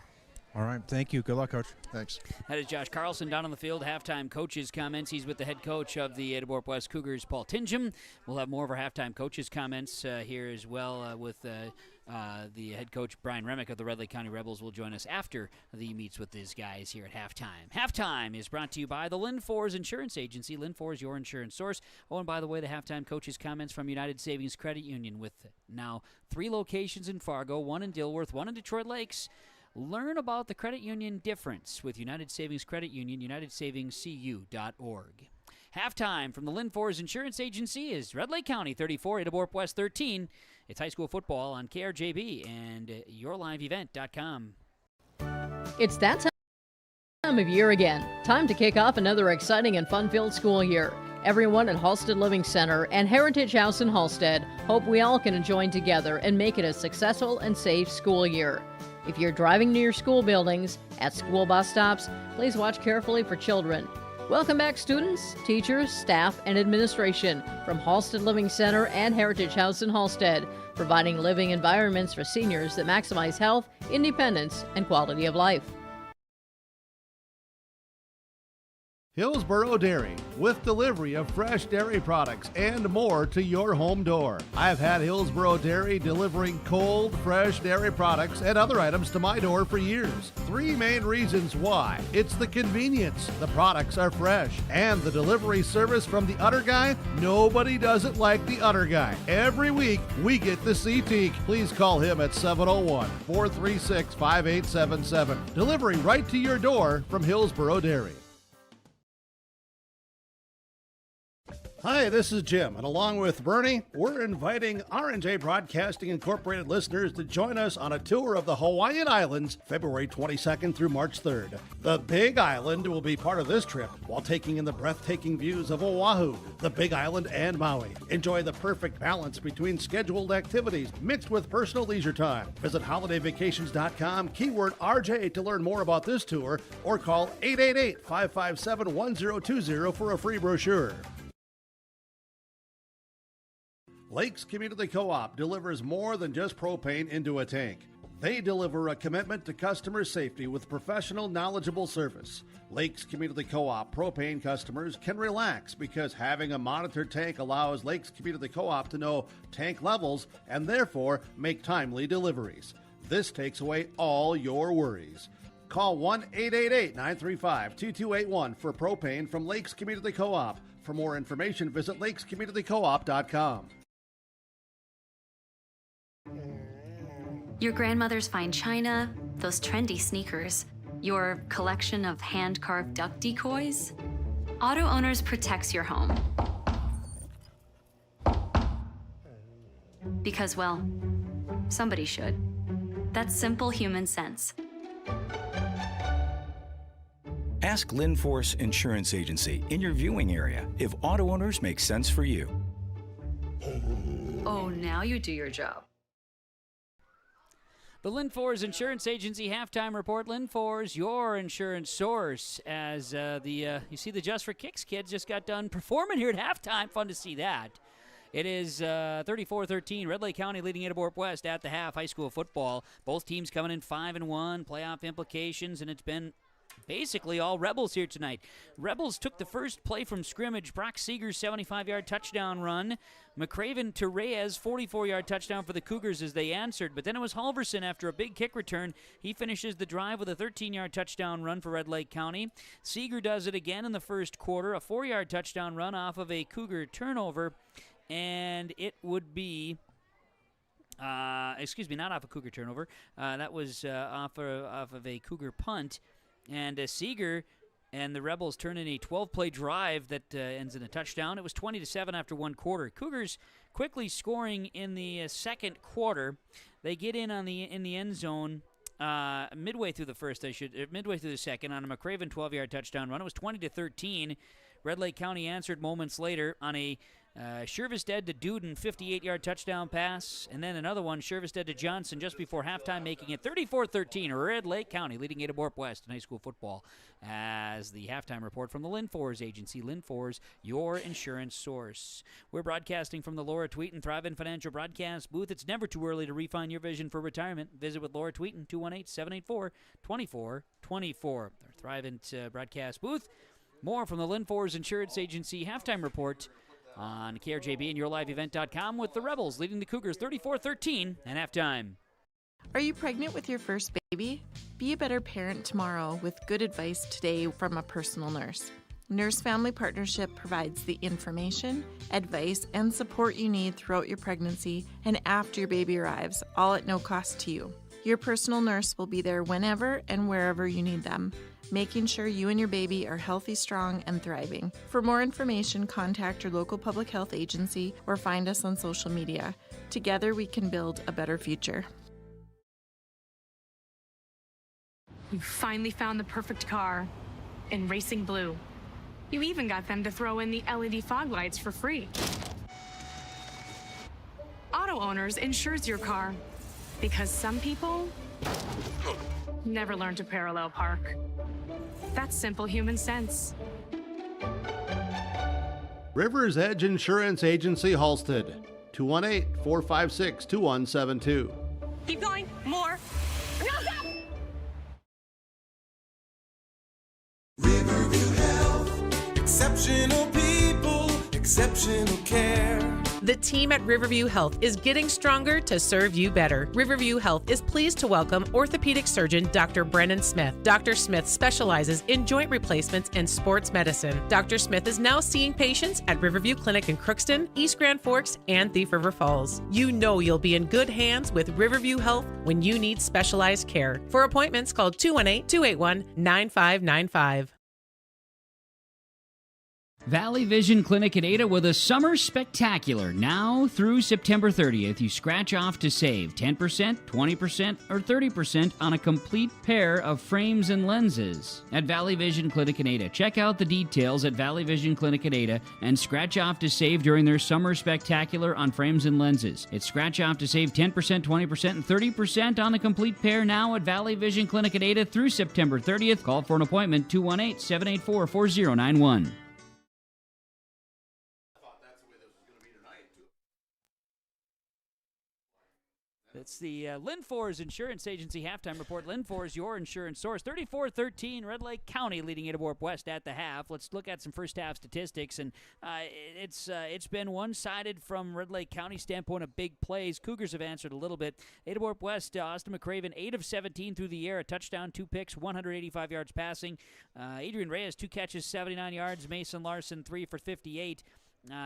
All right, thank you. Good luck, Coach. Thanks. That is Josh Carlson down on the field. Halftime coaches' comments. He's with the head coach of the Ada-Borup-West Cougars, Paul Tingham. We'll have more of our halftime coaches' comments here as well with the head coach, Brian Remick of the Red Lake County Rebels, will join us after he meets with his guys here at halftime. Halftime is brought to you by the Linfors Insurance Agency. Linfors, your insurance source. Oh, and by the way, the halftime coaches' comments from United Savings Credit Union with now 3 locations in Fargo, 1 in Dilworth, 1 in Detroit Lakes. Learn about the credit union difference with United Savings Credit Union, UnitedSavingsCU.org. Halftime from the Linfors Insurance Agency is Red Lake County 34, Ada-Borup-West 13. It's high school football on KRJB and YourLiveEvent.com. It's that time of year again. Time to kick off another exciting and fun-filled school year. Everyone at Halstead Living Center and Heritage House in Halstead hope we all can join together and make it a successful and safe school year. If you're driving to your school buildings, at school bus stops, please watch carefully for children. Welcome back, students, teachers, staff, and administration from Halstead Living Center and Heritage House in Halstead, providing living environments for seniors that maximize health, independence, and quality of life. Hillsboro Dairy, with delivery of fresh dairy products and more to your home door. I've had Hillsboro Dairy delivering cold, fresh dairy products and other items to my door for years. 3 main reasons why. It's the convenience, the products are fresh, and the delivery service from the Udder Guy. Nobody does it like the Udder Guy. Every week, we get the CT. Please call him at 701-436-5877. Delivery right to your door from Hillsboro Dairy. Hi, this is Jim, and along with Bernie, we're inviting R&J Broadcasting Incorporated listeners to join us on a tour of the Hawaiian Islands, February 22nd through March 3rd. The Big Island will be part of this trip while taking in the breathtaking views of Oahu, the Big Island, and Maui. Enjoy the perfect balance between scheduled activities mixed with personal leisure time. Visit holidayvacations.com, keyword RJ to learn more about this tour, or call 888-557-1020 for a free brochure. Lakes Community Co-op delivers more than just propane into a tank. They deliver a commitment to customer safety with professional, knowledgeable service. Lakes Community Co-op propane customers can relax because having a monitored tank allows Lakes Community Co-op to know tank levels and therefore make timely deliveries. This takes away all your worries. Call 1-888-935-2281 for propane from Lakes Community Co-op. For more information, visit lakescommunitycoop.com. Your grandmother's fine china, those trendy sneakers, your collection of hand-carved duck decoys. Auto Owners protects your home. Because, well, somebody should. That's simple human sense. Ask Linforce Insurance Agency in your viewing area if Auto Owners makes sense for you. Oh, now you do your job. The Linforce Insurance Agency halftime report. Linforce, your insurance source. As you see the Just for Kicks kids just got done performing here at halftime. Fun to see that. It is 34-13. Red Lake County leading Ada-Borup-West at the half. High school football. Both teams coming in 5-1. Playoff implications, and it's been basically all Rebels here tonight. Rebels took the first play from scrimmage. Brock Seeger's 75-yard touchdown run. McCraven to Reyes, 44-yard touchdown for the Cougars as they answered. But then it was Halverson after a big kick return. He finishes the drive with a 13-yard touchdown run for Red Lake County. Seeger does it again in the first quarter. A 4-yard touchdown run off of a Cougar turnover. And it would be... not off a Cougar turnover. That was off of a Cougar punt. And Seeger and the Rebels turn in a 12-play drive that ends in a touchdown. It was 20-7 after one quarter. Cougars quickly scoring in the second quarter. They get in the end zone midway through the second on a McCraven 12-yard touchdown run. It was 20-13. Red Lake County answered moments later on a Shervestead to Duden 58-yard touchdown pass, and then another one, Shervestead to Johnson just before halftime, making it 34-13. Red Lake County leading Ada-Borup-West in high school football. As the halftime report from the Linforce Agency. Linforce, your insurance source. We're broadcasting from the Laura Tweeten Thrivent Financial Broadcast booth. It's never too early to refine your vision for retirement. Visit with Laura Tweeten, 218-784-2424. Our Thrivent broadcast booth. More from the Linforce Insurance Agency halftime report on KRJB and YourLiveEvent.com with the Rebels leading the Cougars 34-13 at halftime. Are you pregnant with your first baby? Be a better parent tomorrow with good advice today from a personal nurse. Nurse Family Partnership provides the information, advice, and support you need throughout your pregnancy and after your baby arrives, all at no cost to you. Your personal nurse will be there whenever and wherever you need them, making sure you and your baby are healthy, strong, and thriving. For more information, contact your local public health agency or find us on social media. Together, we can build a better future. You finally found the perfect car in Racing Blue. You even got them to throw in the LED fog lights for free. Auto Owners insures your car because some people never learn to parallel park. That's simple human sense. River's Edge Insurance Agency, Halstead, 218-456-2172. Keep going. More. No, stop! Riverview Health. Exceptional people, exceptional care. The team at Riverview Health is getting stronger to serve you better. Riverview Health is pleased to welcome orthopedic surgeon Dr. Brennan Smith. Dr. Smith specializes in joint replacements and sports medicine. Dr. Smith is now seeing patients at Riverview Clinic in Crookston, East Grand Forks, and Thief River Falls. You know you'll be in good hands with Riverview Health when you need specialized care. For appointments, call 218-281-9595. Valley Vision Clinic at Ada with a summer spectacular now through September 30th. You scratch off to save 10%, 20%, or 30% on a complete pair of frames and lenses at Valley Vision Clinic at Ada. Check out the details at Valley Vision Clinic at Ada and scratch off to save during their summer spectacular on frames and lenses. It's scratch off to save 10%, 20%, and 30% on a complete pair now at Valley Vision Clinic at Ada through September 30th. Call for an appointment 218-784-4091. It's the Linfors Insurance Agency halftime report. Linfors, your insurance source. 34-13, Red Lake County leading Ada-Borup-West at the half. Let's look at some first half statistics, and it's been one-sided from Red Lake County standpoint of big plays. Cougars have answered a little bit. Ada-Borup-West, Austin McCraven, 8 of 17 through the air, a touchdown, 2 picks, 185 yards passing. Adrian Reyes, 2 catches, 79 yards. Mason Larson, 3 for 58.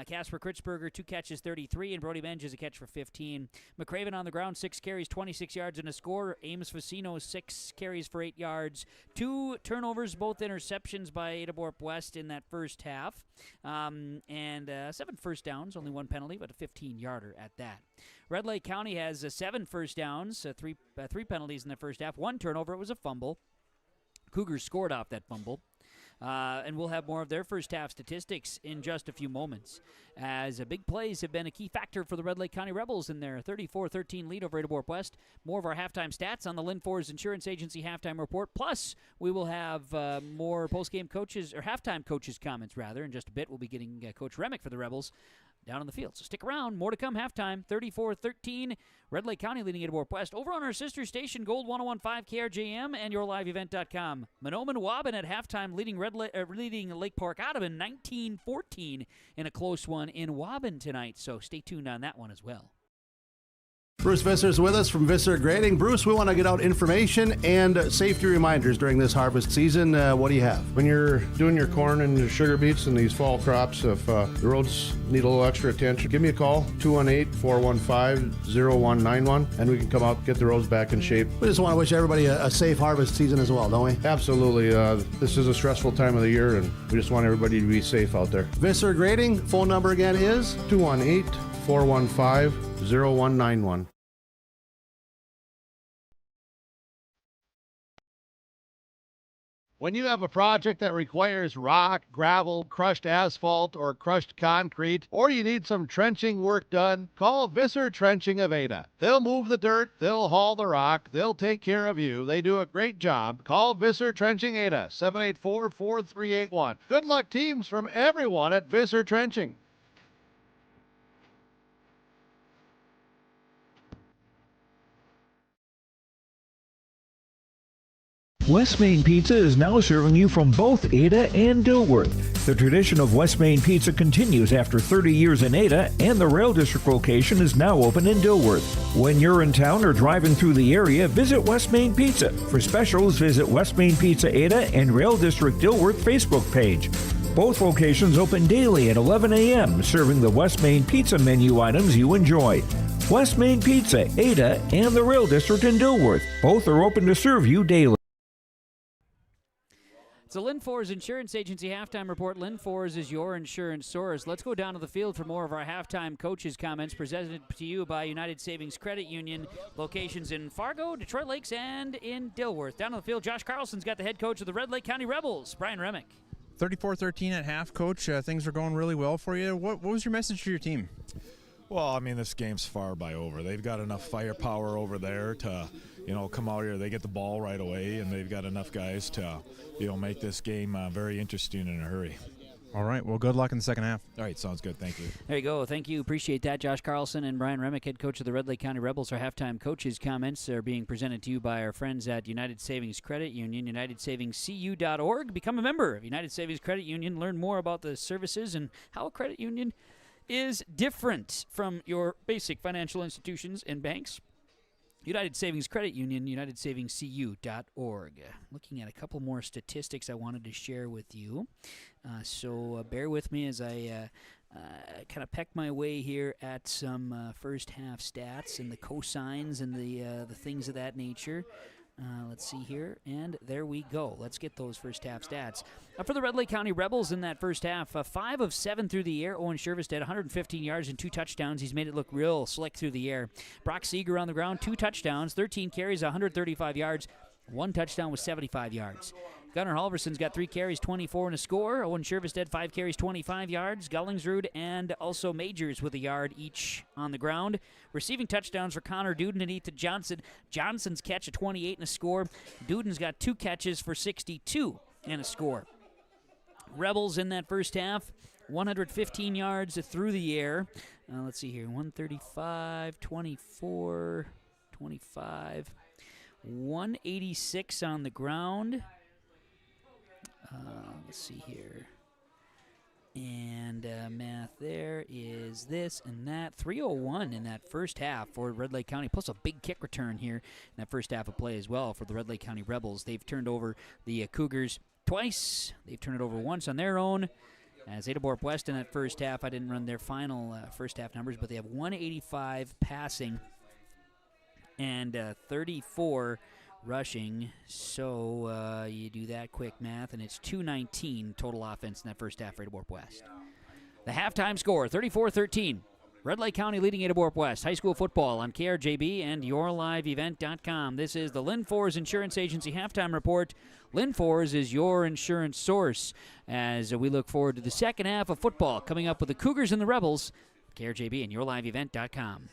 Casper Kritzberger, 2 catches, 33, and Brody Benges, a catch for 15. McCraven on the ground, 6 carries, 26 yards, and a score. Amos Facino, 6 carries for 8 yards. 2 turnovers, both interceptions by Ada-Borup-West in that first half. And 7 first downs, only 1 penalty, but a 15-yarder at that. Red Lake County has 7 first downs, 3 penalties in the first half, 1 turnover. It was a fumble. Cougars scored off that fumble. And we'll have more of their first half statistics in just a few moments, as big plays have been a key factor for the Red Lake County Rebels in their 34-13 lead over Ada-Borup-West. More of our halftime stats on the Linfors Insurance Agency halftime report. Plus, we will have more post-game coaches, or halftime coaches' comments, rather. In just a bit, we'll be getting Coach Remick for the Rebels down on the field. So stick around. More to come. Halftime, 34-13. Red Lake County leading Ada-Borup-West. Over on our sister station, Gold 101.5 KRJM and yourliveevent.com. Monoman Waban at halftime leading Lake Park Ottoman 19-14 in a close one in Waban tonight. So stay tuned on that one as well. Bruce Visser's with us from Visser Grading. Bruce, we want to get out information and safety reminders during this harvest season. What do you have? When you're doing your corn and your sugar beets and these fall crops, if the roads need a little extra attention, give me a call, 218-415-0191, and we can come out and get the roads back in shape. We just want to wish everybody a safe harvest season as well, don't we? Absolutely. This is a stressful time of the year, and we just want everybody to be safe out there. Visser Grading, phone number again is? 218-415-0191. When you have a project that requires rock, gravel, crushed asphalt, or crushed concrete, or you need some trenching work done, call Visser Trenching of Ada. They'll move the dirt, they'll haul the rock, they'll take care of you. They do a great job. Call Visser Trenching Ada, 784-4381. Good luck, teams, from everyone at Visser Trenching. West Main Pizza is now serving you from both Ada and Dilworth. The tradition of West Main Pizza continues after 30 years in Ada, and the Rail District location is now open in Dilworth. When you're in town or driving through the area, visit West Main Pizza. For specials, visit West Main Pizza Ada and Rail District Dilworth Facebook page. Both locations open daily at 11 a.m., serving the West Main Pizza menu items you enjoy. West Main Pizza, Ada, and the Rail District in Dilworth. Both are open to serve you daily. It's the Linfors Insurance Agency halftime report. Linfors is your insurance source. Let's go down to the field for more of our halftime coaches' comments presented to you by United Savings Credit Union. Locations in Fargo, Detroit Lakes, and in Dilworth. Down on the field, Josh Carlson's got the head coach of the Red Lake County Rebels, Brian Remick. 34-13 at half, Coach. Things are going really well for you. What was your message to your team? Well, I mean, this game's far by over. They've got enough firepower over there to, come out here. They get the ball right away, and they've got enough guys to, make this game very interesting in a hurry. All right. Well, good luck in the second half. All right. Sounds good. Thank you. There you go. Thank you. Appreciate that. Josh Carlson and Brian Remick, head coach of the Red Lake County Rebels. Our halftime coaches' comments are being presented to you by our friends at United Savings Credit Union, unitedsavingscu.org. Become a member of United Savings Credit Union. Learn more about the services and how a credit union is different from your basic financial institutions and banks. United Savings Credit Union, unitedsavingscu.org. Looking at a couple more statistics I wanted to share with you. So bear with me as I kind of peck my way here at some first half stats and the cosigns and the things of that nature. Let's see here, and there we go. Let's get those first half stats. For the Red Lake County Rebels in that first half, 5 of 7 through the air. Owen Shervestead, 115 yards and 2 touchdowns. He's made it look real slick through the air. Brock Seeger on the ground, 2 touchdowns, 13 carries, 135 yards. 1 touchdown with 75 yards. Gunnar Halverson's got 3 carries, 24 and a score. Owen Shervestead, 5 carries, 25 yards. Gullingsrud and also Majors with a yard each on the ground. Receiving touchdowns for Connor Duden and Ethan Johnson. Johnson's catch, a 28 and a score. Duden's got 2 catches for 62 and a score. Rebels in that first half, 115 yards through the air. Let's see here, 135, 24, 25. 186 on the ground. Let's see here. And math there is this and that. 301 in that first half for Red Lake County, plus a big kick return here in that first half of play as well for the Red Lake County Rebels. They've turned over the Cougars twice. They've turned it over once on their own. As Ada-Borup-West in that first half, I didn't run their final first half numbers, but they have 185 passing and 34 rushing. So you do that quick math, and it's 219 total offense in that first half for Ada-Borup-West. The halftime score, 34-13. Red Lake County leading Ada-Borup-West. High school football on KRJB and YourLiveEvent.com. This is the Lynn Forrs Insurance Agency halftime report. Lynn Forrs is your insurance source as we look forward to the second half of football coming up with the Cougars and the Rebels. KRJB and YourLiveEvent.com.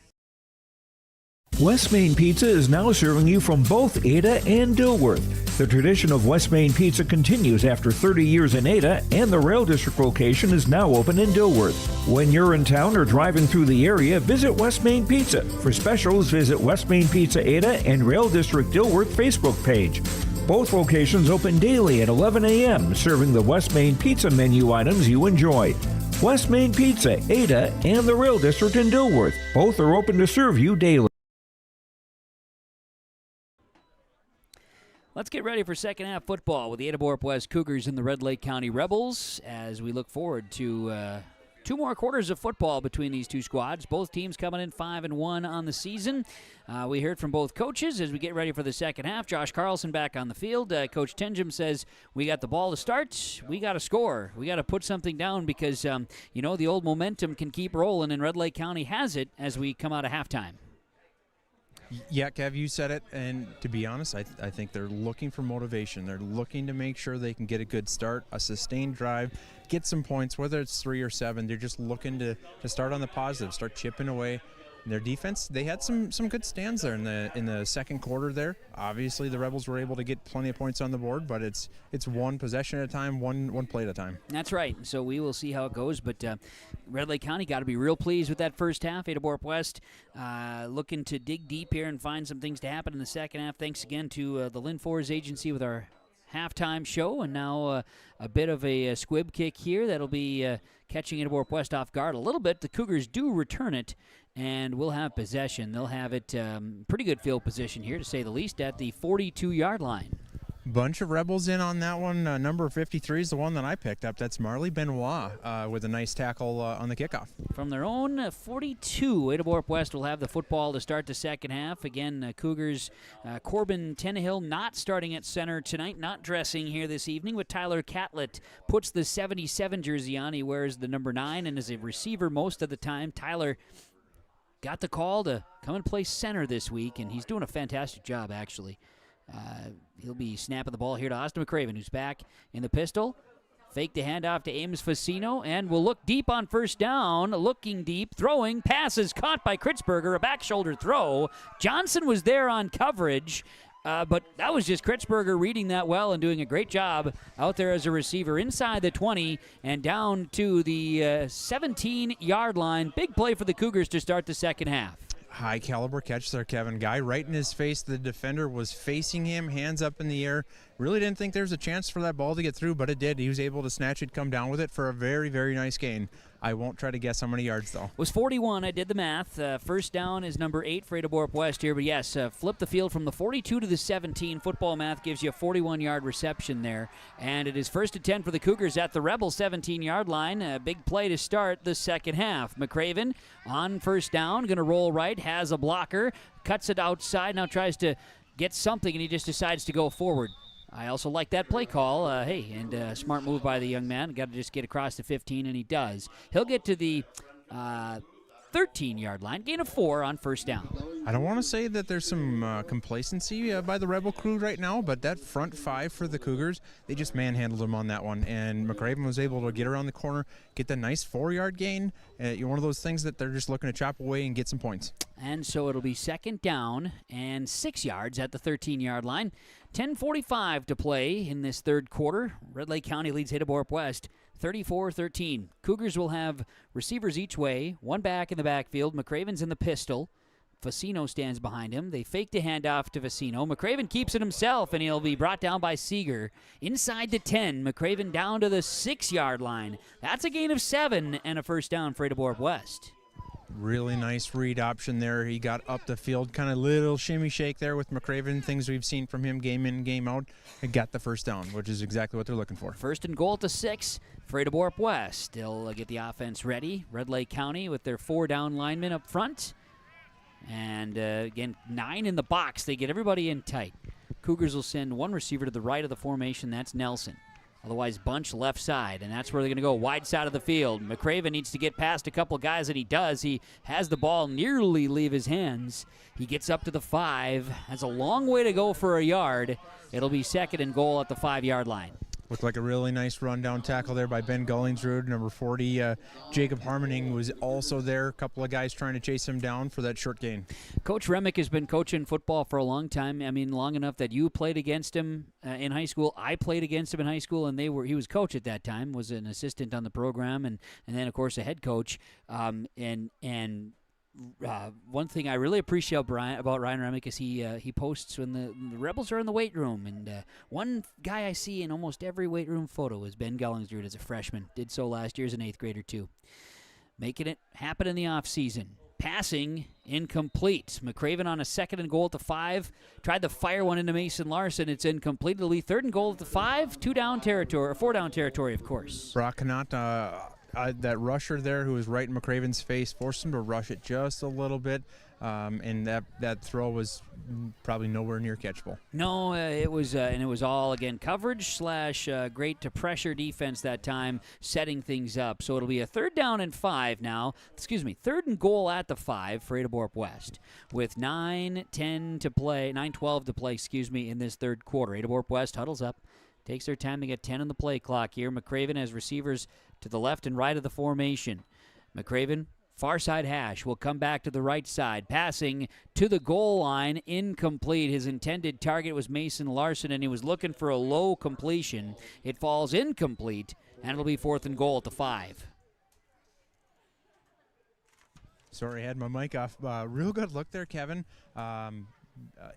West Main Pizza is now serving you from both Ada and Dilworth. The tradition of West Main Pizza continues after 30 years in Ada, and the Rail District location is now open in Dilworth. When you're in town or driving through the area, visit West Main Pizza. For specials, visit West Main Pizza Ada and Rail District Dilworth Facebook page. Both locations open daily at 11 a.m., serving the West Main Pizza menu items you enjoy. West Main Pizza, Ada, and the Rail District in Dilworth. Both are open to serve you daily. Let's get ready for second half football with the Ada-Borup-West Cougars and the Red Lake County Rebels as we look forward to 2 more quarters of football between these two squads. Both teams coming in 5-1 on the season. We heard from both coaches as we get ready for the second half. Josh Carlson back on the field. Coach Tenjum says, we got the ball to start. We got to score. We got to put something down because, the old momentum can keep rolling, and Red Lake County has it as we come out of halftime. Yeah, Kev, you said it, and to be honest, I think they're looking for motivation. They're looking to make sure they can get a good start, a sustained drive, get some points, whether it's 3 or 7. They're just looking to start on the positive, start chipping away. And their defense, they had some good stands there in the second quarter there. Obviously, the Rebels were able to get plenty of points on the board, but it's one possession at a time, one play at a time. That's right. So we will see how it goes, but Red Lake County got to be real pleased with that first half. Ada-Borup-West looking to dig deep here and find some things to happen in the second half. Thanks again to the Lynn Forrs Agency with our halftime show, and now a bit of a squib kick here that'll be catching Ada-Borup-West off guard a little bit. The Cougars do return it, and we'll have possession. They'll have it pretty good field position here, to say the least, at the 42-yard line. Bunch of Rebels in on that one. Number 53 is the one that I picked up. That's Marley Benoit with a nice tackle on the kickoff. From their own 42, Ada-Borup-West will have the football to start the second half. Again, Cougars, Corbin Tennehill not starting at center tonight, not dressing here this evening, but Tyler Catlett puts the 77 jersey on. He wears the number 9 and is a receiver most of the time. Tyler got the call to come and play center this week, and he's doing a fantastic job, actually. He'll be snapping the ball here to Austin McCraven, who's back in the pistol. Fake the handoff to Ames Facino, and will look deep on first down. Looking deep, throwing, passes caught by Kritzberger, a back shoulder throw. Johnson was there on coverage, but that was just Kritzberger reading that well and doing a great job out there as a receiver inside the 20 and down to the 17-yard line. Big play for the Cougars to start the second half. High caliber catch there, Kevin. Guy right in his face. The defender was facing him, hands up in the air. Really didn't think there was a chance for that ball to get through, but it did. He was able to snatch it, come down with it for a very, very nice gain. I won't try to guess how many yards, though. It was 41. I did the math. First down is number 8 for Ada-Borup-West here. But, yes, flip the field from the 42 to the 17. Football math gives you a 41-yard reception there. And it is first and 10 for the Cougars at the Rebel 17-yard line. A big play to start the second half. McCraven on first down, going to roll right, has a blocker, cuts it outside, now tries to gets something and he just decides to go forward. I also like that play call. Smart move by the young man. Got to just get across the 15, and he does. He'll get to the 13-yard line, gain of 4 on first down. I don't want to say that there's some complacency by the Rebel crew right now, but that front 5 for the Cougars, they just manhandled them on that one, and McRaven was able to get around the corner, get that nice 4-yard gain. One of those things that they're just looking to chop away and get some points. And so it'll be second down and 6 yards at the 13-yard line. 10:45 to play in this third quarter. Red Lake County leads Ada-Borup-West 34-13. Cougars will have receivers each way, one back in the backfield. McRaven's in the pistol. Facino stands behind him. They fake the handoff to Facino. McRaven keeps it himself, and he'll be brought down by Seeger. Inside the 10, McRaven down to the 6-yard line. That's a gain of 7 and a first down for Ada-Borup-West. Really nice read option there. He got up the field, kind of little shimmy shake there with McRaven, things we've seen from him game in, game out, and got the first down, which is exactly what they're looking for. First and goal at the 6 for Ada-Borup-West. They'll get the offense ready. Red Lake County with their 4 down linemen up front. And again, 9 in the box. They get everybody in tight. Cougars will send one receiver to the right of the formation. That's Nelson. Otherwise, bunch left side, and that's where they're going to go, wide side of the field. McRaven needs to get past a couple guys, and he does. He has the ball nearly leave his hands. He gets up to the 5. Has a long way to go for a yard. It'll be second and goal at the 5-yard line. Looked like a really nice rundown tackle there by Ben Gullingsrud. Number 40, Jacob Harmoning was also there. A couple of guys trying to chase him down for that short gain. Coach Remick has been coaching football for a long time. I mean, long enough that you played against him in high school. I played against him in high school, and he was coach at that time, was an assistant on the program, and then, of course, a head coach. One thing I really appreciate about Ryan Remick is he posts when the Rebels are in the weight room, and one guy I see in almost every weight room photo is Ben Gullingsrud as a freshman. Did so last year as an 8th grader too. Making it happen in the offseason. Passing incomplete. McRaven on a second and goal at the 5. Tried to fire one into Mason Larson. It's incomplete. It'll be third and goal at the 5. 4 down territory, of course. Brock Connaught, that rusher there who was right in McRaven's face, forced him to rush it just a little bit, and that throw was probably nowhere near catchable. No, it was all, again, coverage / great to pressure defense that time, setting things up. So it'll be a 3rd down and 5 now. 3rd and goal at the 5 for Ada-Borup-West with 9:12 to play in this third quarter. Ada-Borup-West huddles up, takes their time. They get 10 on the play clock here. McRaven has receivers to the left and right of the formation. McRaven, far side hash, will come back to the right side. Passing to the goal line, incomplete. His intended target was Mason Larson, and he was looking for a low completion. It falls incomplete, and it'll be 4th and goal at the 5. Sorry, I had my mic off. Real good look there, Kevin.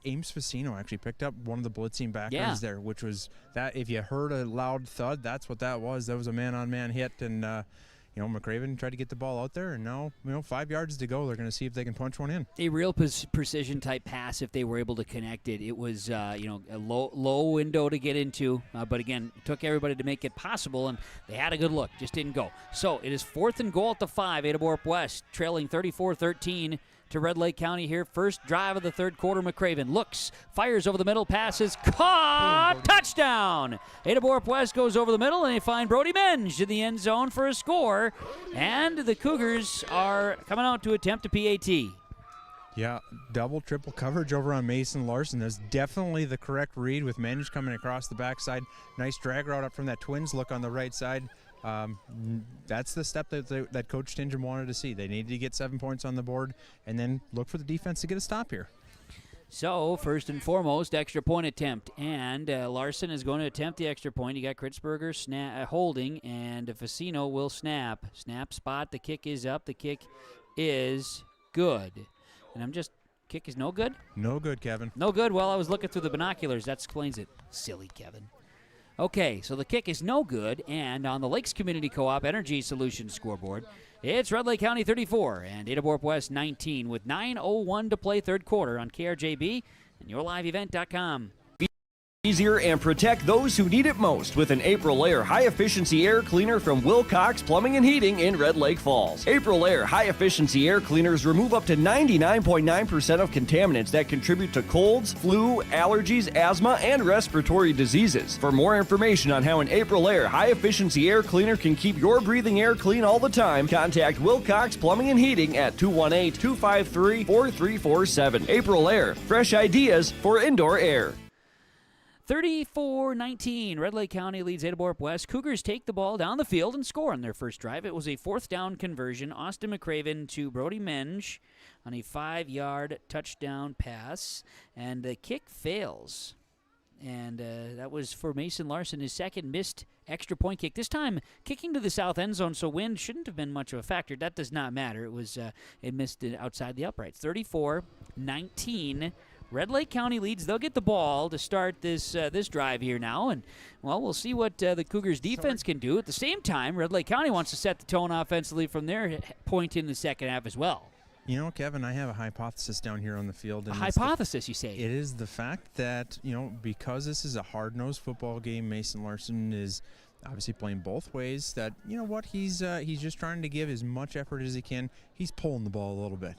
Ames Facino actually picked up one of the blitzing backers there, which was that. If you heard a loud thud, that's what that was. That was a man-on-man hit, and McRaven tried to get the ball out there, and now 5 yards to go. They're going to see if they can punch one in. A real precision type pass if they were able to connect it. It was a low window to get into, but again, it took everybody to make it possible, and they had a good look, just didn't go. So it is 4th and goal at the 5. Ada-Borup-West trailing 34-13. To Red Lake County here. First drive of the third quarter. McRaven looks, fires over the middle, passes, caught, touchdown! Ada-Borup-West goes over the middle, and they find Brody Menge in the end zone for a score, and the Cougars are coming out to attempt a PAT. Yeah, double, triple coverage over on Mason Larson. That's definitely the correct read with Menge coming across the backside. Nice drag route up from that Twins look on the right side. That's the step that Coach Stingham wanted to see. They needed to get 7 points on the board and then look for the defense to get a stop here. So, first and foremost, extra point attempt. And Larson is going to attempt the extra point. You got Kritzberger holding, and Facino will snap. Snap spot. The kick is up. The kick is good. And kick is no good? No good, Kevin. No good? Well, I was looking through the binoculars. That explains it. Silly Kevin. Okay, so the kick is no good, and on the Lakes Community Co-op Energy Solutions scoreboard, it's Red Lake County 34 and Ada-Borup-West 19 with 9:01 to play third quarter on KRJB and YourLiveEvent.com. easier and protect those who need it most with an April Air high-efficiency air cleaner from Wilcox Plumbing and Heating in Red Lake Falls. April Air high-efficiency air cleaners remove up to 99.9% of contaminants that contribute to colds, flu, allergies, asthma, and respiratory diseases. For more information on how an April Air high-efficiency air cleaner can keep your breathing air clean all the time, contact Wilcox Plumbing and Heating at 218-253-4347. April Air, fresh ideas for indoor air. 34-19, Red Lake County leads Ada-Borup-West. Cougars take the ball down the field and score on their first drive. It was a fourth down conversion. Austin McCraven to Brody Menge on a 5-yard touchdown pass, and the kick fails. And that was for Mason Larson, his second missed extra point kick. This time kicking to the south end zone, so wind shouldn't have been much of a factor. That does not matter. It missed it outside the uprights. 34-19. Red Lake County leads. They'll get the ball to start this drive here now, and well, we'll see what the Cougars' defense can do. At the same time, Red Lake County wants to set the tone offensively from their point in the second half as well. You know, Kevin, I have a hypothesis down here on the field. A hypothesis, you say? It is the fact that, because this is a hard-nosed football game, Mason Larson is obviously playing both ways, that, you know what, he's just trying to give as much effort as he can. He's pulling the ball a little bit.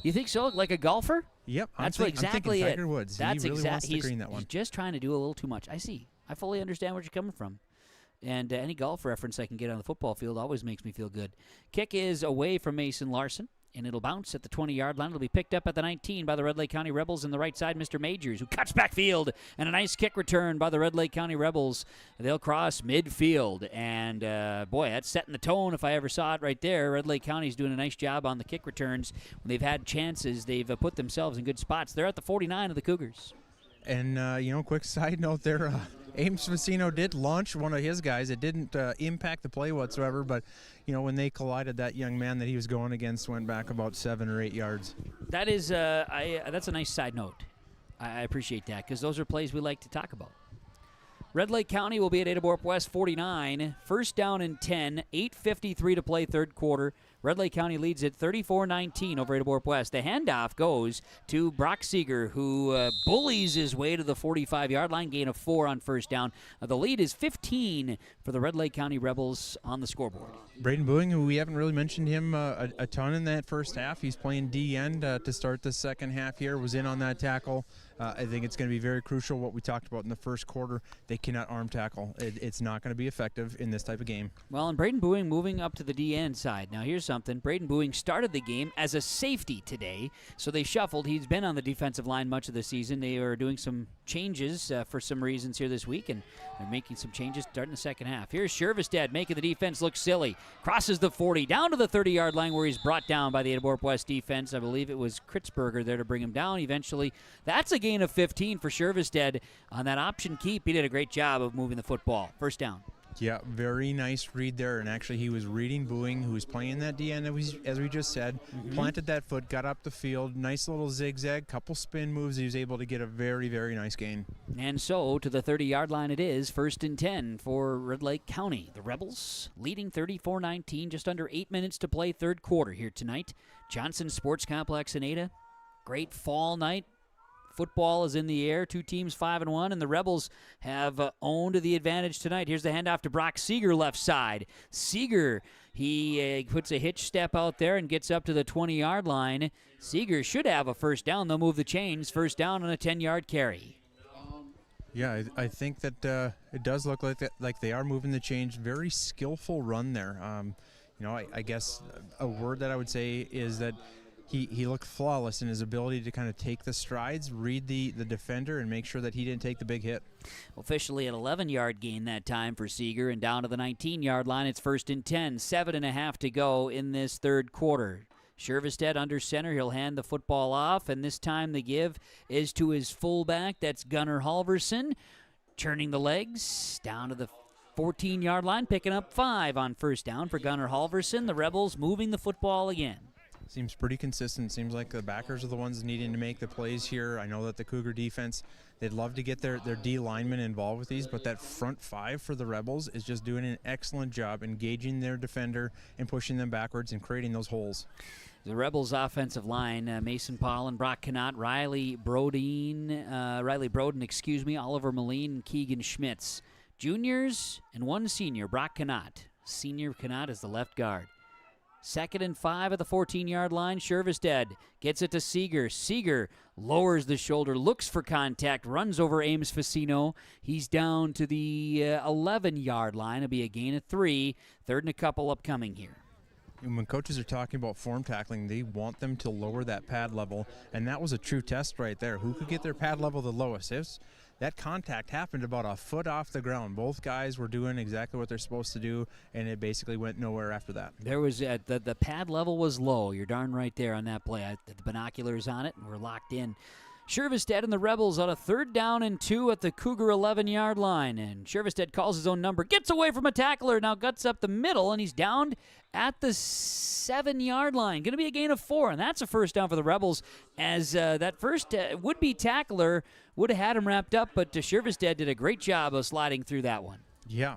You think so? Like a golfer? Yep. That's I'm exactly thinking it. Tiger Woods. That's he really wants to green that one. He's just trying to do a little too much. I see. I fully understand where you're coming from. And any golf reference I can get on the football field always makes me feel good. Kick is away from Mason Larson, and it'll bounce at the 20-yard line. It'll be picked up at the 19 by the Red Lake County Rebels. In the right side, Mr. Majors, who cuts backfield, and a nice kick return by the Red Lake County Rebels. They'll cross midfield, and boy, that's setting the tone if I ever saw it right there. Red Lake County's doing a nice job on the kick returns. When they've had chances, they've put themselves in good spots. They're at the 49 of the Cougars. And, quick side note there, Ames Facino did launch one of his guys. It didn't impact the play whatsoever, but, when they collided, that young man that he was going against went back about 7 or 8 yards. That is, that's a nice side note. I appreciate that, because those are plays we like to talk about. Red Lake County will be at Ada-Borup-West 49. First down and 10, 8:53 to play third quarter. Red Lake County leads at 34-19 over Ada-Borup-West. The handoff goes to Brock Seeger, who bullies his way to the 45-yard line, gain of 4 on first down. The lead is 15 for the Red Lake County Rebels on the scoreboard. Braden Boeing, who we haven't really mentioned him a ton in that first half. He's playing D-end to start the second half here, was in on that tackle. I think it's going to be very crucial what we talked about in the first quarter. They cannot arm tackle. It's not going to be effective in this type of game. Well, and Braden Boeing moving up to the D-end side. Now, here's something. Braden Boeing started the game as a safety today, so they shuffled. He's been on the defensive line much of the season. They are doing some changes for some reasons here this week, and they're making some changes starting the second half. Here's Shervestead making the defense look silly. Crosses the 40, down to the 30-yard line where he's brought down by the Ada-Borup-West defense. I believe it was Kritzberger there to bring him down eventually. That's a gain of 15 for Shervestead on that option keep. He did a great job of moving the football. First down. Yeah, very nice read there, and actually he was reading Boeing, who was playing that DN, as we just said, planted that foot, got up the field, nice little zigzag, couple spin moves. He was able to get a very, very nice gain. And so to the 30-yard line it is, first and 10 for Red Lake County. The Rebels leading 34-19, just under 8 minutes to play third quarter here tonight. Johnson Sports Complex in Ada. Great fall night. Football is in the air. Two teams 5-1, and the Rebels have owned the advantage tonight. Here's the handoff to Brock Seeger, left side. Seeger, he puts a hitch step out there and gets up to the 20-yard line. Seeger should have a first down. They'll move the chains. First down on a 10-yard carry. Yeah, I think that it does look like that, like they are moving the chains. Very skillful run there. I guess a word that I would say is that He looked flawless in his ability to kind of take the strides, read the defender, and make sure that he didn't take the big hit. Officially an 11-yard gain that time for Seeger, and down to the 19-yard line, it's first and 10. 7.5 to go in this third quarter. Shervestead under center. He'll hand the football off, and this time the give is to his fullback. That's Gunnar Halverson, turning the legs down to the 14-yard line, picking up 5 on first down for Gunnar Halverson. The Rebels moving the football again. Seems pretty consistent. Seems like the backers are the ones needing to make the plays here. I know that the Cougar defense, they'd love to get their D linemen involved with these, but that front five for the Rebels is just doing an excellent job engaging their defender and pushing them backwards and creating those holes. The Rebels' offensive line: Mason Pollan, Brock Canott, Riley Broden, Oliver Moline, and Keegan Schmitz. Juniors and one senior, Brock Canott. Senior Canott is the left guard. 2nd and 5 at the 14-yard line. Shervestead gets it to Seeger. Seeger lowers the shoulder, looks for contact, runs over Ames Facino. He's down to the 11-yard line. It'll be a gain of 3. 3rd and a couple upcoming here. And when coaches are talking about form tackling, they want them to lower that pad level, and that was a true test right there. Who could get their pad level the lowest? That contact happened about a foot off the ground. Both guys were doing exactly what they're supposed to do, and it basically went nowhere after that. There was the pad level was low. You're darn right there on that play. The binoculars on it, and we're locked in. Shervestead and the Rebels on a 3rd down and 2 at the Cougar 11-yard line. And Shervestead calls his own number, gets away from a tackler, now guts up the middle, and he's down at the 7-yard line. Going to be a gain of 4, and that's a first down for the Rebels, as that first would-be tackler would have had him wrapped up, but Shervestead did a great job of sliding through that one. Yeah,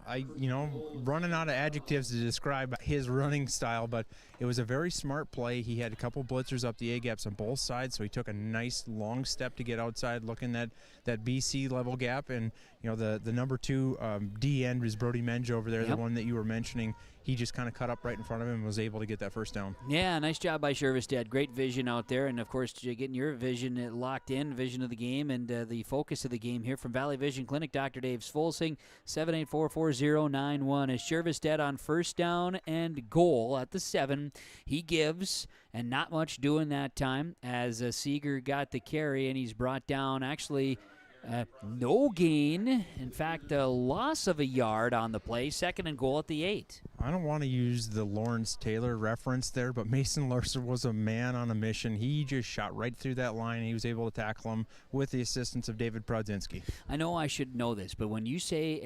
running out of adjectives to describe his running style, but it was a very smart play. He had a couple blitzers up the A-gaps on both sides, so he took a nice long step to get outside, looking at that BC level gap. And, the number 2 D end was Brody Menge over there, the one that you were mentioning. He just kind of cut up right in front of him and was able to get that first down. Yeah, nice job by Shervestead. Great vision out there. And, of course, getting your vision locked in, vision of the game, and the focus of the game here from Valley Vision Clinic. Dr. Dave Svolsing, 784-4091. Is Shervestead on first down and goal at the 7. He gives, and not much doing that time, as Seeger got the carry, and he's brought down actually no gain. In fact, a loss of a yard on the play. 2nd and goal at the 8. I don't want to use the Lawrence Taylor reference there, but Mason Larson was a man on a mission. He just shot right through that line, and he was able to tackle him with the assistance of David Prodzinski. I know I should know this, but when you say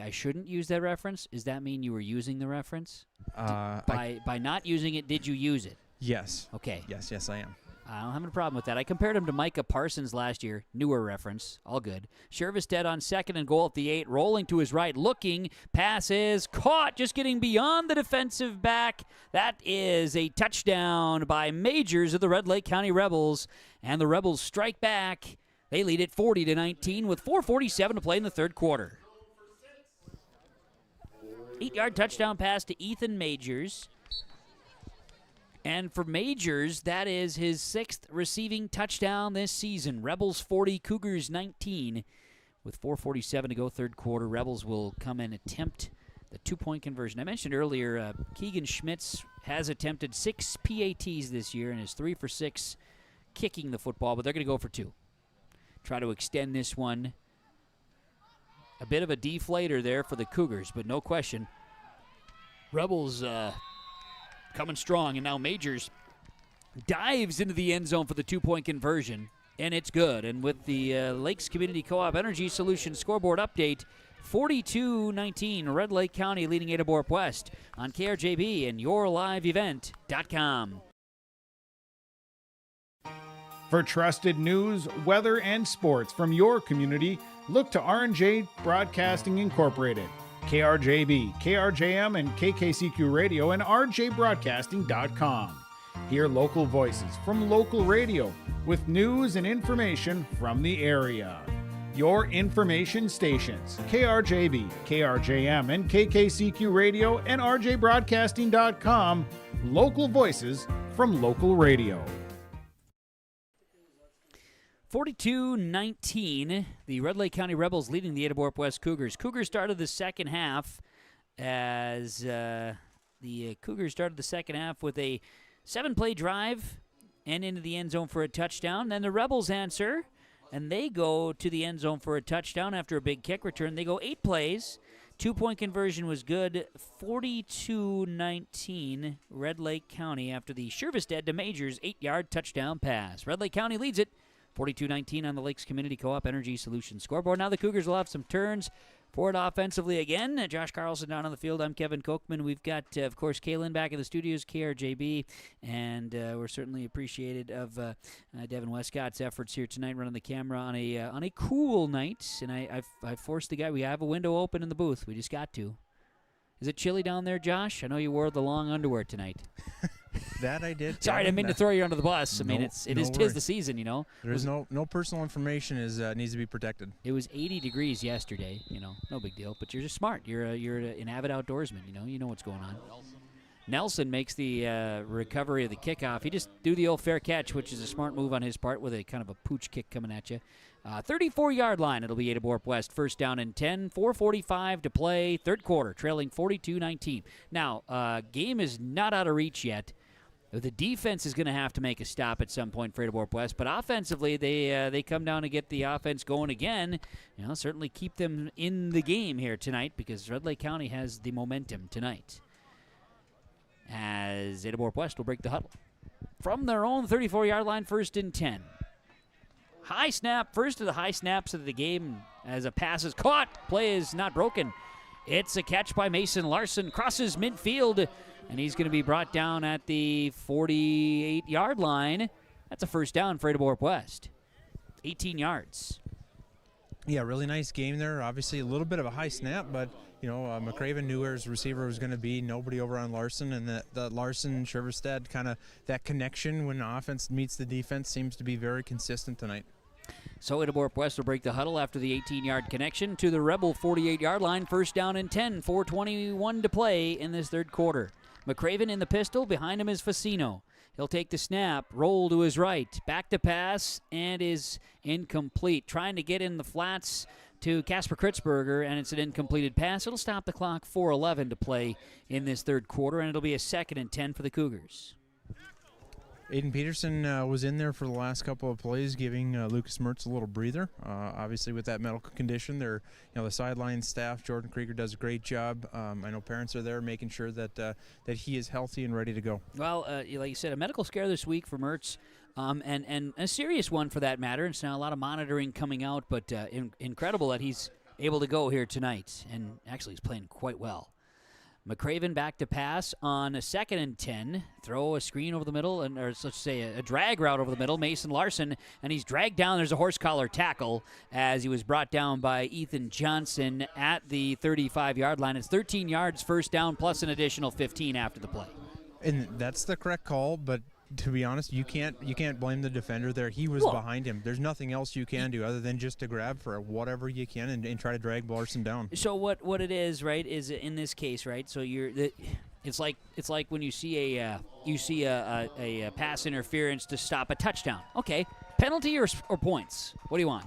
I shouldn't use that reference, does that mean you were using the reference? By not using it, did you use it? Yes. Okay. Yes, I am. I don't have a problem with that. I compared him to Micah Parsons last year. Newer reference. All good. Shervestead on 2nd and goal at the 8. Rolling to his right. Looking. Passes. Caught. Just getting beyond the defensive back. That is a touchdown by Majors of the Red Lake County Rebels. And the Rebels strike back. They lead it 40-19 with 4:47 to play in the 3rd quarter. 8-yard touchdown pass to Ethan Majors. And for Majors, that is his 6th receiving touchdown this season. Rebels 40, Cougars 19. With 4:47 to go, 3rd quarter, Rebels will come and attempt the 2-point conversion. I mentioned earlier, Keegan Schmitz has attempted 6 PATs this year and is 3 for 6 kicking the football, but they're going to go for 2. Try to extend this one. A bit of a deflator there for the Cougars, but no question. Rebels coming strong, and now Majors dives into the end zone for the 2-point conversion, and it's good. And with the Lakes Community Co-op Energy Solutions scoreboard update, 42-19, Red Lake County leading Ada-Borup-West on KRJB and YourLiveEvent.com. For trusted news, weather, and sports from your community, look to R&J Broadcasting Incorporated. KRJB, KRJM, and KKCQ Radio and RJBroadcasting.com. Hear local voices from local radio with news and information from the area. Your information stations, KRJB, KRJM, and KKCQ Radio and RJBroadcasting.com. Local voices from local radio. 42-19, the Red Lake County Rebels leading the Ada-Borup-West Cougars. Cougars started the second half as the Cougars started the second half with a 7-play drive and into the end zone for a touchdown. Then the Rebels answer, and they go to the end zone for a touchdown after a big kick return. They go 8 plays. 2-point conversion was good. 42-19, Red Lake County after the Shervestead to Majors 8-yard touchdown pass. Red Lake County leads it 42-19 on the Lakes Community Co-op Energy Solutions scoreboard. Now the Cougars will have some turns For it offensively again, Josh Carlson down on the field. I'm Kevin Kochman. We've got, of course, Kaylin back in the studios, KRJB, and we're certainly appreciated of Devin Westcott's efforts here tonight, running the camera on a cool night. And I forced the guy. We have a window open in the booth. We just got to. Is it chilly down there, Josh? I know you wore the long underwear tonight. That I did. Sorry, I didn't mean to throw you under the bus. I mean, tis the season, you know. There's no personal information needs to be protected. It was 80 degrees yesterday, you know, no big deal. But you're just smart. You're an avid outdoorsman, you know what's going on. Nelson makes the recovery of the kickoff. He just do the old fair catch, which is a smart move on his part with a kind of a pooch kick coming at you. 34-yard line. It'll be Ada-Borup-West. First down and 10. 4:45 to play. Third quarter, trailing 42-19. Now, game is not out of reach yet. The defense is going to have to make a stop at some point for Ada-Borup-West, but offensively, they come down to get the offense going again. You know, certainly keep them in the game here tonight because Red Lake County has the momentum tonight. As Ada-Borup-West will break the huddle from their own 34-yard line, first and 10. High snap, first of the high snaps of the game as a pass is caught. Play is not broken. It's a catch by Mason Larson, crosses midfield, and he's going to be brought down at the 48-yard line. That's a first down for Ada-Borup-West. 18 yards. Yeah, really nice game there. Obviously a little bit of a high snap, but, you know, McCraven knew where his receiver was going to be. Nobody over on Larson, and the Larson-Sherverstead kind of that connection when offense meets the defense seems to be very consistent tonight. So Ada-Borup-West will break the huddle after the 18-yard connection to the Rebel 48-yard line. First down and 10, 4:21 to play in this third quarter. McCraven in the pistol. Behind him is Facino. He'll take the snap, roll to his right, back to pass, and is incomplete. Trying to get in the flats to Casper Kritzberger, and it's an incompleted pass. It'll stop the clock. 4:11 to play in this third quarter, and it'll be a second and 10 for the Cougars. Aiden Peterson was in there for the last couple of plays, giving Lucas Mertz a little breather. Obviously, with that medical condition, the sideline staff, Jordan Krieger does a great job. I know parents are there making sure that he is healthy and ready to go. Well, like you said, a medical scare this week for Mertz, and a serious one for that matter. It's now a lot of monitoring coming out, but incredible that he's able to go here tonight, and actually he's playing quite well. McCraven back to pass on a second and 10. Throw a screen over the middle, or let's say a drag route over the middle. Mason Larson, and he's dragged down. There's a horse collar tackle as he was brought down by Ethan Johnson at the 35-yard line. It's 13 yards, first down, plus an additional 15 after the play. And that's the correct call, but to be honest, you can't blame the defender there. He was behind him. There's nothing else you can do other than just to grab for whatever you can and try to drag Larson down. So what it is, right, is in this case, right? So it's like when you see a pass interference to stop a touchdown. Okay, penalty or points? What do you want?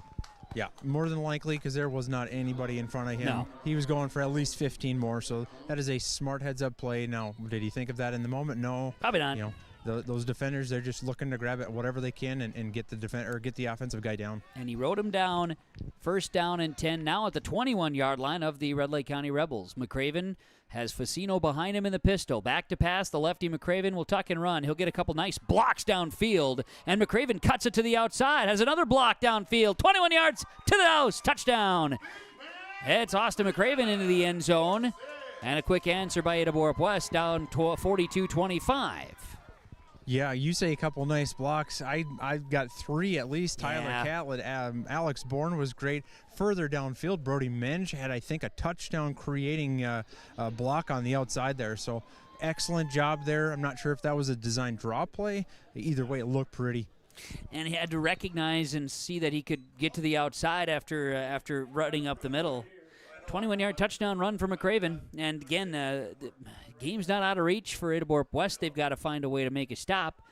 Yeah, more than likely, because there was not anybody in front of him. No. He was going for at least 15 more, so that is a smart heads-up play. Now, did he think of that in the moment? No. Probably not. You know, those defenders, they're just looking to grab it whatever they can and get the offensive guy down. And he rode him down. First down and 10. Now at the 21-yard line of the Red Lake County Rebels. McCraven has Facino behind him in the pistol. Back to pass. The lefty McCraven will tuck and run. He'll get a couple nice blocks downfield. And McCraven cuts it to the outside. Has another block downfield. 21 yards to the house. Touchdown. It's Austin McCraven into the end zone. And a quick answer by Ada-Borup-West down 42-25. Yeah, you say a couple nice blocks. I got three at least. Tyler Catlett, Alex Bourne was great. Further downfield, Brody Menge had, I think, a touchdown creating a block on the outside there. So excellent job there. I'm not sure if that was a design draw play. Either way, it looked pretty. And he had to recognize and see that he could get to the outside after running up the middle. 21-yard touchdown run for McCraven. And again, the game's not out of reach for Ada-Borup-West. They've got to find a way to make a stop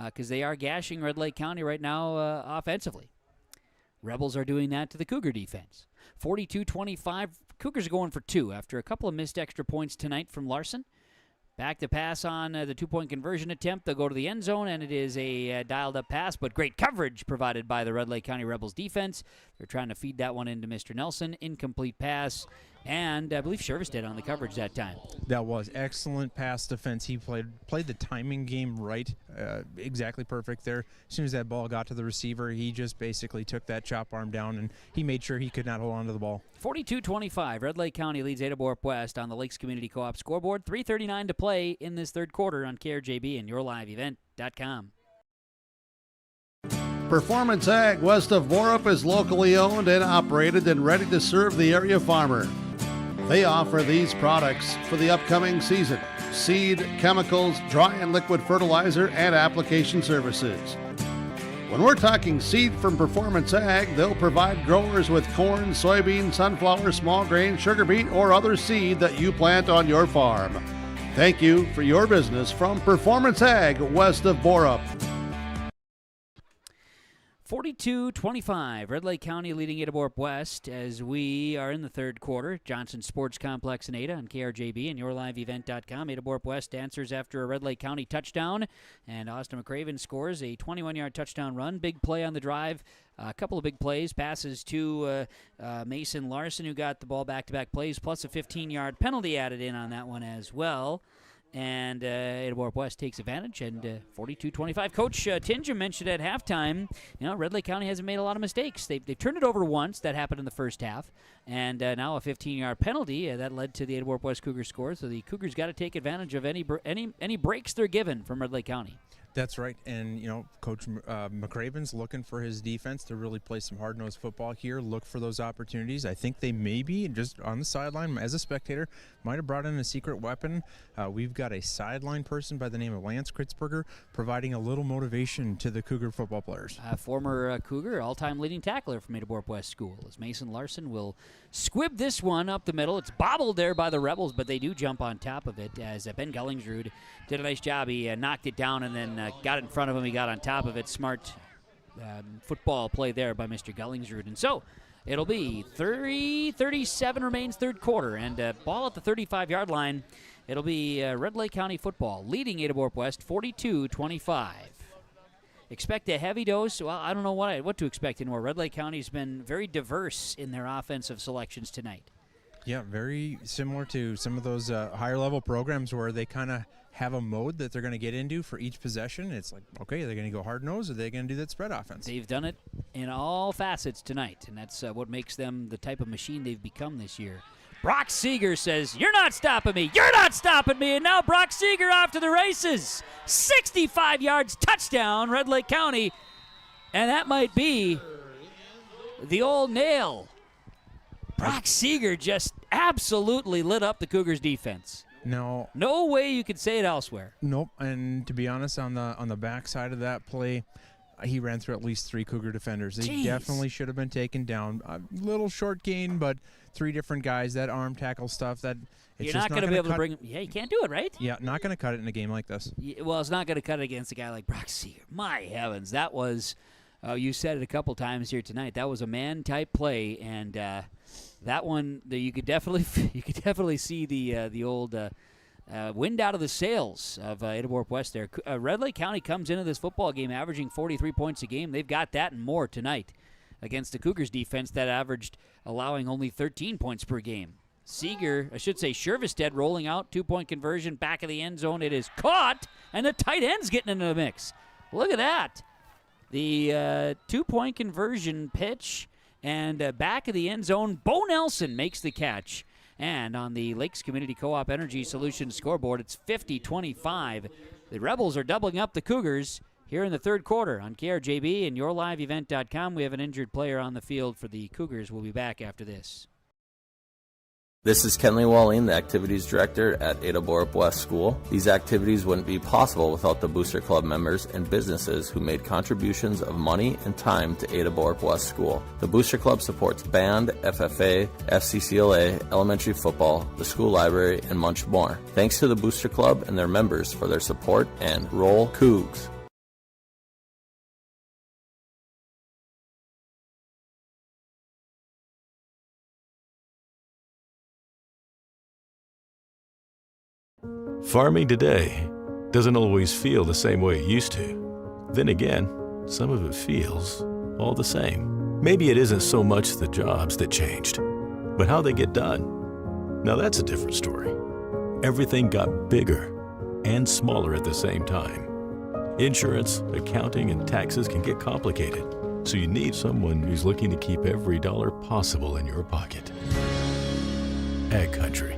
because they are gashing Red Lake County right now offensively. Rebels are doing that to the Cougar defense. 42-25. Cougars are going for two after a couple of missed extra points tonight from Larson. Back to pass on the two-point conversion attempt. They'll go to the end zone, and it is a dialed-up pass, but great coverage provided by the Red Lake County Rebels defense. They're trying to feed that one into Mr. Nelson. Incomplete pass, And I believe Shervis did on the coverage that time. That was excellent pass defense. He played the timing game right, exactly perfect there. As soon as that ball got to the receiver, he just basically took that chop arm down, and he made sure he could not hold on to the ball. 42-25, Red Lake County leads Ada-Borup-West on the Lakes Community Co-op scoreboard. 3:39 to play in this third quarter on KRJB and YourLiveEvent.com. Performance Ag west of Borup is locally owned and operated and ready to serve the area farmer. They offer these products for the upcoming season: seed, chemicals, dry and liquid fertilizer, and application services. When we're talking seed from Performance Ag, they'll provide growers with corn, soybean, sunflower, small grain, sugar beet, or other seed that you plant on your farm. Thank you for your business from Performance Ag west of Borup. 42-25, Red Lake County leading Ada-Borup-West as we are in the third quarter. Johnson Sports Complex in Ada on KRJB and YourLiveEvent.com. Ada-Borup-West answers after a Red Lake County touchdown, and Austin McCraven scores a 21-yard touchdown run. Big play on the drive. A couple of big plays, passes to Mason Larson, who got the ball back-to-back plays, plus a 15-yard penalty added in on that one as well. And Ada-Borup-West takes advantage, and 42-25. Coach Tinja mentioned at halftime, Red Lake County hasn't made a lot of mistakes. They've turned it over once. That happened in the first half. And now a 15-yard penalty that led to the Ada-Borup-West Cougars score. So the Cougars got to take advantage of any breaks they're given from Red Lake County. That's right, and Coach McCraven's looking for his defense to really play some hard-nosed football here, look for those opportunities. I think they maybe, just on the sideline as a spectator, might have brought in a secret weapon. We've got a sideline person by the name of Lance Kritzberger providing a little motivation to the Cougar football players. Former Cougar, all-time leading tackler from Ada-Borup-West School, as Mason Larson will squib this one up the middle. It's bobbled there by the Rebels, but they do jump on top of it as Ben Gullingsrud did a nice job. He knocked it down and then got it in front of him. He got on top of it. Smart football play there by Mr. Gullingsrud. And so it'll be 3:37 remains third quarter, and ball at the 35-yard line. It'll be Red Lake County football leading Ada-Borup-West 42-25. Expect a heavy dose. Well, I don't know what to expect anymore. Red Lake County's been very diverse in their offensive selections tonight. Yeah, very similar to some of those higher-level programs where they kind of have a mode that they're going to get into for each possession. It's like, okay, they're going to go hard-nosed, or they're going to do that spread offense. They've done it in all facets tonight, and that's what makes them the type of machine they've become this year. Brock Seeger says, "You're not stopping me. You're not stopping me." And now Brock Seeger off to the races. 65 yards, touchdown, Red Lake County. And that might be the old nail. Brock Seeger just absolutely lit up the Cougars' defense. No way you could say it elsewhere. Nope. And to be honest, on the backside of that play, he ran through at least 3 Cougar defenders. They definitely should have been taken down. A little short gain, but 3 different guys. That arm tackle stuff, you're not going to be able to bring him. Yeah, you can't do it, right? Yeah, not going to cut it in a game like this. Yeah, well, it's not going to cut it against a guy like Brock Seeger. My heavens, that was. You said it a couple times here tonight. That was a man-type play, and that one you could definitely see the old wind out of the sails of Ada-Borup-West there. Red Lake County comes into this football game averaging 43 points a game. They've got that and more tonight against the Cougars defense that averaged allowing only 13 points per game. Shervistead rolling out, 2-point conversion, back of the end zone. It is caught, and the tight end's getting into the mix. Look at that. The 2-point conversion pitch, and back of the end zone, Bo Nelson makes the catch. And on the Lakes Community Co-op Energy Solutions scoreboard, it's 50-25. The Rebels are doubling up the Cougars here in the third quarter on KRJB and YourLiveEvent.com. We have an injured player on the field for the Cougars. We'll be back after this. This is Kenley Walling, the Activities Director at Ada-Borup-West School. These activities wouldn't be possible without the Booster Club members and businesses who made contributions of money and time to Ada-Borup-West School. The Booster Club supports band, FFA, FCCLA, elementary football, the school library, and much more. Thanks to the Booster Club and their members for their support, and Roll Cougs! Farming today doesn't always feel the same way it used to. Then again, some of it feels all the same. Maybe it isn't so much the jobs that changed, but how they get done. Now that's a different story. Everything got bigger and smaller at the same time. Insurance, accounting, and taxes can get complicated, so you need someone who's looking to keep every dollar possible in your pocket. Ag Country.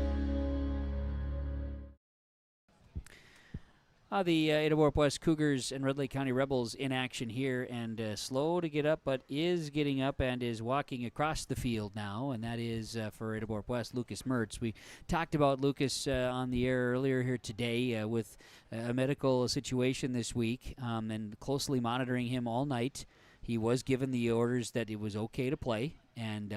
The Ada-Borup-West Cougars and Red Lake County Rebels in action here, and slow to get up, but is getting up and is walking across the field now, and that is for Ada-Borup-West, Lucas Mertz. We talked about Lucas on the air earlier here today with a medical situation this week, and closely monitoring him all night. He was given the orders that it was okay to play, and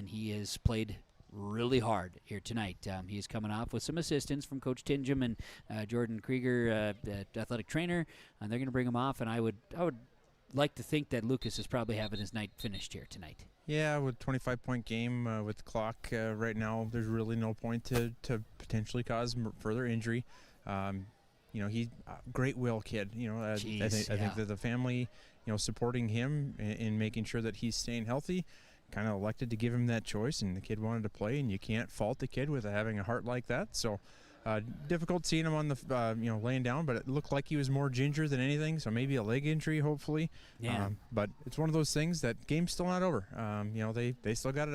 he has played really hard here tonight. He's coming off with some assistance from Coach Tinjum and Jordan Krieger, the athletic trainer, and they're going to bring him off. And I would like to think that Lucas is probably having his night finished here tonight. Yeah, with 25-point game with the clock right now, there's really no point to potentially cause further injury. He's a great will kid. I think that the family, supporting him in making sure that he's staying healthy, kind of elected to give him that choice, and the kid wanted to play, and you can't fault the kid with having a heart like that. So difficult seeing him on the laying down, but it looked like he was more ginger than anything, so maybe a leg injury hopefully. Yeah. But it's one of those things that game's still not over. They still got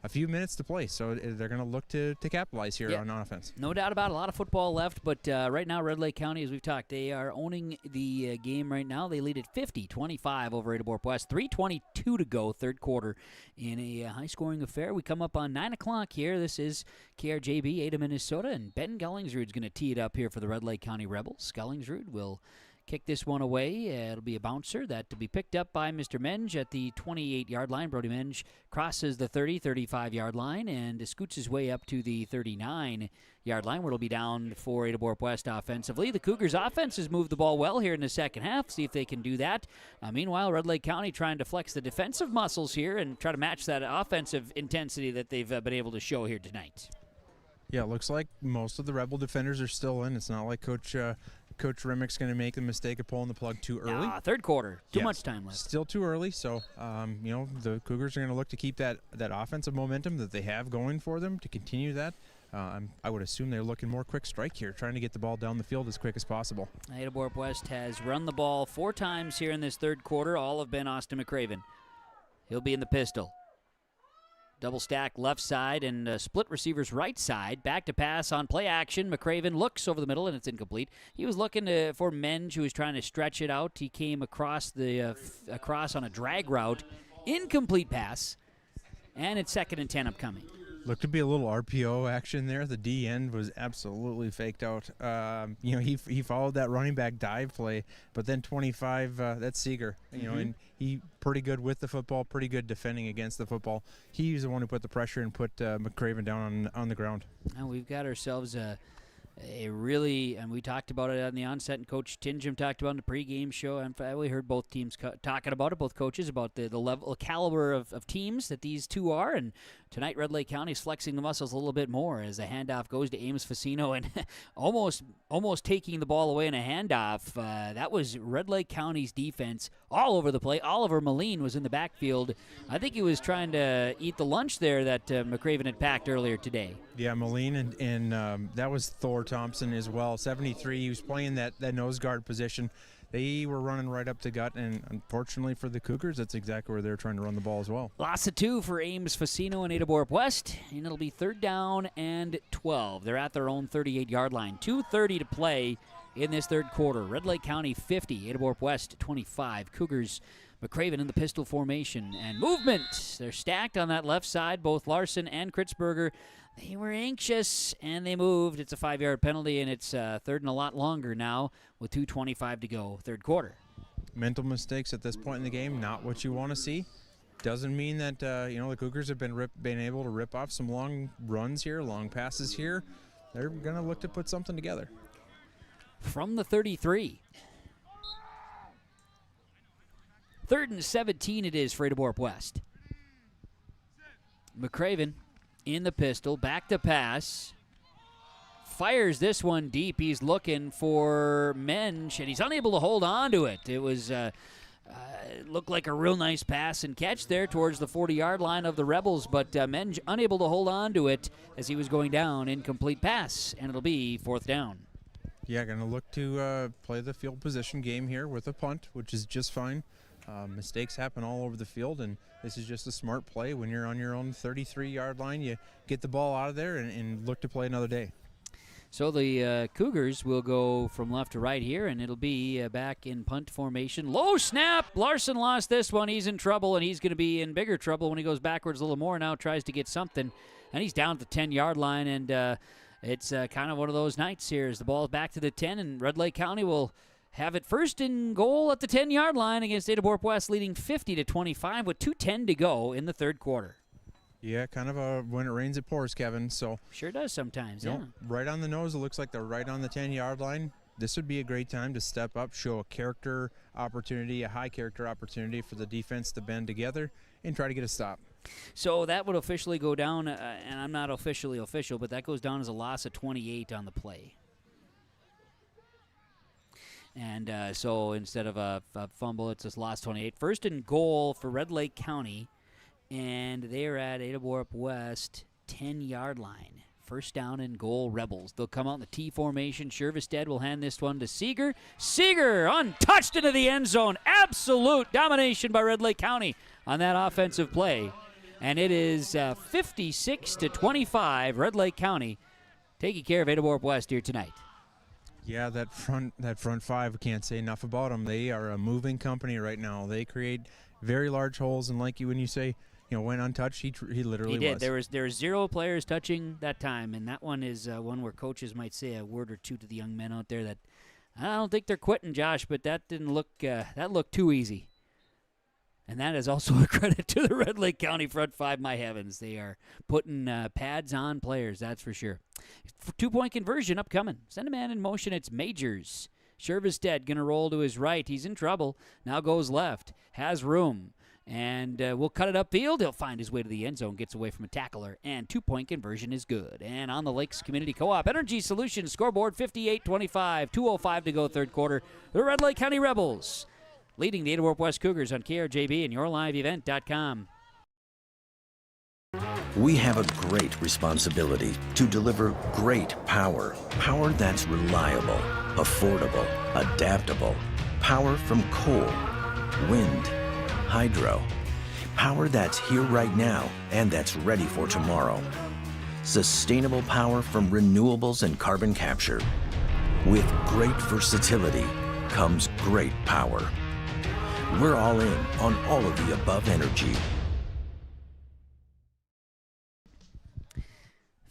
a few minutes to play, so they're going to look to capitalize here on offense. No doubt about it. A lot of football left, but right now Red Lake County, as we've talked, they are owning the game right now. They lead at 50-25 over Ada-Borup-West. 3:22 to go, third quarter, in a high-scoring affair. We come up on 9 o'clock here. This is KRJB, Ada, Minnesota, and Ben Gellingsrud's going to tee it up here for the Red Lake County Rebels. Gellingsrud will kick this one away. It'll be a bouncer that to be picked up by Mr. Menge at the 28-yard line. Brody Menge crosses the 35-yard line and scoots his way up to the 39-yard line, where it'll be down for Ada-Borup-West offensively. The Cougars' offense has moved the ball well here in the second half. See if they can do that. Meanwhile, Red Lake County trying to flex the defensive muscles here and try to match that offensive intensity that they've been able to show here tonight. Yeah, it looks like most of the Rebel defenders are still in. It's not like Coach Remick's going to make the mistake of pulling the plug too early. Third quarter. Too much time left. Still too early, so the Cougars are going to look to keep that offensive momentum that they have going for them, to continue that. I would assume they're looking more quick strike here, trying to get the ball down the field as quick as possible. Ada-Borup-West has run the ball 4 times here in this third quarter. All have been Austin McCraven. He'll be in the pistol. Double stack left side and split receivers right side. Back to pass on play action. McCraven looks over the middle and it's incomplete. He was looking for Menge, who was trying to stretch it out. He came across across on a drag route. Incomplete pass. And it's 2nd and 10 upcoming. Looked to be a little RPO action there. The D end was absolutely faked out. He followed that running back dive play, but then 25, that's Seeger. And he pretty good with the football, pretty good defending against the football. He's the one who put the pressure and put McCraven down on the ground. Now we've got ourselves a really, and we talked about it on the onset, and Coach Tinjum talked about it in the pregame show, and we heard both teams talking about it, both coaches, about the level, caliber of teams that these two are, and tonight Red Lake County is flexing the muscles a little bit more as the handoff goes to Ames Facino, and almost taking the ball away in a handoff. That was Red Lake County's defense all over the play. Oliver Moline was in the backfield. I think he was trying to eat the lunch there that McCraven had packed earlier today. Yeah, Moline, and that was Thor Thompson as well. 73, he was playing that nose guard position. They were running right up the gut, and unfortunately for the Cougars, that's exactly where they're trying to run the ball as well. Loss of 2 for Ames Facino and Ada-Borup-West, and it'll be 3rd down and 12. They're at their own 38-yard line. 2:30 to play in this third quarter. Red Lake County 50, Ada-Borup-West 25. Cougars, McCraven in the pistol formation and movement. They're stacked on that left side. Both Larson and Kritzberger, they were anxious and they moved. It's a 5-yard penalty, and it's 3rd and a lot longer now with 2:25 to go, third quarter. Mental mistakes at this point in the game, not what you want to see. Doesn't mean that the Cougars have been able to rip off some long runs here, long passes here. They're going to look to put something together. From the 33. 3rd and 17 it is for Ada-Borup-West. McCraven in the pistol, back to pass. Fires this one deep. He's looking for Menge, and he's unable to hold on to it. It was looked like a real nice pass and catch there towards the 40-yard line of the Rebels, but Menge unable to hold on to it as he was going down. Incomplete pass, and it'll be 4th down. Yeah, going to look to play the field position game here with a punt, which is just fine. Mistakes happen all over the field, and this is just a smart play. When you're on your own 33-yard line, you get the ball out of there and look to play another day. So the Cougars will go from left to right here, and it'll be back in punt formation. Low snap! Larson lost this one. He's in trouble, and he's going to be in bigger trouble when he goes backwards a little more now, tries to get something, and he's down at the 10-yard line, and it's kind of one of those nights here as the ball is back to the 10, and Red Lake County will have it first and goal at the 10-yard line against Ada-Borup-West, leading 50-25 with 2:10 to go in the third quarter. Yeah, kind of when it rains, it pours, Kevin. So sure does sometimes, yeah. Right on the nose, it looks like they're right on the 10-yard line. This would be a great time to step up, show a character opportunity, a high character opportunity for the defense to band together and try to get a stop. So that would officially go down, and I'm not officially official, but that goes down as a loss of 28 on the play. And so instead of a fumble, it's just lost 28. First and goal for Red Lake County, and they're at Ada-Borup-West 10-yard line. First down and goal, Rebels. They'll come out in the T formation. Shervestead will hand this one to Seeger. Seeger untouched into the end zone. Absolute domination by Red Lake County on that offensive play. And it is 56-25, Red Lake County taking care of Ada-Borup-West here tonight. Yeah, that front five, can't say enough about them. They are a moving company right now. They create very large holes, and like when you say, when untouched, he literally did. was. There were 0 players touching that time, and that one is one where coaches might say a word or two to the young men out there that I don't think they're quitting, Josh, but that didn't look that looked too easy. And that is also a credit to the Red Lake County front five. My heavens, they are putting pads on players, that's for sure. 2-point conversion upcoming. Send a man in motion. It's Majors. Shervestead going to roll to his right. He's in trouble. Now goes left. Has room. And we'll cut it upfield. He'll find his way to the end zone. Gets away from a tackler. And 2-point conversion is good. And on the Lakes Community Co-op Energy Solutions scoreboard, 58-25. 2:05 to go third quarter. The Red Lake County Rebels leading the Ada-Borup-West Cougars on KRJB and YourLiveEvent.com. We have a great responsibility to deliver great power. Power that's reliable, affordable, adaptable. Power from coal, wind, hydro. Power that's here right now and that's ready for tomorrow. Sustainable power from renewables and carbon capture. With great versatility comes great power. We're all in on all of the above energy.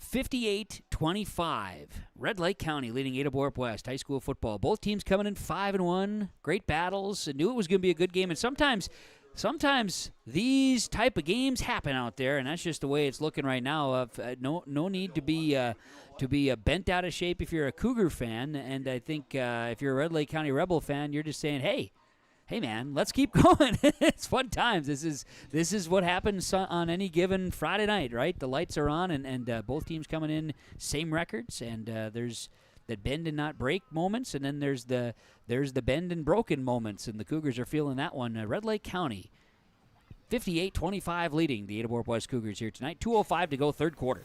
58-25. Red Lake County leading Ada-Borup-West high school football. Both teams coming in 5-1. Great battles. I knew it was going to be a good game. And sometimes these type of games happen out there, and that's just the way it's looking right now. No need to be bent out of shape if you're a Cougar fan. And I think if you're a Red Lake County Rebel fan, you're just saying, hey man, let's keep going. It's fun times. This is what happens on any given Friday night, right? The lights are on, and both teams coming in same records, and there's the bend and not break moments, and then there's the bend and broken moments, and the Cougars are feeling that one. Red Lake County, 58-25 leading the Ada-Borup-West Cougars here tonight. 2:05 to go third quarter.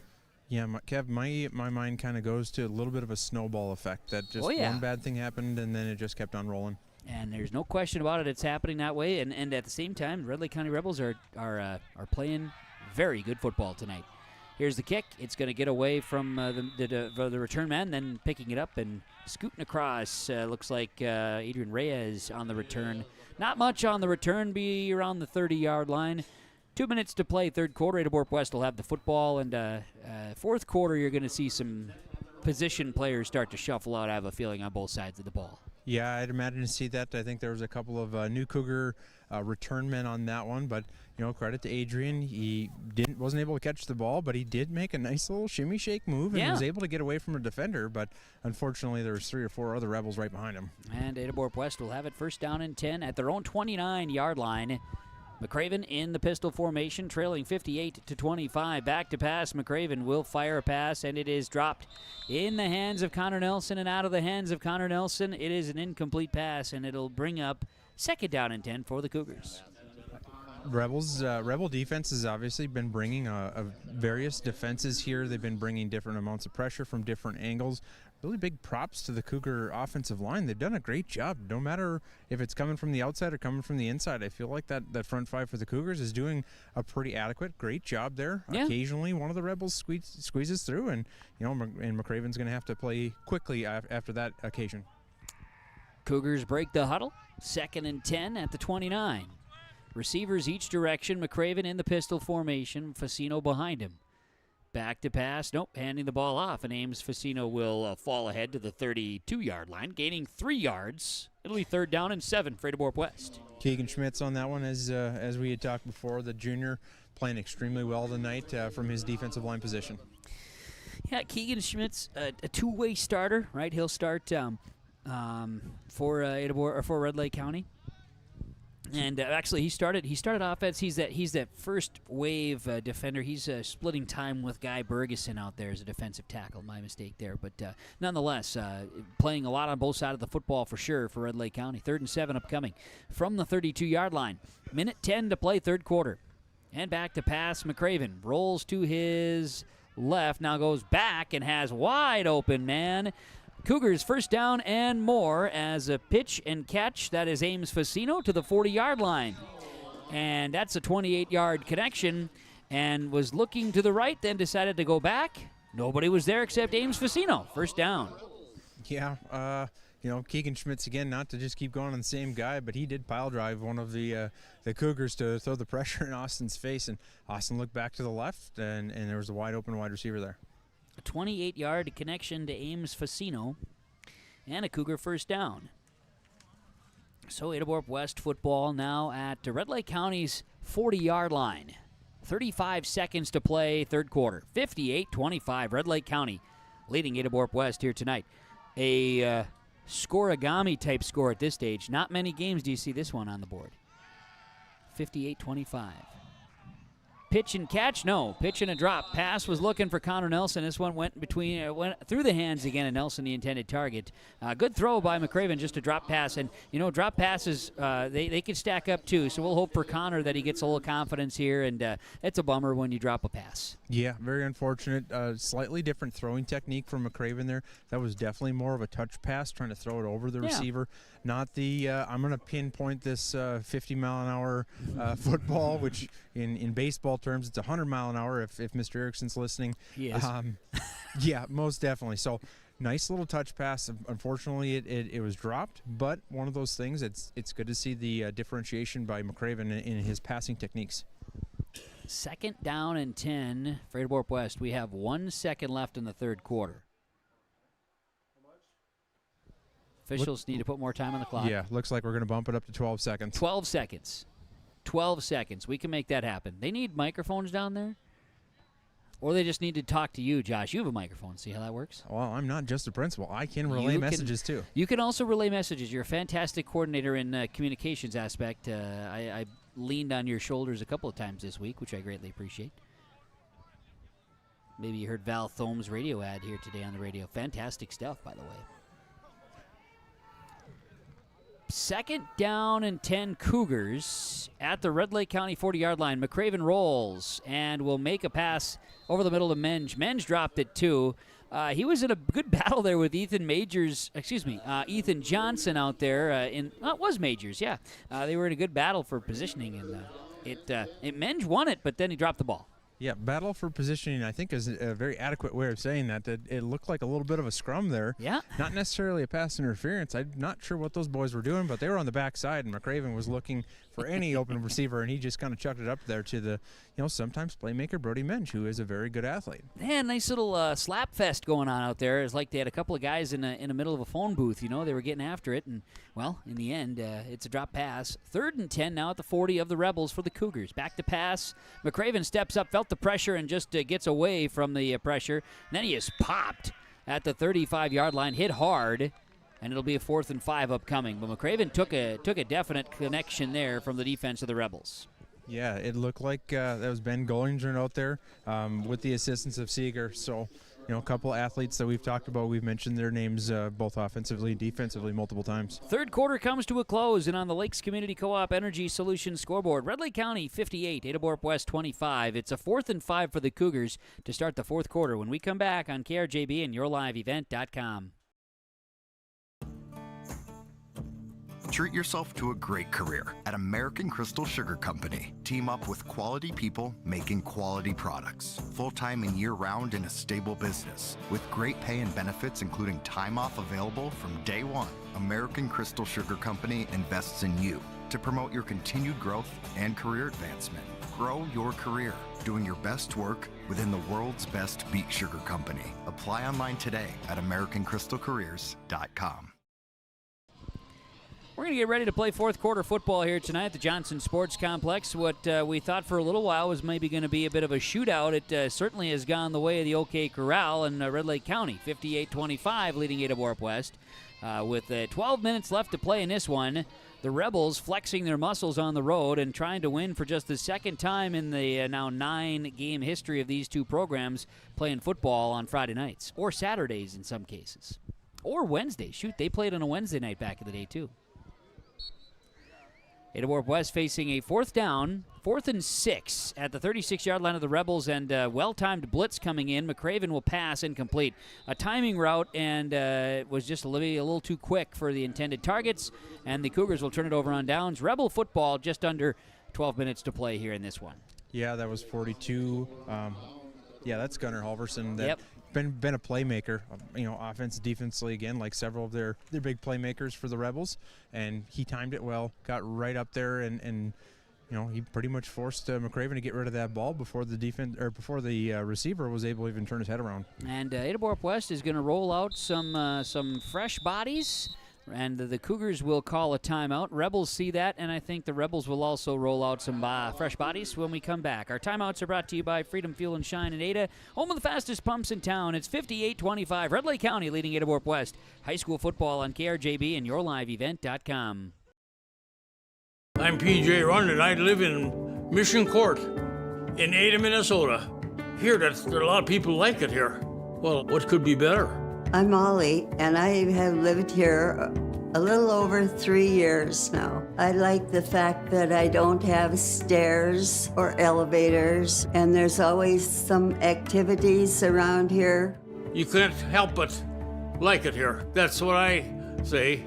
Yeah, Kev, my mind kind of goes to a little bit of a snowball effect. That just one bad thing happened, and then it just kept on rolling. And there's no question about it. It's happening that way. And at the same time, Red Lake County Rebels are playing very good football tonight. Here's the kick. It's going to get away from the return man, then picking it up and scooting across. Looks like Adrian Reyes on the return. Not much on the return, be around the 30-yard line. 2 minutes to play, third quarter. Ada-Borup-West will have the football. And fourth quarter, you're going to see some position players start to shuffle out, I have a feeling, on both sides of the ball. Yeah, I'd imagine to see that. I think there was a couple of new Cougar return men on that one, but credit to Adrian. He wasn't able to catch the ball, but he did make a nice little shimmy shake move and was able to get away from a defender. But unfortunately, there was 3 or 4 other Rebels right behind him. And Ada-Borup-West will have it first down and 10 at their own 29-yard line. McCraven in the pistol formation, trailing 58-25. Back to pass. McCraven will fire a pass, and it is dropped in the hands of Connor Nelson and out of the hands of Connor Nelson. It is an incomplete pass, and it'll bring up second down and 10 for the Cougars. Rebel defense has obviously been bringing various defenses here. They've been bringing different amounts of pressure from different angles. Really big props to the Cougar offensive line. They've done a great job. No matter if it's coming from the outside or coming from the inside, I feel like that front five for the Cougars is doing a pretty adequate, great job there. Yeah. Occasionally, one of the Rebels squeezes through, and and McCraven's going to have to play quickly after that occasion. Cougars break the huddle. 2nd and 10 at the 29. Receivers each direction. McCraven in the pistol formation. Facino behind him. Back to pass. Nope, handing the ball off. And Ames Facino will fall ahead to the 32-yard line, gaining 3 yards. It'll be 3rd down and 7 for Ada-Borup-West. Keegan Schmitz on that one, as we had talked before, the junior playing extremely well tonight from his defensive line position. Yeah, Keegan Schmitz, a two-way starter, right? He'll start for Red Lake County. And actually, he started offense. He's that first wave defender. He's splitting time with Guy Bergeson out there as a defensive tackle. My mistake there, but nonetheless, playing a lot on both sides of the football for sure for Red Lake County. 3rd and 7 upcoming from the 32-yard line. Minute 10 to play, third quarter, and back to pass. McCraven rolls to his left, now goes back and has wide open man. Cougars first down and more as a pitch and catch. That is Ames Facino to the 40-yard line. And that's a 28-yard connection, and was looking to the right, then decided to go back. Nobody was there except Ames Facino. First down. Yeah, Keegan Schmitz again, not to just keep going on the same guy, but he did pile drive one of the Cougars to throw the pressure in Austin's face, and Austin looked back to the left, and there was a wide open wide receiver there. A 28-yard connection to Ames Facino, and a Cougar first down. So Ada-Borup-West football now at Red Lake County's 40-yard line. 35 seconds to play, third quarter. 58-25, Red Lake County leading Ada-Borup-West here tonight. A scoregami-type score at this stage. Not many games do you see this one on the board. 58-25. Pitch and catch? No. Pitch and a drop. Pass was looking for Connor Nelson. This one went through the hands again of Nelson, the intended target. Good throw by McCraven, just a drop pass. And, drop passes, they can stack up too. So we'll hope for Connor that he gets a little confidence here. And it's a bummer when you drop a pass. Yeah, very unfortunate. Slightly different throwing technique from McCraven there. That was definitely more of a touch pass, trying to throw it over the receiver. Not the, I'm going to pinpoint this 50-mile-an-hour football, which in baseball terms, it's 100-mile-an-hour if Mr. Erickson's listening. He is. Yeah, most definitely. So nice little touch pass. Unfortunately, it was dropped, but one of those things, it's good to see the differentiation by McCraven in his passing techniques. 2nd down and 10 for Ada-Borup-West. We have 1 second left in the third quarter. Officials need to put more time on the clock. Yeah, looks like we're going to bump it up to 12 seconds. 12 seconds. 12 seconds. We can make that happen. They need microphones down there? Or they just need to talk to you, Josh. You have a microphone. See how that works? Well, I'm not just a principal. I can relay messages, too. You can also relay messages. You're a fantastic coordinator in communications aspect. I leaned on your shoulders a couple of times this week, which I greatly appreciate. Maybe you heard Val Thome's radio ad here today on the radio. Fantastic stuff, by the way. 2nd down and 10 Cougars at the Red Lake County 40-yard line. McCraven rolls and will make a pass over the middle to Menge. Menge dropped it too. He was in a good battle there with Ethan Johnson out there. It was Majors, yeah. They were in a good battle for positioning, and Menge won it, but then he dropped the ball. Yeah, battle for positioning, I think, is a very adequate way of saying that. It looked like a little bit of a scrum there. Yeah. Not necessarily a pass interference. I'm not sure what those boys were doing, but they were on the backside, and McCraven was looking for any open receiver, and he just kind of chucked it up there to the, sometimes playmaker Brody Menge, who is a very good athlete. Man, nice little slap fest going on out there. It's like they had a couple of guys in the middle of a phone booth. They were getting after it, and, well, in the end, it's a drop pass. 3rd and 10 now at the 40 of the Rebels for the Cougars. Back to pass. McCraven steps up, felt the pressure, and just gets away from the pressure. And then he is popped at the 35-yard line, hit hard, and it'll be a 4th and 5 upcoming. But McCraven took a definite connection there from the defense of the Rebels. Yeah, it looked like that was Ben Gollinger out there with the assistance of Seeger. So, a couple athletes that we've talked about, we've mentioned their names both offensively and defensively multiple times. Third quarter comes to a close, and on the Lakes Community Co-op Energy Solutions scoreboard, Red Lake County 58, Ada-Borup-West 25. It's a 4th and 5 for the Cougars to start the fourth quarter when we come back on KRJB and YourLiveEvent.com. Treat yourself to a great career at American Crystal Sugar Company. Team up with quality people making quality products. Full-time and year-round in a stable business. With great pay and benefits including time off available from day one. American Crystal Sugar Company invests in you to promote your continued growth and career advancement. Grow your career doing your best work within the world's best beet sugar company. Apply online today at AmericanCrystalCareers.com. We're going to get ready to play fourth quarter football here tonight at the Johnson Sports Complex. What we thought for a little while was maybe going to be a bit of a shootout. It certainly has gone the way of the OK Corral and Red Lake County, 58-25, leading Ada-Borup-West. With 12 minutes left to play in this one, the Rebels flexing their muscles on the road and trying to win for just the second time in the now 9-game history of these two programs playing football on Friday nights, or Saturdays in some cases, or Wednesdays. Shoot, they played on a Wednesday night back in the day, too. Ada-Borup-West facing a 4th and 6 at the 36-yard line of the Rebels, and well-timed blitz coming in. McCraven will pass incomplete. A timing route, and it was just a little too quick for the intended targets, and the Cougars will turn it over on downs. Rebel football, just under 12 minutes to play here in this one. Yeah, that was 42. That's Gunnar Halverson. Yep. Been a playmaker, offense, defensively again, like several of their big playmakers for the Rebels, and he timed it well, got right up there, and he pretty much forced McCraven to get rid of that ball before the receiver was able to even turn his head around. And Ada-Borup-West is going to roll out some fresh bodies. And the Cougars will call a timeout. Rebels see that, and I think the Rebels will also roll out some fresh bodies when we come back. Our timeouts are brought to you by Freedom Fuel and Shine in Ada, home of the fastest pumps in town. It's 58-25, Red Lake County leading Ada-Borup-West. High school football on KRJB and YourLiveEvent.com. I'm PJ Rund, and I live in Mission Court in Ada, Minnesota. Here, there are a lot of people like it here. Well, what could be better? I'm Molly, and I have lived here a little over 3 years now. I like the fact that I don't have stairs or elevators, and there's always some activities around here. You can't help but like it here. That's what I say.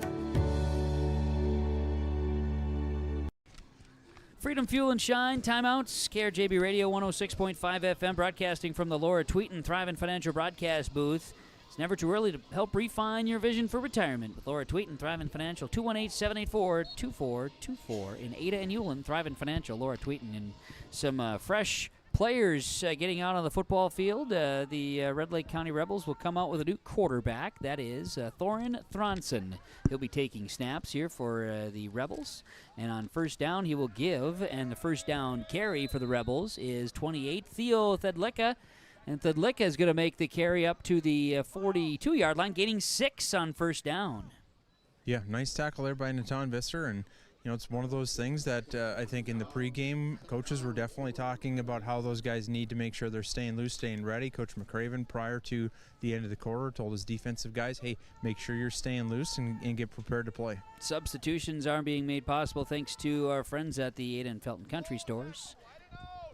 Freedom Fuel and Shine, timeouts, KRJB Radio 106.5 FM, broadcasting from the Laura Tweeten Thrivent Financial Broadcast booth. It's never too early to help refine your vision for retirement with Laura Tweeten, Thrivent Financial, 218-784-2424 in Ada and Ulen, Thrivent Financial, Laura Tweeten, and some fresh players getting out on the football field. The Red Lake County Rebels will come out with a new quarterback. That is Thorin Thronson. He'll be taking snaps here for the Rebels. And on first down, he will give, and the first down carry for the Rebels is 28, Theo Thedlicka. And Thedlicka is going to make the carry up to the 42-yard line, gaining 6 on first down. Yeah, nice tackle there by Natan Visser, and it's one of those things that I think in the pregame, coaches were definitely talking about how those guys need to make sure they're staying loose, staying ready. Coach McCraven, prior to the end of the quarter, told his defensive guys, hey, make sure you're staying loose and get prepared to play. Substitutions are being made possible thanks to our friends at the Ada and Felton Country Stores.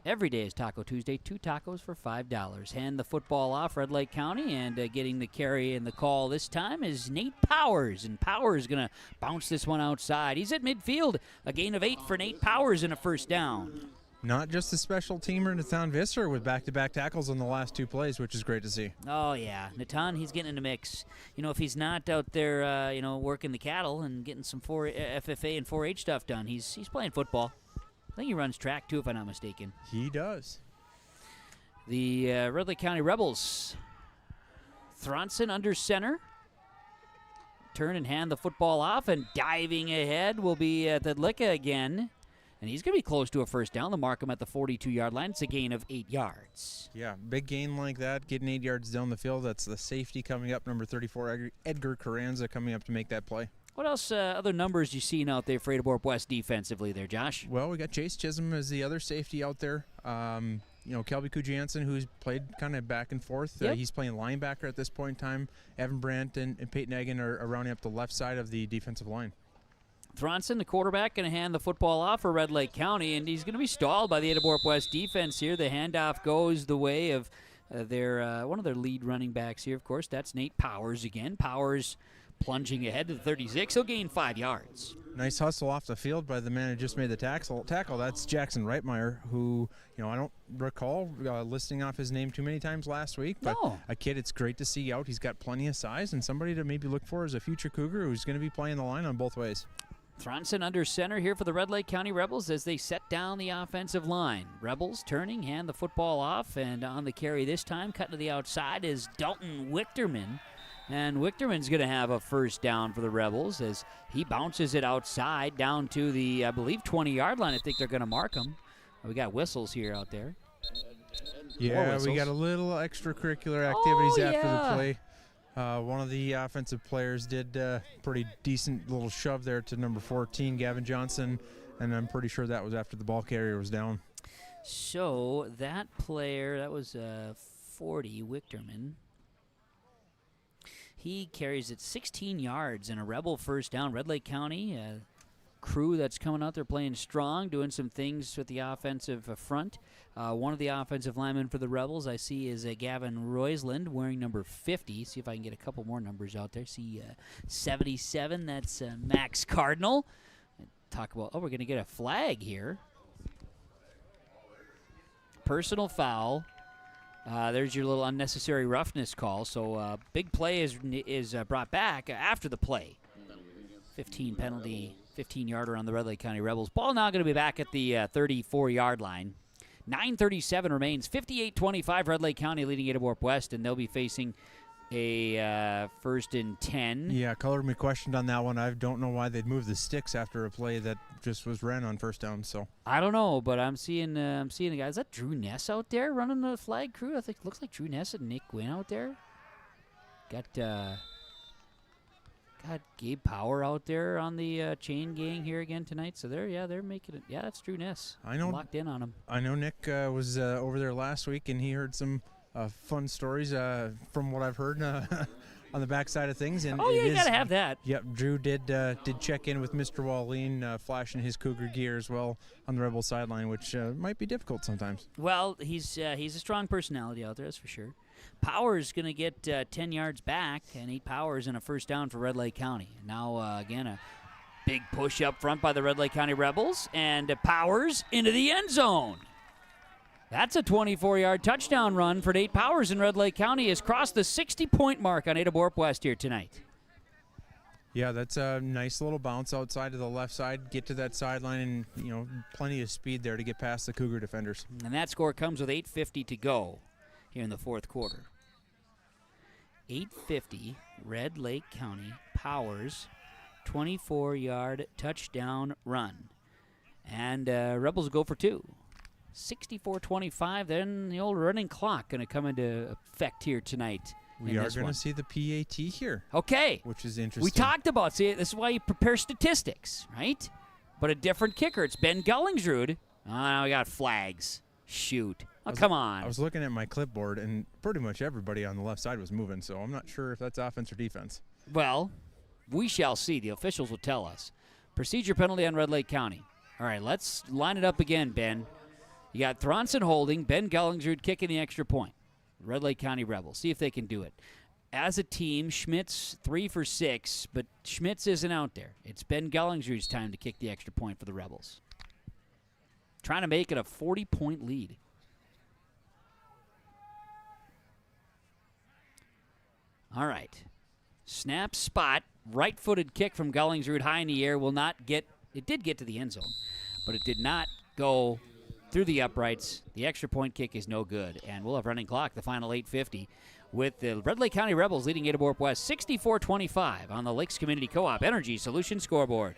Every day is Taco Tuesday, 2 tacos for $5. Hand the football off, Red Lake County, and getting the carry and the call this time is Nate Powers. And Powers is going to bounce this one outside. He's at midfield. A gain of 8 for Nate Powers and a first down. Not just the special teamer, Natan Visser, with back-to-back tackles on the last 2 plays, which is great to see. Oh, yeah. Natan, he's getting in the mix. If he's not out there, working the cattle and getting some FFA and 4-H stuff done, he's playing football. I think he runs track, too, if I'm not mistaken. He does. The Red Lake County Rebels. Thronson under center. Turn and hand the football off, and diving ahead will be Thedlicka again. And he's going to be close to a first down. They'll mark him at the 42-yard line. It's a gain of 8 yards. Yeah, big gain like that, getting 8 yards down the field. That's the safety coming up, number 34, Edgar Carranza, coming up to make that play. What else, other numbers you seen out there for Ada-Borup-West defensively there, Josh? Well, we got Chase Chisholm as the other safety out there. Kelby Kujansen, who's played kind of back and forth. Yep. He's playing linebacker at this point in time. Evan Brandt and Peyton Egan are rounding up the left side of the defensive line. Thronson, the quarterback, going to hand the football off for Red Lake County, and he's going to be stalled by the Ada-Borup-West defense here. The handoff goes the way of one of their lead running backs here, of course. That's Nate Powers again. Powers plunging ahead to the 36. He'll gain 5 yards. Nice hustle off the field by the man who just made the tackle. That's Jackson Reitmeyer, who, I don't recall listing off his name too many times last week. But a kid it's great to see out. He's got plenty of size and somebody to maybe look for as a future Cougar who's going to be playing the line on both ways. Thronson under center here for the Red Lake County Rebels as they set down the offensive line. Rebels turning, hand the football off, and on the carry this time, cutting to the outside is Dalton Wichterman. And Wichterman's going to have a first down for the Rebels as he bounces it outside down to the, I believe, 20-yard line. I think they're going to mark him. We got whistles here out there. Yeah, we got a little extracurricular activities after the play. One of the offensive players did a pretty decent little shove there to number 14, Gavin Johnson, and I'm pretty sure that was after the ball carrier was down. So that player, that was 40, Wichterman. He carries it 16 yards and a Rebel first down. Red Lake County, crew that's coming out there playing strong, doing some things with the offensive front. One of the offensive linemen for the Rebels I see is Gavin Roisland wearing number 50. See if I can get a couple more numbers out there. See 77, that's Max Cardinal. Talk about, we're going to get a flag here. Personal foul. There's your little unnecessary roughness call. So big play is brought back after the play. 15 penalty, 15-yarder on the Red Lake County Rebels. Ball now going to be back at the 34-yard line. 9:37 remains. 58-25 Red Lake County leading Ada-Borup-West, and they'll be facing a first and 10. Yeah, colored me questioned on that one. I don't know why they'd move the sticks after a play that just was ran on first down. So I don't know, but I'm seeing a guy. Is that Drew Ness out there running the flag crew? I think looks like Drew Ness and Nick Gwynn out there. Got Gabe Power out there on the chain gang here again tonight. So they're making it. Yeah, that's Drew Ness. I know. Locked in on him. I know Nick was over there last week, and he heard some fun stories from what I've heard on the backside of things. And you gotta have that. Yep, Drew did check in with Mr. Wallin, flashing his Cougar gear as well on the Rebel sideline, which might be difficult sometimes. Well, he's a strong personality out there, that's for sure. Powers going to get 10 yards back, and 8 Powers and a first down for Red Lake County. Now, again, a big push up front by the Red Lake County Rebels, and Powers into the end zone. That's a 24-yard touchdown run for Nate Powers, and Red Lake County has crossed the 60-point mark on Ada-Borup-West here tonight. Yeah, that's a nice little bounce outside to the left side, get to that sideline, and plenty of speed there to get past the Cougar defenders. And that score comes with 8:50 to go here in the fourth quarter. 8:50, Red Lake County, Powers, 24-yard touchdown run. And Rebels go for 2. 64-25, then the old running clock going to come into effect here tonight. We are going to see the PAT here. Okay. Which is interesting. We talked about, see, this is why you prepare statistics, right? But a different kicker. It's Ben Gullingsrud. Oh, we got flags. Shoot. Oh, come on. I was looking at my clipboard, and pretty much everybody on the left side was moving, so I'm not sure if that's offense or defense. Well, we shall see. The officials will tell us. Procedure penalty on Red Lake County. All right, let's line it up again, Ben. You got Thronson holding, Ben Gullingsrud kicking the extra point. Red Lake County Rebels. See if they can do it. As a team, Schmitz 3 for 6, but Schmitz isn't out there. It's Ben Gullingsrud's time to kick the extra point for the Rebels. Trying to make it a 40-point lead. All right. Snap spot. Right-footed kick from Gullingsrud high in the air will not get, it did get to the end zone, but it did not go through the uprights. The extra point kick is no good, and we'll have running clock, the final 8:50, with the Red Lake County Rebels leading Ada-Borup-West 64-25 on the Lakes Community Co-op Energy Solutions scoreboard.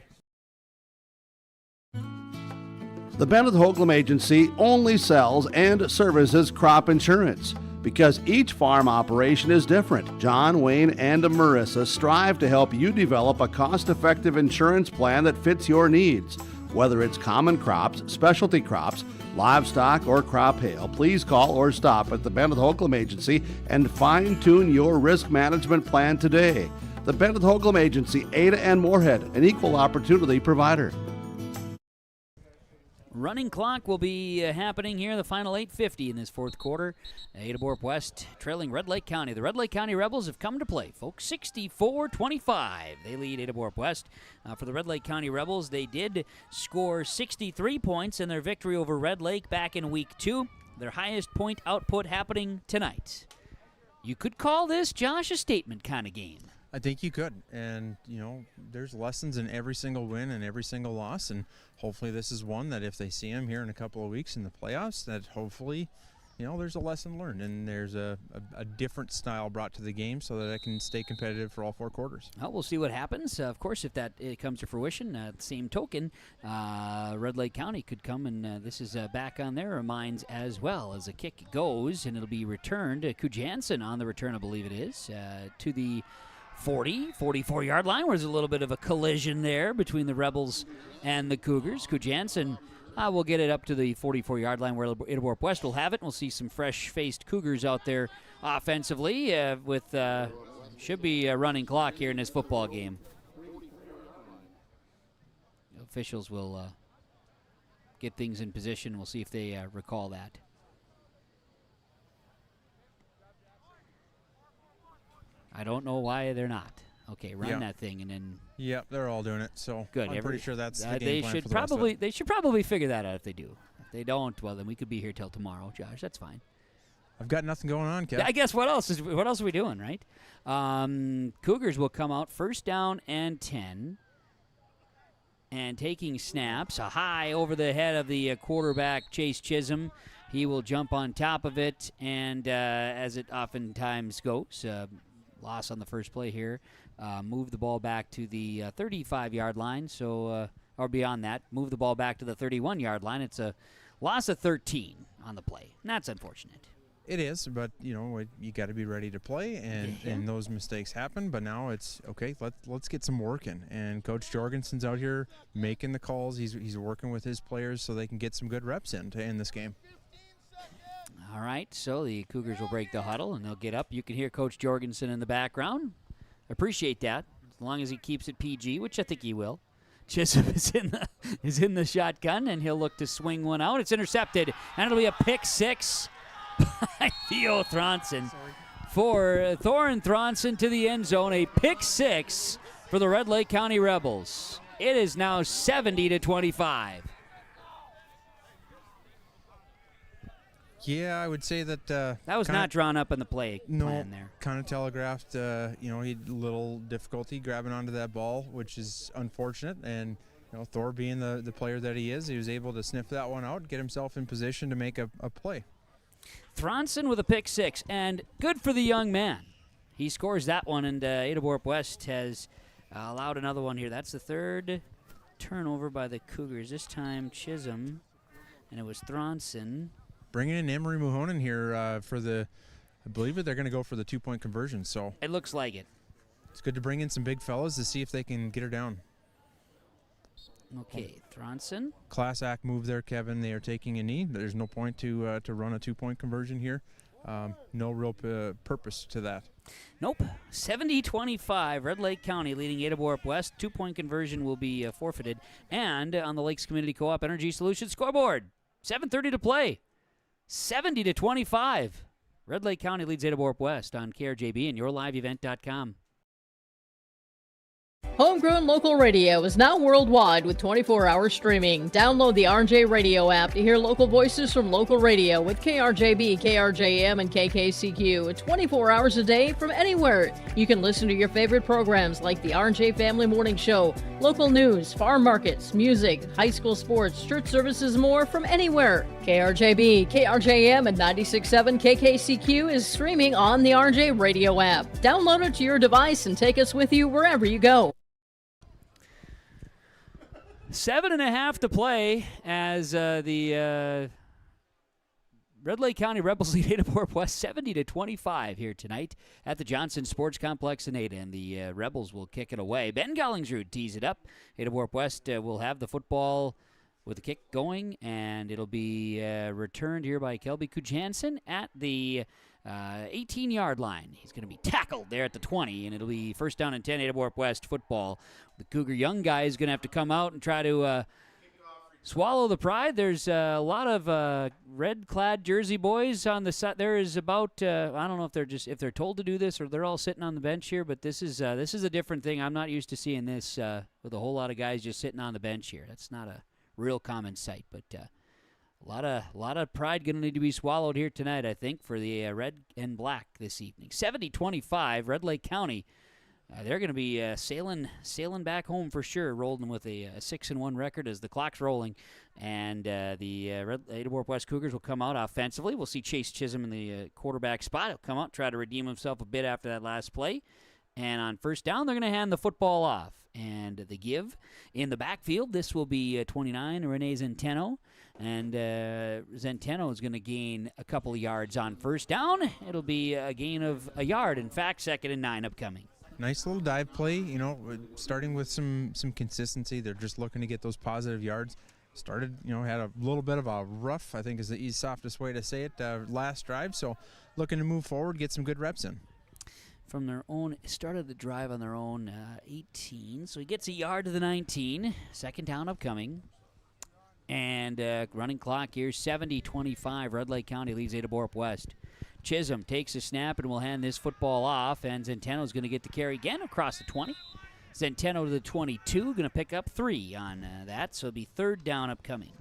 The Bennett Hoagland Agency only sells and services crop insurance. Because each farm operation is different. John, Wayne, and Marissa strive to help you develop a cost-effective insurance plan that fits your needs. Whether it's common crops, specialty crops, livestock, or crop hail, please call or stop at the Bennett Holcomb Agency and fine-tune your risk management plan today. The Bennett Holcomb Agency, Ada and Moorhead, an equal opportunity provider. Running clock will be happening here, the final 8:50 in this fourth quarter. Ada-Borup-West trailing Red Lake County. The Red Lake County Rebels have come to play, folks, 64-25. They lead Ada-Borup-West. For the Red Lake County Rebels, they did score 63 points in their victory over Red Lake back in Week 2. Their highest point output happening tonight. You could call this, Josh, a statement kind of game. I think you could, and there's lessons in every single win and every single loss, and hopefully this is one that if they see him here in a couple of weeks in the playoffs, that hopefully there's a lesson learned and there's a different style brought to the game so that it can stay competitive for all 4 quarters. Well, we'll see what happens. Of course, if that comes to fruition, the same token, Red Lake County could come, and this is back on their minds as well as a kick goes, and it'll be returned. Kujansen on the return, I believe it is, to the 44-yard line, where there's a little bit of a collision there between the Rebels and the Cougars. Kujansen will get it up to the 44-yard line where Ada-Borup-West will have it. We'll see some fresh-faced Cougars out there offensively with should be a running clock here in this football game. Officials will get things in position. We'll see if they recall that. I don't know why they're not. Okay, run that thing and then. Yep, they're all doing it. So good. I'm pretty sure that's the game they plan should for the rest of it. They should probably figure that out if they do. If they don't, well then we could be here till tomorrow, Josh. That's fine. I've got nothing going on, Kev. I guess what else are we doing, right? Cougars will come out first down and 10, and taking snaps, a high over the head of the quarterback Chase Chisholm. He will jump on top of it, and as it oftentimes goes. Loss on the first play here. Move the ball back to the 35-yard line, or beyond that. Move the ball back to the 31-yard line. It's a loss of 13 on the play. And that's unfortunate. It is, but you got to be ready to play, and those mistakes happen. But now it's okay. Let's get some work in. And Coach Jorgensen's out here making the calls. He's working with his players so they can get some good reps in to end this game. All right, so the Cougars will break the huddle, and they'll get up. You can hear Coach Jorgensen in the background. Appreciate that, as long as he keeps it PG, which I think he will. Chisholm is in the shotgun, and he'll look to swing one out. It's intercepted, and it'll be a pick six by Theo Thronson. For Thorin Thronson to the end zone, a pick six for the Red Lake County Rebels. It is now 70-25. Yeah, I would say that that was not drawn up in the play plan there. Kind of telegraphed. He had a little difficulty grabbing onto that ball, which is unfortunate. And Thor, being the player that he is, he was able to sniff that one out, get himself in position to make a play. Thronson with a pick six, and good for the young man. He scores that one, and Ada-Borup-West has allowed another one here. That's the third turnover by the Cougars. This time Chisholm, and it was Thronson. Bringing in Emery Muhonen here I believe they're going to go for the 2-point conversion. So it looks like it. It's good to bring in some big fellas to see if they can get her down. Okay, Thronson. Class act move there, Kevin. They are taking a knee. There's no point to run a 2-point conversion here. No real purpose to that. Nope. 70-25, Red Lake County leading Ada-Borup-West. 2-point conversion will be forfeited. And on the Lakes Community Co-op Energy Solutions scoreboard, 7:30 to play. 70-25. Red Lake County leads Ada-Borup-West on KRJB and YourLiveEvent.com. Homegrown local radio is now worldwide with 24-hour streaming. Download the RJ Radio app to hear local voices from local radio with KRJB, KRJM, and KKCQ. 24 hours a day from anywhere. You can listen to your favorite programs like the RJ Family Morning Show, local news, farm markets, music, high school sports, church services, more from anywhere. KRJB, KRJM, and 96.7 KKCQ is streaming on the RJ Radio app. Download it to your device and take us with you wherever you go. 7.5 to play as the Red Lake County Rebels lead Ada-Borup-West 70-25 here tonight at the Johnson Sports Complex in Ada, and the Rebels will kick it away. Ben Gollingsrud tees it up. Ada-Borup-West will have the football with the kick going, and it'll be returned here by Kelby Kujansen at the 18-yard line. He's going to be tackled there at the 20, and it'll be first down and 10, Ada-Borup-West football. The Cougar young guy is going to have to come out and try to swallow the pride. There's a lot of red-clad Jersey boys on the side. There is about I don't know if they're told to do this or they're all sitting on the bench here, but this is a different thing. I'm not used to seeing this with a whole lot of guys just sitting on the bench here. That's not a real common sight, but a lot of pride going to need to be swallowed here tonight, I think, for the red and black this evening. 70-25, Red Lake County. They're going to be sailing back home for sure, rolling with a 6-1 record as the clock's rolling. And the Ada-Borup-West Cougars will come out offensively. We'll see Chase Chisholm in the quarterback spot. He'll come out, try to redeem himself a bit after that last play. And on first down, they're going to hand the football off. And the give in the backfield, this will be 29, Renee Zenteno. And Zenteno is going to gain a couple of yards on first down. It'll be a gain of a yard. In fact, 2nd and 9 upcoming. Nice little dive play, starting with some consistency. They're just looking to get those positive yards. Started, had a little bit of a rough, I think is the softest way to say it, last drive. So looking to move forward, get some good reps in. From their own, started the drive on their own 18. So he gets a yard to the 19. 2nd down upcoming. And running clock here, 70-25. Red Lake County leads Ada-Borup-West. Chisholm takes a snap and will hand this football off, and Zenteno's going to get the carry again across the 20. Zenteno to the 22, going to pick up 3 on that, so it'll be 3rd down upcoming.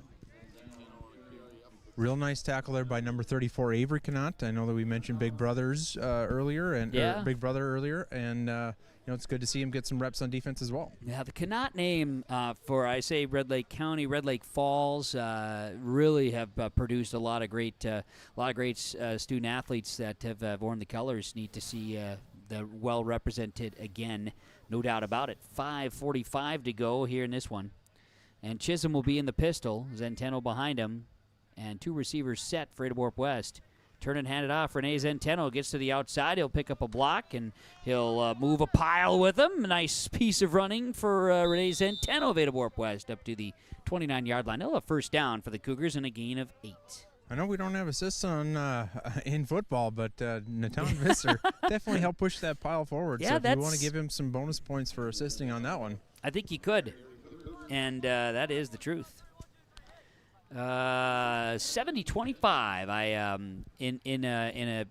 Real nice tackle there by number 34, Avery Connaught. I know that we mentioned Big Brothers earlier, and Big Brother earlier, and it's good to see him get some reps on defense as well. Yeah, the Connaught name for Red Lake County, Red Lake Falls, really have produced a lot of great student athletes that have worn the colors. Neat to see the well represented again, no doubt about it. 5:45 to go here in this one, and Chisholm will be in the pistol. Zenteno behind him. And 2 receivers set for Ada-Borup-West. Turn and hand it off. Renee Zenteno gets to the outside. He'll pick up a block, and he'll move a pile with him. A nice piece of running for Renee Zenteno of Ada-Borup-West up to the 29-yard line. They'll have first down for the Cougars and a gain of 8. I know we don't have assists on in football, but Natan Visser definitely helped push that pile forward. Yeah, so if you want to give him some bonus points for assisting on that one. I think you could, and that is the truth. 70-25. I in a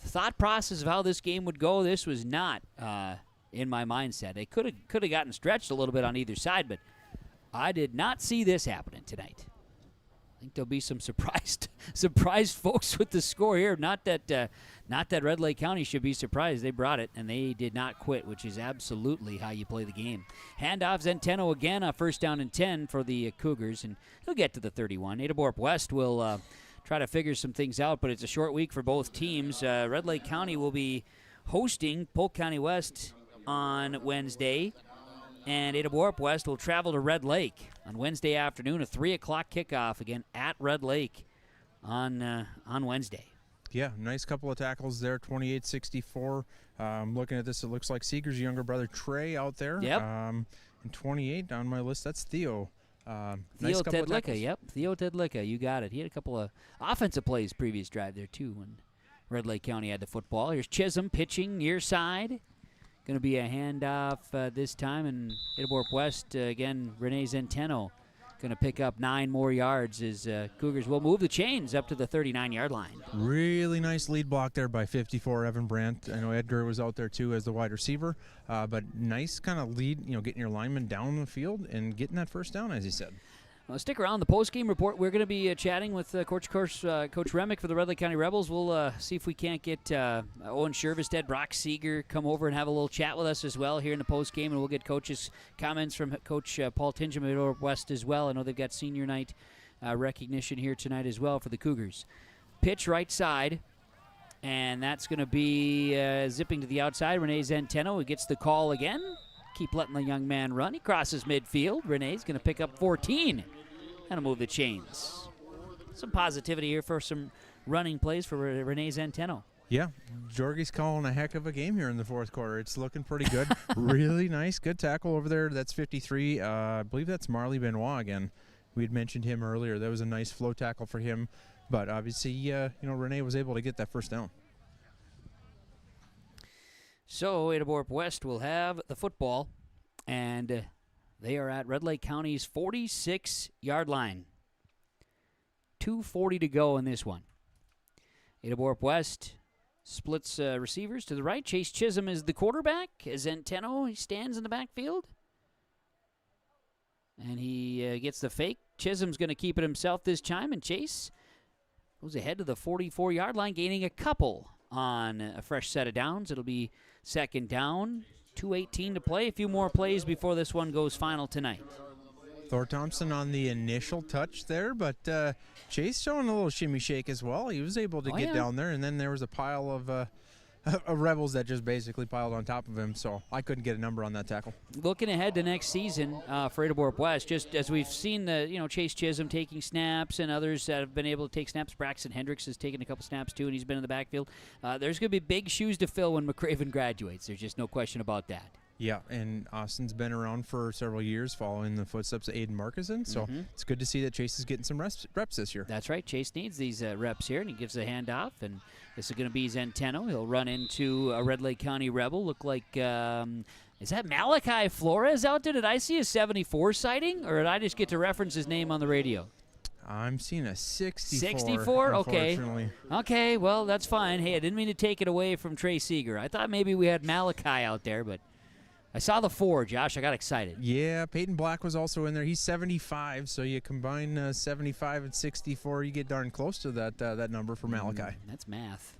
thought process of how this game would go, this was not in my mindset. It could have gotten stretched a little bit on either side, but I did not see this happening tonight. I think there'll be some surprised folks with the score here. Not that Red Lake County should be surprised. They brought it, and they did not quit, which is absolutely how you play the game. Handoff Zenteno again, a first down and 10 for the Cougars, and he'll get to the 31. Ada-Borup-West will try to figure some things out, but it's a short week for both teams. Red Lake County will be hosting Polk County West on Wednesday, and Ada-Borup-West will travel to Red Lake on Wednesday afternoon, a 3 o'clock kickoff again at Red Lake on Wednesday. Yeah, nice couple of tackles there, 28-64. Looking at this, it looks like Seeger's younger brother, Trey, out there. Yep. And 28 on my list, that's Theo. Theo nice Tedlicka, yep. Theo Tedlicka, you got it. He had a couple of offensive plays previous drive there, too, when Red Lake County had the football. Here's Chisholm pitching near side. Going to be a handoff this time, and Ada-Borup-West, again, Renee Zenteno going to pick up 9 more yards as Cougars will move the chains up to the 39-yard line. Really nice lead block there by 54, Evan Brandt. I know Edgar was out there, too, as the wide receiver, but nice kind of lead, getting your lineman down the field and getting that first down, as he said. Well, stick around. The post-game report, we're going to be chatting with Coach Remick for the Red Lake County Rebels. We'll see if we can't get Owen Shervestead, Brock Seeger come over and have a little chat with us as well here in the post-game, and we'll get coaches' comments from Coach Paul Tingham at Ada-Borup-West as well. I know they've got senior night recognition here tonight as well for the Cougars. Pitch right side, and that's going to be zipping to the outside. Renee Zenteno, who gets the call again. Keep letting the young man run. He crosses midfield. Renee's going to pick up 14 and move the chains. Some positivity here for some running plays for Renee Zenteno. Yeah, Jorgie's calling a heck of a game here in the fourth quarter. It's looking pretty good. Really nice. Good tackle over there. That's 53. I believe that's Marley Benoit again. We had mentioned him earlier. That was a nice flow tackle for him. But obviously, Renee was able to get that first down. So Ada-Borup-West will have the football, and they are at Red Lake County's 46-yard line. 2:40 to go in this one. Ada-Borup-West splits receivers to the right. Chase Chisholm is the quarterback. Zenteno, he stands in the backfield. And he gets the fake. Chisholm's going to keep it himself this time, and Chase goes ahead to the 44-yard line, gaining a couple on a fresh set of downs. It'll be second down, 2:18 to play. A few more plays before this one goes final tonight. Thor Thompson on the initial touch there, but Chase showing a little shimmy shake as well. He was able to get down there, and then there was a pile of Rebels that just basically piled on top of him, so I couldn't get a number on that tackle. Looking ahead to next season for Ada-Borup-West, just as we've seen Chase Chisholm taking snaps and others that have been able to take snaps. Braxton Hendricks has taken a couple snaps too, and he's been in the backfield. There's going to be big shoes to fill when McCraven graduates. There's just no question about that. Yeah, and Austin's been around for several years following the footsteps of Aiden Markison, so it's good to see that Chase is getting some reps this year. That's right. Chase needs these reps here, and he gives a handoff, and this is going to be Zenteno. He'll run into a Red Lake County Rebel. Look like, is that Malachi Flores out there? Did I see a 74 sighting, or did I just get to reference his name on the radio? I'm seeing a 64. 64? Okay. Unfortunately. Okay, well, that's fine. Hey, I didn't mean to take it away from Trey Seeger. I thought maybe we had Malachi out there, but I saw the 4, Josh. I got excited. Yeah, Peyton Black was also in there. He's 75, so you combine 75 and 64, you get darn close to that number for Malachi. That's math,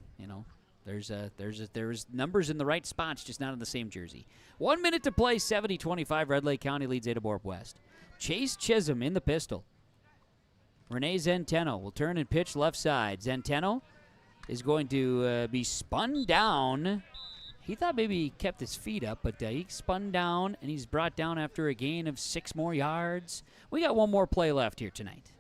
There's numbers in the right spots, just not in the same jersey. 1 minute to play, 70-25. Red Lake County leads Ada-Borup-West. Chase Chisholm in the pistol. Renee Zenteno will turn and pitch left side. Zenteno is going to be spun down. He thought maybe he kept his feet up, but he spun down, and he's brought down after a gain of 6 more yards. We got one more play left here tonight.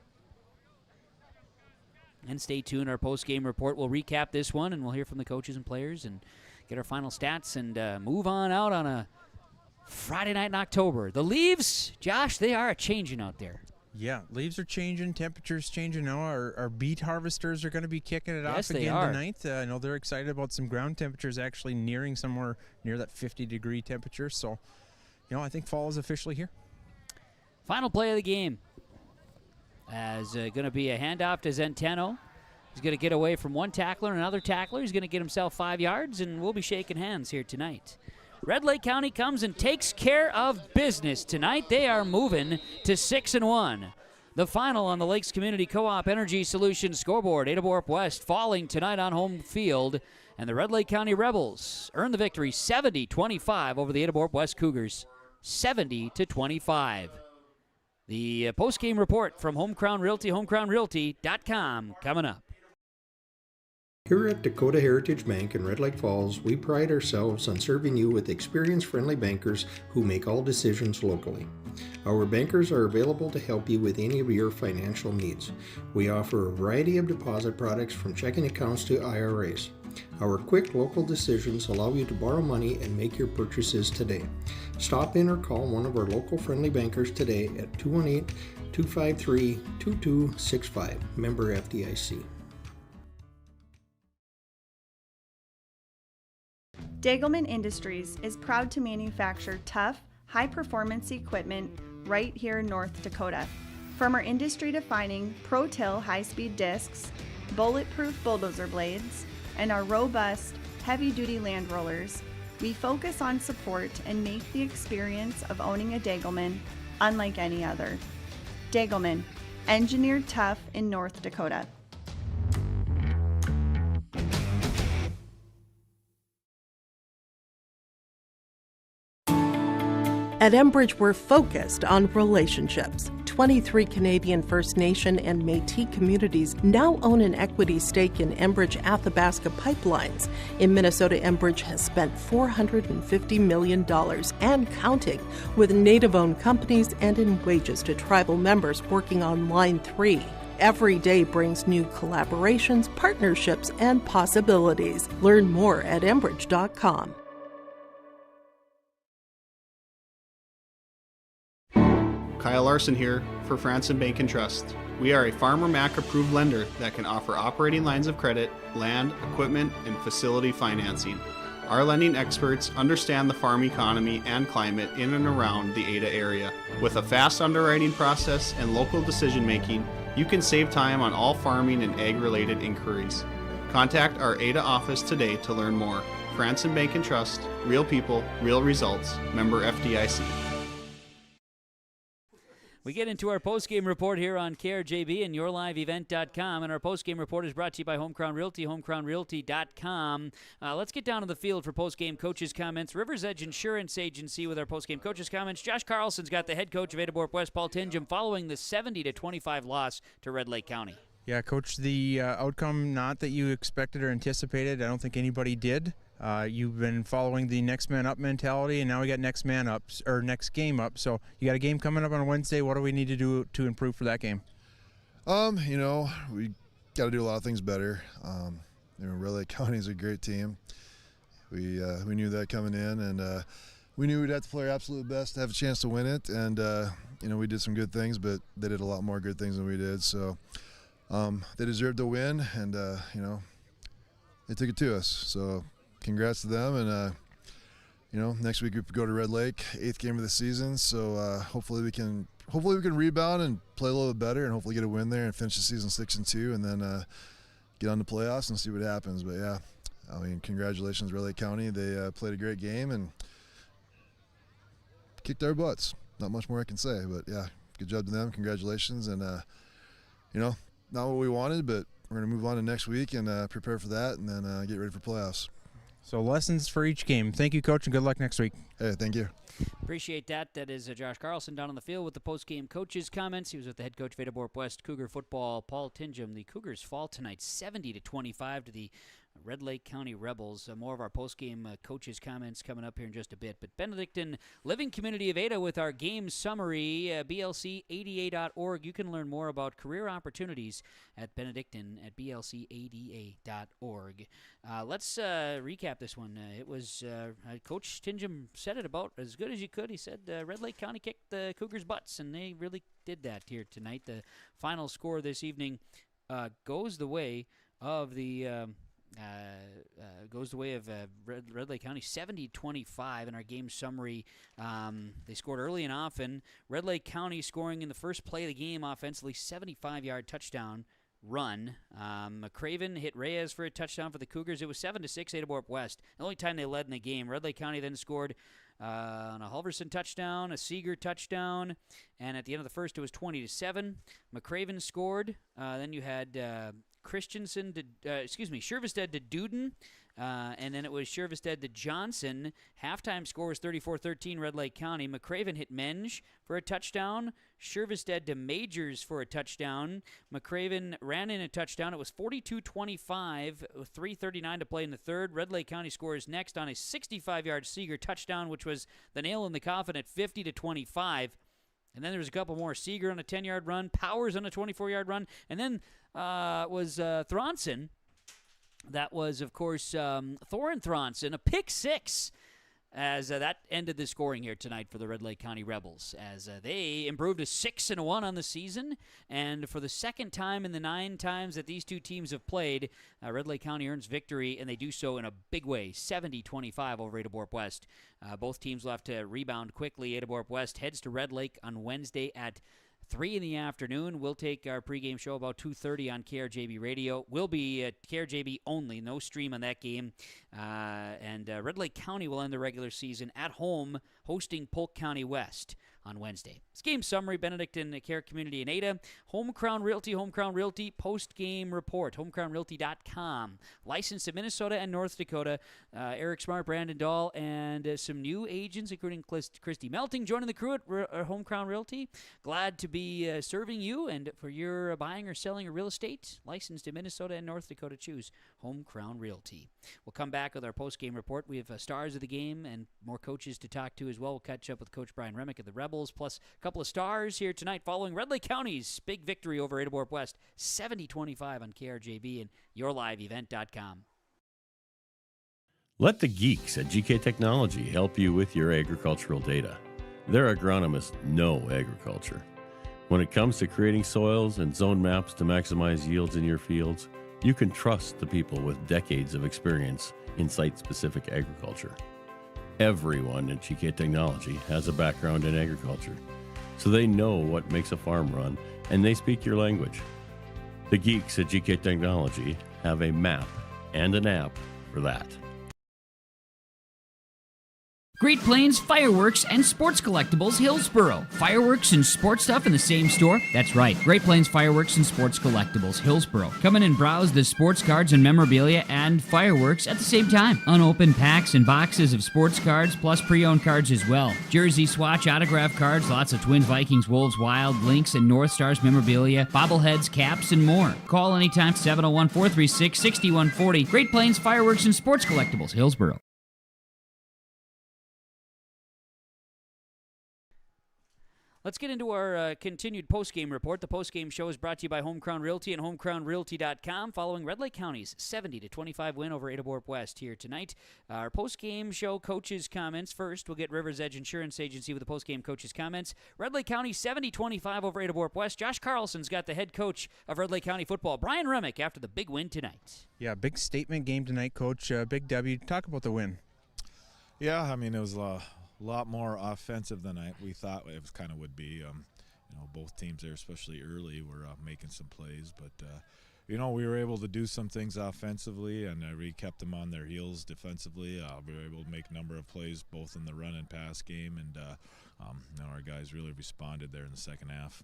And stay tuned. Our post-game report will recap this one, and we'll hear from the coaches and players and get our final stats and move on out on a Friday night in October. The leaves, Josh, they are changing out there. Yeah, leaves are changing, temperatures changing now. Our beet harvesters are going to be kicking it off they again are. tonight. I know they're excited about some ground temperatures actually nearing somewhere near that 50-degree temperature. So, I think fall is officially here. Final play of the game. As going to be a handoff to Zenteno. He's going to get away from one tackler and another tackler. He's going to get himself 5 yards, and we'll be shaking hands here tonight. Red Lake County comes and takes care of business tonight. They are moving to 6-1. The final on the Lakes Community Co-op Energy Solutions scoreboard. Ada-Borup-West falling tonight on home field, and the Red Lake County Rebels earn the victory 70-25 over the Ada-Borup-West Cougars, 70-25. The post-game report from Home Crown Realty, homecrownrealty.com, coming up. Here at Dakota Heritage Bank in Red Lake Falls, we pride ourselves on serving you with experienced, friendly bankers who make all decisions locally. Our bankers are available to help you with any of your financial needs. We offer a variety of deposit products from checking accounts to IRAs. Our quick local decisions allow you to borrow money and make your purchases today. Stop in or call one of our local friendly bankers today at 218-253-2265. Member FDIC. Degelman Industries is proud to manufacture tough, high-performance equipment right here in North Dakota. From our industry-defining Pro-Till high-speed discs, bulletproof bulldozer blades, and our robust, heavy-duty land rollers, we focus on support and make the experience of owning a Degelman unlike any other. Degelman, engineered tough in North Dakota. At Enbridge, we're focused on relationships. 23 Canadian First Nation and Métis communities now own an equity stake in Enbridge Athabasca Pipelines. In Minnesota, Enbridge has spent $450 million and counting with Native-owned companies and in wages to tribal members working on Line 3. Every day brings new collaborations, partnerships, and possibilities. Learn more at Enbridge.com. Kyle Larson here for Franson Bank and Trust. We are a Farmer Mac approved lender that can offer operating lines of credit, land, equipment, and facility financing. Our lending experts understand the farm economy and climate in and around the Ada area. With a fast underwriting process and local decision making, you can save time on all farming and ag-related inquiries. Contact our Ada office today to learn more. Franson Bank and Trust, real people, real results. Member FDIC. We get into our post-game report here on KRJB and YourLiveEvent.com, and our post-game report is brought to you by Home Crown Realty, HomeCrownRealty.com. Let's get down to the field for post-game coaches' comments. Rivers Edge Insurance Agency with our post-game coaches' comments. Josh Carlson's got the head coach of Ada-Borup-West, Paul Tingham, following the 70-25 loss to Red Lake County. Yeah, Coach, the outcome not that you expected or anticipated. I don't think anybody did. You've been following the next man up mentality, and now we got next man up, or next game up. So you got a game coming up on Wednesday. What do we need to do to improve for that game? We got to do a lot of things better. Red Lake County is a great team. We knew that coming in, and we knew we'd have to play our absolute best to have a chance to win it. And we did some good things, but they did a lot more good things than we did. So they deserved to win, and they took it to us. So congrats to them, and next week we go to Red Lake, 8th game of the season. So hopefully we can rebound and play a little bit better, and hopefully get a win there and finish the season 6-2, and then get on the playoffs and see what happens. But yeah, congratulations, Red Lake County. They played a great game and kicked our butts. Not much more I can say, but yeah, good job to them. Congratulations, and not what we wanted, but we're gonna move on to next week and prepare for that, and then get ready for playoffs. So lessons for each game. Thank you, Coach, and good luck next week. Hey, thank you. Appreciate that. That is Josh Carlson down on the field with the post-game coaches' comments. He was with the head coach of Ada-Borup-West Cougar football, Paul Tingham. The Cougars fall tonight 70-25 to the Red Lake County Rebels. More of our post-game coaches' comments coming up here in just a bit. But Benedictine Living Community of Ada with our game summary, blcada.org. You can learn more about career opportunities at Benedictine at blcada.org. Let's recap this one. It was Coach Tingham said it about as good as you could. He said Red Lake County kicked the Cougars' butts, and they really did that here tonight. The final score this evening goes the way of the Red Lake County 70-25 in our game summary. They scored early and often. Red Lake County scoring in the first play of the game offensively, 75-yard touchdown run. McCraven hit Reyes for a touchdown for the Cougars. It was 7-6 Ada-Borup-West. The only time they led in the game. Red Lake County then scored on a Halverson touchdown, a Seeger touchdown, and at the end of the first it was 20-7. McCraven scored. Then you had Shervestead to Duden, and then it was Shervestead to Johnson. Halftime score was 34-13 Red Lake County. McCraven hit Menge for a touchdown. Shervestead to Majors for a touchdown. McCraven ran in a touchdown. It was 42-25 with 3:39 to play in the third. Red Lake County scores next on a 65-yard Seeger touchdown, which was the nail in the coffin at 50-25. And then there was a couple more. Seeger on a 10-yard run, Powers on a 24-yard run, and then was Thronson. That was, of course, Thorin Thronson, a pick six, as that ended the scoring here tonight for the Red Lake County Rebels, as they improved to 6-1 on the season. And for the second time in the 9 times that these two teams have played, Red Lake County earns victory, and they do so in a big way, 70-25 over Ada-Borup-West. Both teams will have to rebound quickly. Ada-Borup-West heads to Red Lake on Wednesday at 3 in the afternoon. We'll take our pregame show about 2:30 on KRJB Radio. We'll be at KRJB only, no stream on that game. And Red Lake County will end the regular season at home, hosting Polk County West on Wednesday. This game summary, Benedictine Care Community in Ada. Home Crown Realty post-game report, homecrownrealty.com. Licensed in Minnesota and North Dakota. Eric Smart, Brandon Dahl, and some new agents, including Christy Melting, joining the crew at Home Crown Realty. Glad to be serving you, and for your buying or selling of real estate, licensed in Minnesota and North Dakota, choose Home Crown Realty. We'll come back with our post-game report. We have stars of the game and more coaches to talk to as well. We'll catch up with Coach Brian Remick of the Rebels. Rebels, plus a couple of stars here tonight following Red Lake County's big victory over Ada-Borup-West, 70-25 on KRJB and yourliveevent.com. Let the geeks at GK Technology help you with your agricultural data. Their agronomists know agriculture. When it comes to creating soils and zone maps to maximize yields in your fields, you can trust the people with decades of experience in site-specific agriculture. Everyone at GK Technology has a background in agriculture, so they know what makes a farm run, and they speak your language. The geeks at GK Technology have a map and an app for that. Great Plains Fireworks and Sports Collectibles, Hillsboro. Fireworks and sports stuff in the same store? That's right. Great Plains Fireworks and Sports Collectibles, Hillsboro. Come in and browse the sports cards and memorabilia and fireworks at the same time. Unopened packs and boxes of sports cards, plus pre-owned cards as well. Jersey swatch, autograph cards, lots of Twins, Vikings, Wolves, Wild, Lynx, and North Stars memorabilia, bobbleheads, caps, and more. Call anytime, 701-436-6140. Great Plains Fireworks and Sports Collectibles, Hillsboro. Let's get into our continued postgame report. The postgame show is brought to you by Home Crown Realty and homecrownrealty.com following Red Lake County's 70-25 win over Ada-Borup-West here tonight. Our postgame show coaches' comments. First, we'll get Rivers Edge Insurance Agency with the postgame coaches' comments. Red Lake County 70-25 over Ada-Borup-West. Josh Carlson's got the head coach of Red Lake County football, Brian Remick, after the big win tonight. Yeah, big statement game tonight, Coach. Big W. Talk about the win. Yeah, I mean, it was a lot more offensive than we thought it was kind of would be. Both teams there, especially early, were making some plays, but we were able to do some things offensively, and we kept them on their heels defensively. We were able to make a number of plays both in the run and pass game, and our guys really responded there in the second half.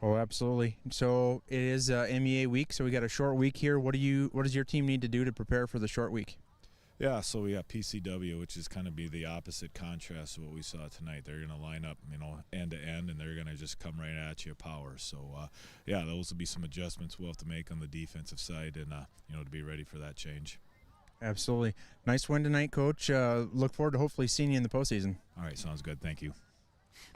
Oh, absolutely. So it is MEA week, so we got a short week here. What does your team need to do to prepare for the short week? Yeah, so we got PCW, which is kind of be the opposite contrast of what we saw tonight. They're going to line up, end to end, and they're going to just come right at you, power. So, those will be some adjustments we'll have to make on the defensive side, and to be ready for that change. Absolutely. Nice win tonight, Coach. Look forward to hopefully seeing you in the postseason. All right, sounds good. Thank you.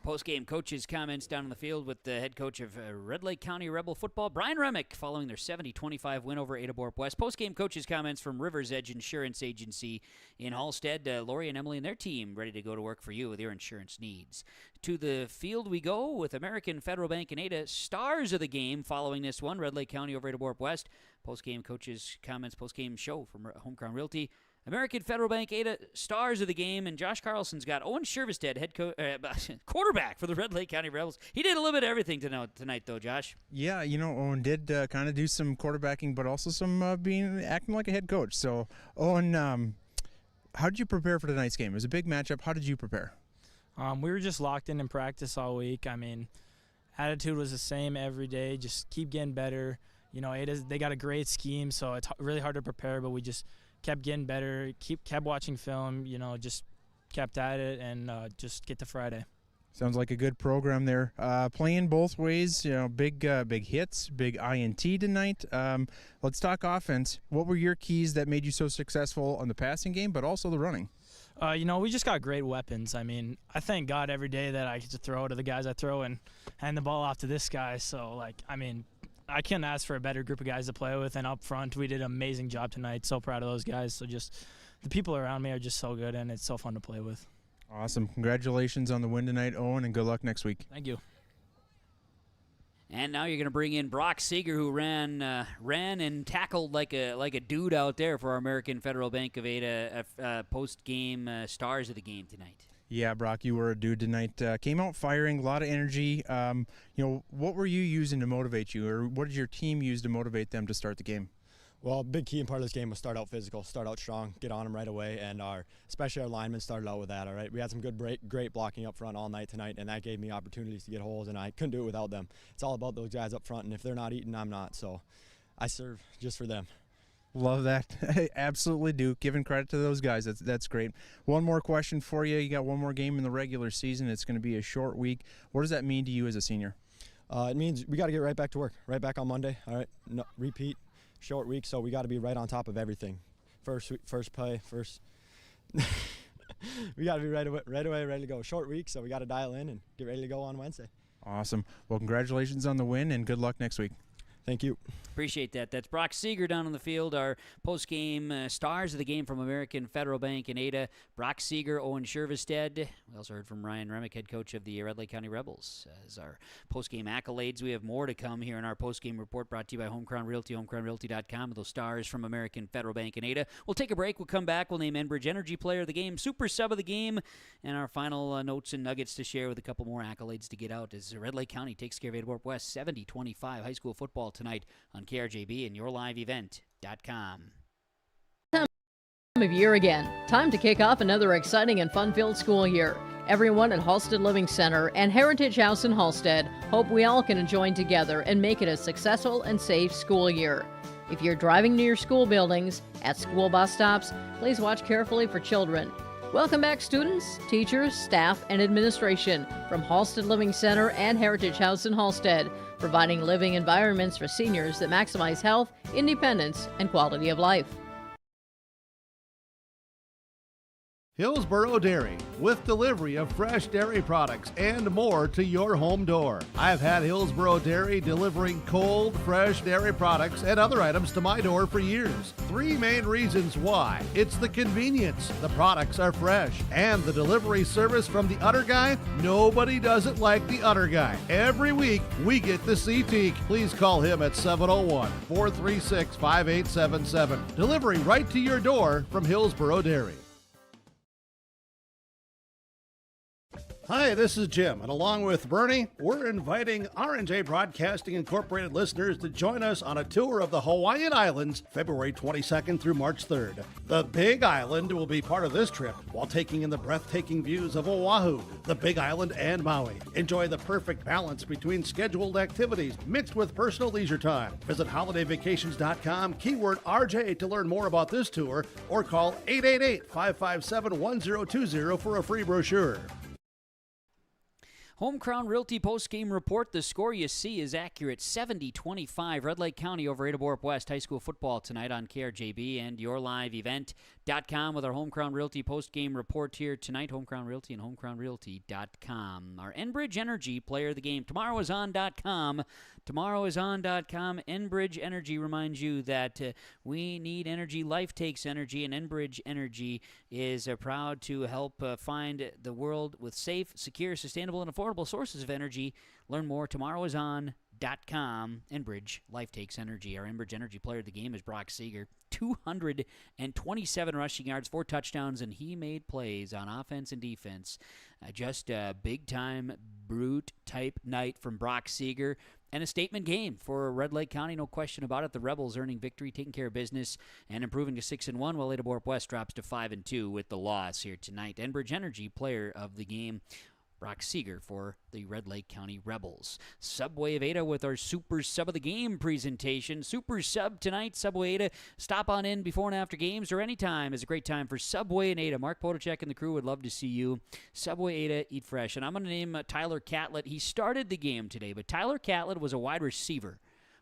Post-game coaches' comments down on the field with the head coach of Red Lake County Rebel football, Brian Remick, following their 70-25 win over Ada-Borup-West. Post-game coaches' comments from Rivers Edge Insurance Agency in Hallstead. Lori and Emily and their team ready to go to work for you with your insurance needs. To the field we go with American Federal Bank and Ada, stars of the game following this one, Red Lake County over Ada-Borup-West. Post-game coaches' comments, post-game show from Home Crown Realty. American Federal Bank Ada, stars of the game, and Josh Carlson's got Owen Shervestead, quarterback for the Red Lake County Rebels. He did a little bit of everything tonight, though, Josh. Yeah, Owen did kind of do some quarterbacking, but also some acting like a head coach. So, Owen, how did you prepare for tonight's game? It was a big matchup. How did you prepare? We were just locked in practice all week. I mean, attitude was the same every day. Just keep getting better. They got a great scheme, so it's really hard to prepare, but we just kept getting better, kept watching film, just kept at it, and just get to Friday. Sounds like a good program there. Playing both ways, big hits, big INT tonight. Let's talk offense. What were your keys that made you so successful on the passing game, but also the running? We just got great weapons. I mean, I thank God every day that I get to throw to the guys I throw and hand the ball off to this guy. So, I can't ask for a better group of guys to play with, and up front, we did an amazing job tonight. So proud of those guys. So just the people around me are just so good, and it's so fun to play with. Awesome. Congratulations on the win tonight, Owen, and good luck next week. Thank you. And now you're going to bring in Brock Seeger, who ran and tackled like a dude out there for our American Federal Bank of Ada post-game stars of the game tonight. Yeah, Brock, you were a dude tonight. Came out firing, a lot of energy. What were you using to motivate you, or what did your team use to motivate them to start the game? Well, a big key and part of this game was start out physical, start out strong, get on them right away, and especially our linemen started out with that, all right? We had some great blocking up front all night tonight, and that gave me opportunities to get holes, and I couldn't do it without them. It's all about those guys up front, and if they're not eating, I'm not, so I serve just for them. Love that. I absolutely do. Giving credit to those guys. That's great. One more question for you. You got one more game in the regular season. It's going to be a short week. What does that mean to you as a senior? It means we got to get right back to work, right back on Monday. All right, no, repeat, short week, so we got to be right on top of everything. First play, first. we got to be right away, ready to go. Short week, so we got to dial in and get ready to go on Wednesday. Awesome. Well, congratulations on the win, and good luck next week. Thank you. Appreciate that. That's Brock Seeger down on the field, our post-game stars of the game from American Federal Bank in Ada. Brock Seeger, Owen Shervestead. We also heard from Ryan Remick, head coach of the Red Lake County Rebels. As our post-game accolades, we have more to come here in our post-game report brought to you by Home Crown Realty, homecrownrealty.com, with those stars from American Federal Bank in Ada. We'll take a break. We'll come back. We'll name Enbridge Energy Player of the Game, Super Sub of the Game, and our final notes and nuggets to share with a couple more accolades to get out as Red Lake County takes care of Ada-Borup-West 70-25 high school football tonight on KRJB and yourliveevent.com. Time of year again. Time to kick off another exciting and fun-filled school year. Everyone at Halstead Living Center and Heritage House in Halstead hope we all can join together and make it a successful and safe school year. If you're driving to your school buildings, at school bus stops, please watch carefully for children. Welcome back, students, teachers, staff, and administration from Halstead Living Center and Heritage House in Halstead, providing living environments for seniors that maximize health, independence, and quality of life. Hillsboro Dairy, with delivery of fresh dairy products and more to your home door. I've had Hillsboro Dairy delivering cold, fresh dairy products and other items to my door for years. 3 main reasons why. It's the convenience, the products are fresh, and the delivery service from the Udder Guy. Nobody does it like the Udder Guy. Every week, we get to see Teak. Please call him at 701-436-5877. Delivery right to your door from Hillsboro Dairy. Hi, this is Jim, and along with Bernie, we're inviting R&J Broadcasting Incorporated listeners to join us on a tour of the Hawaiian Islands, February 22nd through March 3rd. The Big Island will be part of this trip, while taking in the breathtaking views of Oahu, the Big Island, and Maui. Enjoy the perfect balance between scheduled activities mixed with personal leisure time. Visit holidayvacations.com, keyword RJ to learn more about this tour, or call 888-557-1020 for a free brochure. Home Crown Realty post-game report. The score you see is accurate. 70-25. Red Lake County over Ada-Borup-West high school football tonight on KRJB and yourliveevent.com with our Home Crown Realty post-game report here tonight. Home Crown Realty and homecrownrealty.com. Our Enbridge Energy player of the game. Tomorrow is on.com. Tomorrow is on.com. Enbridge Energy reminds you that we need energy. Life takes energy, and Enbridge Energy is proud to help find the world with safe, secure, sustainable, and affordable sources of energy. Learn more. Tomorrow is on.com. Enbridge, Life takes energy. Our Enbridge Energy player of the game is Brock Seeger. 227 rushing yards, 4 touchdowns, and he made plays on offense and defense. Just a big-time, brute-type night from Brock Seeger. And a statement game for Red Lake County, no question about it. The Rebels earning victory, taking care of business, and improving to 6-1, while Ada-Borup-West drops to 5-2 with the loss here tonight. Enbridge Energy player of the game, Brock Seeger for the Red Lake County Rebels. Subway of Ada with our Super Sub of the Game presentation. Super Sub tonight, Subway Ada. Stop on in before and after games or anytime is a great time for Subway and Ada. Mark Podacek and the crew would love to see you. Subway Ada, eat fresh. And I'm going to name Tyler Catlett. He started the game today, but Tyler Catlett was a wide receiver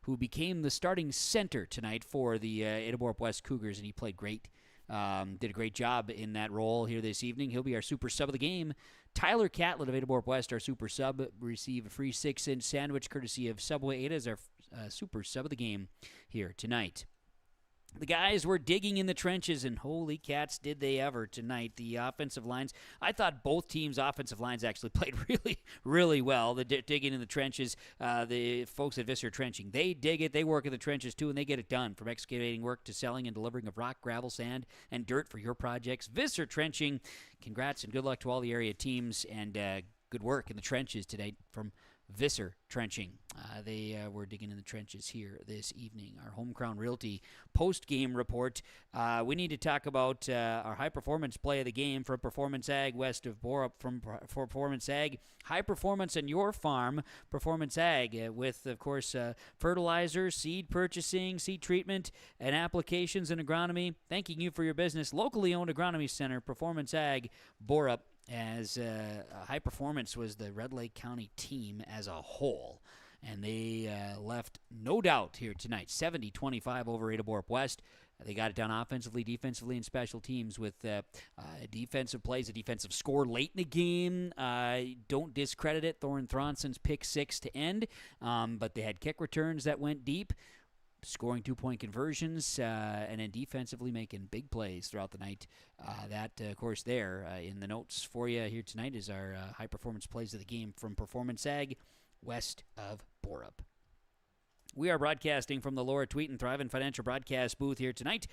who became the starting center tonight for the Ada-Borup-West Cougars, and he played great. Did a great job in that role here this evening. He'll be our Super Sub of the Game. Tyler Catlett of Ada-Borup-West, our Super Sub, receive a free 6-inch sandwich courtesy of Subway Ada as our Super Sub of the Game here tonight. The guys were digging in the trenches, and holy cats did they ever tonight. The offensive lines, I thought both teams' offensive lines actually played really, really well. The digging in the trenches, the folks at Visser Trenching, they dig it, they work in the trenches too, and they get it done. From excavating work to selling and delivering of rock, gravel, sand, and dirt for your projects. Visser Trenching, congrats and good luck to all the area teams, and good work in the trenches today from Visser Trenching. They were digging in the trenches here this evening. Our Home Crown Realty post-game report. We need to talk about our high-performance play of the game from Performance Ag west of Borup. From Performance Ag, high performance on your farm. Performance Ag with, of course, fertilizer, seed purchasing, seed treatment, and applications and agronomy. Thanking you for your business. Locally owned agronomy center, Performance Ag, Borup. As high performance was the Red Lake County team as a whole. And they left no doubt here tonight. 70-25 over Ada-Borup-West. They got it done offensively, defensively, and special teams with defensive plays, a defensive score late in the game. Don't discredit it. Thorin Thronson's pick 6 to end, but they had kick returns that went deep, scoring 2-point conversions, and then defensively making big plays throughout the night. Of course, there in the notes for you here tonight is our high-performance plays of the game from Performance Ag west of Borup. We are broadcasting from the Laura Tweeten Thriving Financial Broadcast booth here tonight.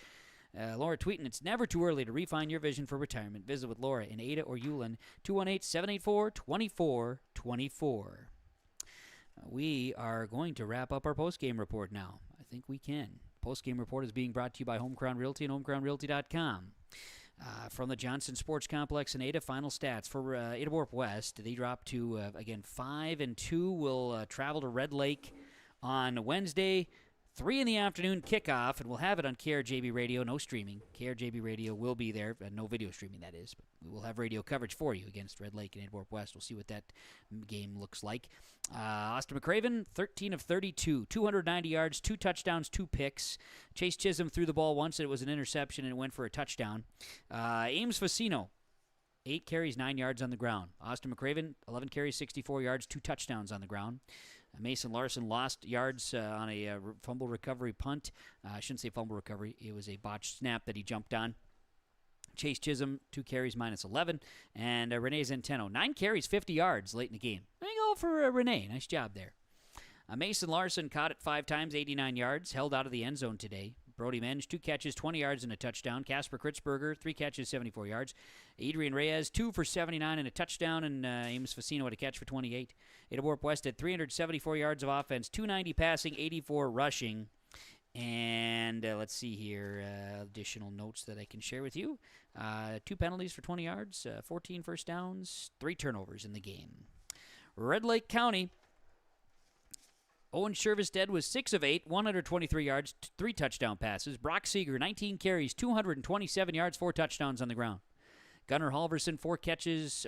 Laura Tweeten, it's never too early to refine your vision for retirement. Visit with Laura in Ada or Ulen, 218-784-2424. We are going to wrap up our post-game report now. I think we can. Post-game report is being brought to you by Home Crown Realty and homecrownrealty.com. From the Johnson Sports Complex in Ada, final stats for Ada-Borup-West. They dropped to, again, 5-2. Will travel to Red Lake on Wednesday, 3 in the afternoon kickoff, and we'll have it on KRJB Radio. No streaming. KRJB Radio will be there. No video streaming, that is. But we will have radio coverage for you against Red Lake and Ada-Borup-West. We'll see what that game looks like. Austin McCraven, 13 of 32, 290 yards, 2 touchdowns, 2 picks. Chase Chisholm threw the ball once, and it was an interception, and it went for a touchdown. Ames Facino, 8 carries, 9 yards on the ground. Austin McCraven, 11 carries, 64 yards, 2 touchdowns on the ground. Mason Larson lost yards on a fumble recovery punt. I shouldn't say fumble recovery. It was a botched snap that he jumped on. Chase Chisholm, 2 carries, minus 11. And Renee Zenteno, 9 carries, 50 yards late in the game. There you go for Renee. Nice job there. Mason Larson caught it 5 times, 89 yards, held out of the end zone today. Brody Menge, 2 catches, 20 yards and a touchdown. Casper Kritzberger, 3 catches, 74 yards. Adrian Reyes, 2 for 79 and a touchdown. And Amos Facino had a catch for 28. Ada-Borup-West had 374 yards of offense, 290 passing, 84 rushing. And let's see here, additional notes that I can share with you. 2 penalties for 20 yards, 14 first downs, 3 turnovers in the game. Red Lake County, Owen Shervestead was 6 of 8, 123 yards, 3 touchdown passes. Brock Seeger, 19 carries, 227 yards, 4 touchdowns on the ground. Gunnar Halverson, 4 carries,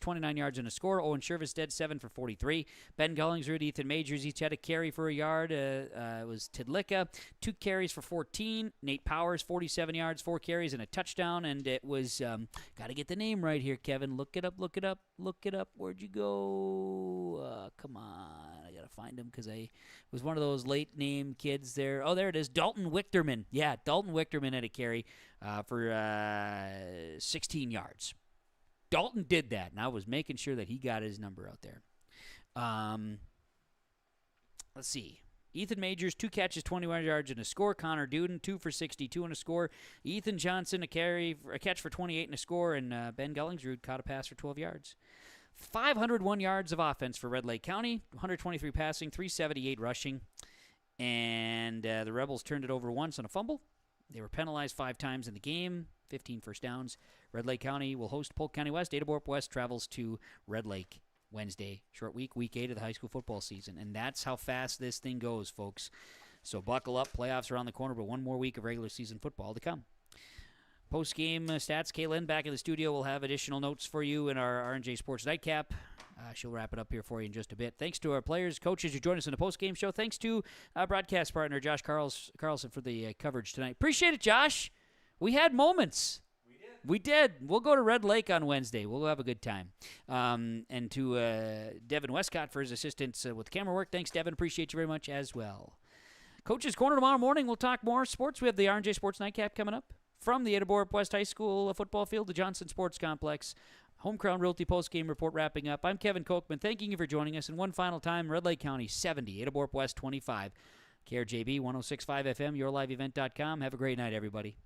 29 yards and a score. Owen Shervestead, 7 for 43. Ben Gollingsrud, Ethan Majors, each had a carry for a yard. It was Tidlicka, 2 carries for 14. Nate Powers, 47 yards, 4 carries and a touchdown. And it was, got to get the name right here, Kevin. Look it up. Where'd you go? Come on. I got to find him because I was one of those late name kids there. Oh, there it is. Dalton Wichterman. Yeah, Dalton Wichterman had a carry for 16 yards. Dalton did that, and I was making sure that he got his number out there. Let's see. Ethan Majors, 2 catches, 21 yards and a score. Connor Duden, 2 for 62 and a score. Ethan Johnson, a catch for 28 and a score. And Ben Gollingsrud caught a pass for 12 yards. 501 yards of offense for Red Lake County, 123 passing, 378 rushing. And the Rebels turned it over once on a fumble. They were penalized 5 times in the game, 15 first downs. Red Lake County will host Polk County West. Ada-Borup-West travels to Red Lake Wednesday, short week 8 of the high school football season. And that's how fast this thing goes, folks. So buckle up. Playoffs around the corner, but one more week of regular season football to come. Post-game stats. Kaylin back in the studio will have additional notes for you in our R&J Sports Nightcap. She'll wrap it up here for you in just a bit. Thanks to our players, coaches who joined us in the post-game show. Thanks to our broadcast partner, Josh Carlson, for the coverage tonight. Appreciate it, Josh. We had moments. We did. We'll go to Red Lake on Wednesday. We'll have a good time. And to Devin Westcott for his assistance with camera work. Thanks, Devin. Appreciate you very much as well. Coach's Corner tomorrow morning. We'll talk more sports. We have the R&J Sports Nightcap coming up. From the Ada-Borup-West High School football field, the Johnson Sports Complex. Home Crown Realty post-game report wrapping up. I'm Kevin Kochman. Thanking you for joining us. And one final time, Red Lake County 70, Ada-Borup-West 25. KRJB 106.5 FM, yourliveevent.com. Have a great night, everybody.